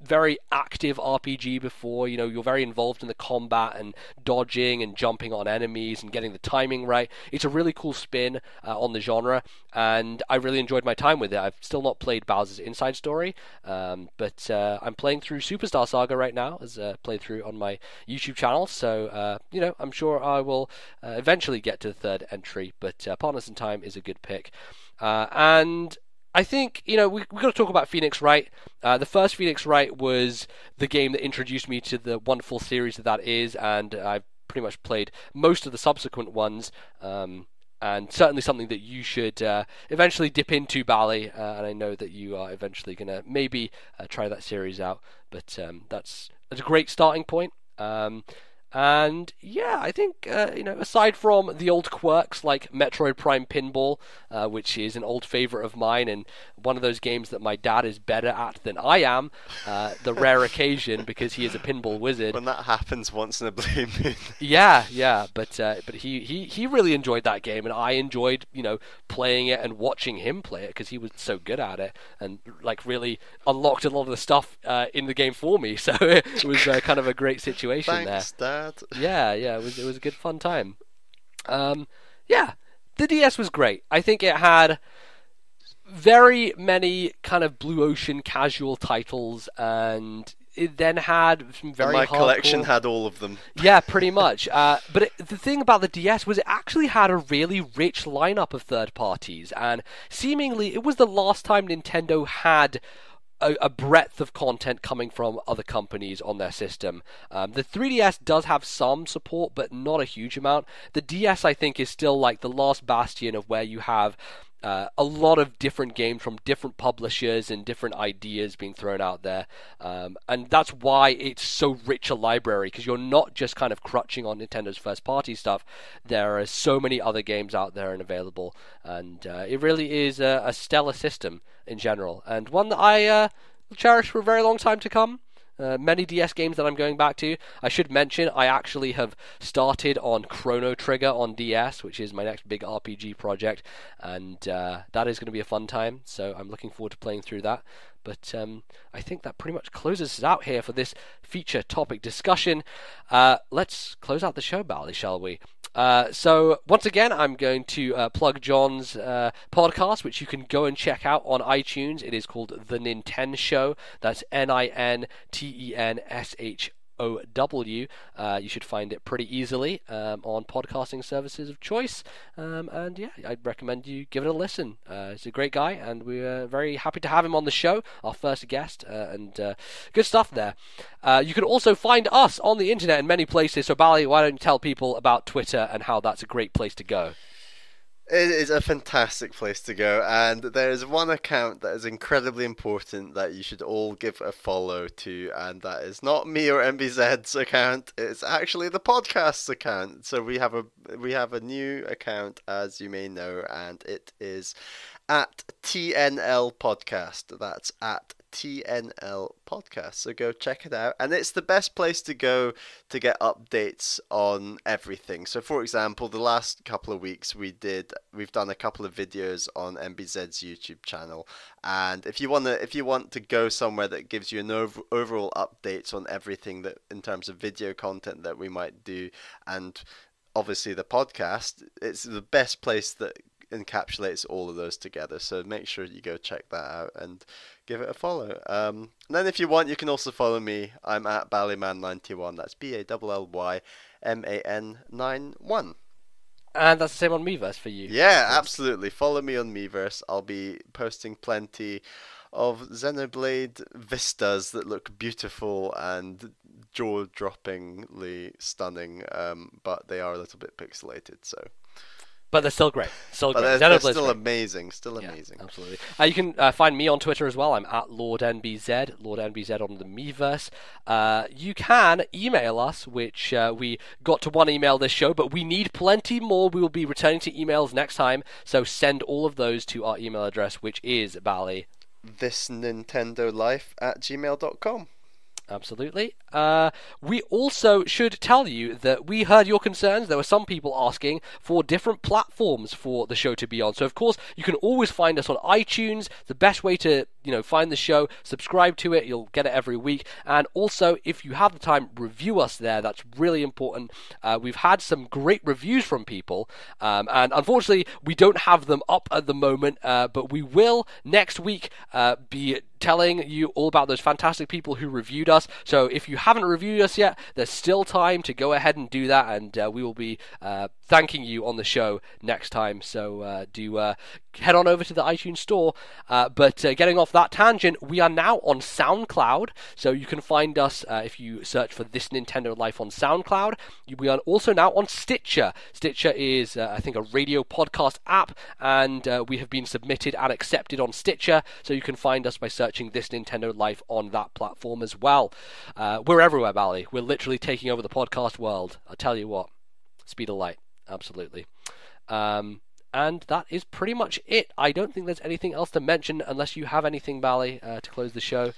very active RPG before. You're very involved in the combat and dodging and jumping on enemies and getting the timing right. It's a really cool spin on the genre, and I really enjoyed my time with it. I've still not played Bowser's Inside Story, but I'm playing through Superstar Saga right now as a playthrough on my YouTube channel, so I'm sure I will eventually get to the third entry, but Partners in Time is a good pick. And I think, we've got to talk about Phoenix Wright. The first Phoenix Wright was the game that introduced me to the wonderful series that is, and I've pretty much played most of the subsequent ones, and certainly something that you should eventually dip into, Bally, and I know that you are eventually going to maybe try that series out, but that's a great starting point. And yeah, I think, aside from the old quirks like Metroid Prime Pinball, which is an old favorite of mine and one of those games that my dad is better at than I am, the rare occasion because he is a pinball wizard. When that happens once in a blue moon. Yeah, but he really enjoyed that game, and I enjoyed, playing it and watching him play it because he was so good at it and really unlocked a lot of the stuff in the game for me. So it was kind of a great situation. Thanks, there. Dad. Yeah, it was a good fun time. The DS was great. I think it had very many kind of blue ocean casual titles, and it then had some very my hardcore... collection had all of them. Yeah, pretty much. But the thing about the DS was it actually had a really rich lineup of third parties, and seemingly it was the last time Nintendo had a breadth of content coming from other companies on their system. The 3DS does have some support, but not a huge amount. The DS, I think, is still like the last bastion of where you have a lot of different games from different publishers and different ideas being thrown out there. And that's why it's so rich a library, because you're not just kind of crutching on Nintendo's first-party stuff. There are so many other games out there and available, and it really is a stellar system in general, and one that I cherish for a very long time to come. many DS games that I'm going back to. I should mention I actually have started on Chrono Trigger on DS, which is my next big RPG project, and that is going to be a fun time, so I'm looking forward to playing through that. But I think that pretty much closes us out here for this feature topic discussion. Let's close out the show, Bally, shall we? So once again, I'm going to plug John's podcast, which you can go and check out on iTunes. It is called The Nintenshow. That's NINTENSHOW. You should find it pretty easily on podcasting services of choice, and yeah, I'd recommend you give it a listen. He's a great guy, and we're very happy to have him on the show, our first guest, and good stuff there. You can also find us on the internet in many places, so Bally, why don't you tell people about Twitter and how that's a great place to go? It is a fantastic place to go, and there is one account that is incredibly important that you should all give a follow to, and that is not me or MBZ's account. It's actually the podcast's account. So we have a new account, as you may know, and it is at TNL Podcast. That's at TNL Podcast. So go check it out, and it's the best place to go to get updates on everything. So for example, the last couple of weeks we've done a couple of videos on MBZ's YouTube channel, and if you want to go somewhere that gives you an overall updates on everything that in terms of video content that we might do, and obviously the podcast, it's the best place that encapsulates all of those together. So make sure you go check that out and give it a follow. And then if you want, you can also follow me. I'm at Ballyman91. That's BALLYMAN91. And that's the same on Miiverse for you. Yeah, absolutely. Follow me on Miiverse. I'll be posting plenty of Xenoblade vistas that look beautiful and jaw-droppingly stunning, but they are a little bit pixelated, so... But they're still great. They're still amazing. Amazing. Absolutely. You can find me on Twitter as well. I'm at Lordnbz. Lordnbz on the Miiverse. You can email us, which we got to one email this show, but we need plenty more. We will be returning to emails next time. So send all of those to our email address, which is Bally. ThisNintendoLife@gmail.com. Absolutely. We also should tell you that we heard your concerns. There were some people asking for different platforms for the show to be on. So, of course, you can always find us on iTunes. The best way to, find the show, subscribe to it. You'll get it every week. And also, if you have the time, review us there. That's really important. We've had some great reviews from people. And unfortunately, we don't have them up at the moment. But we will next week be telling you all about those fantastic people who reviewed us. So if you haven't reviewed us yet, there's still time to go ahead and do that, and we will be thanking you on the show next time. So do head on over to the iTunes store. But getting off that tangent, we are now on SoundCloud, so you can find us if you search for This Nintendo Life on SoundCloud. We are also now on Stitcher. Stitcher is, I think, a radio podcast app, and we have been submitted and accepted on Stitcher, so you can find us by searching This Nintendo Life on that platform as well. We're everywhere, Bally. We're literally taking over the podcast world. I'll tell you what. Speed of light. Absolutely. And that is pretty much it. I don't think there's anything else to mention unless you have anything, Bally, to close the show.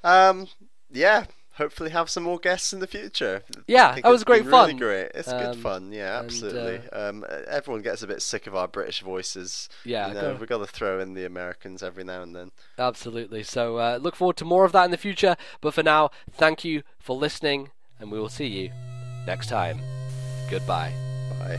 Yeah. Hopefully have some more guests in the future. Yeah, that was great fun. Really great. It's good fun. Yeah, absolutely. Everyone gets a bit sick of our British voices. Yeah, we've got to throw in the Americans every now and then. Absolutely. So look forward to more of that in the future. But for now, thank you for listening, and we will see you next time. Goodbye. Bye.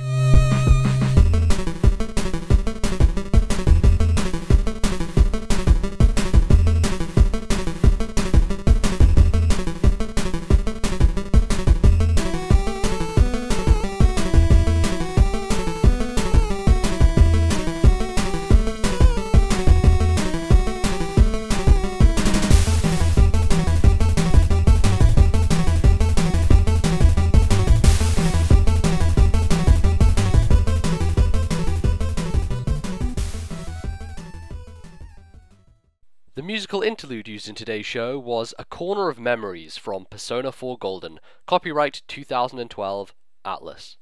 The musical interlude used in today's show was A Corner of Memories from Persona 4 Golden, copyright 2012, Atlas.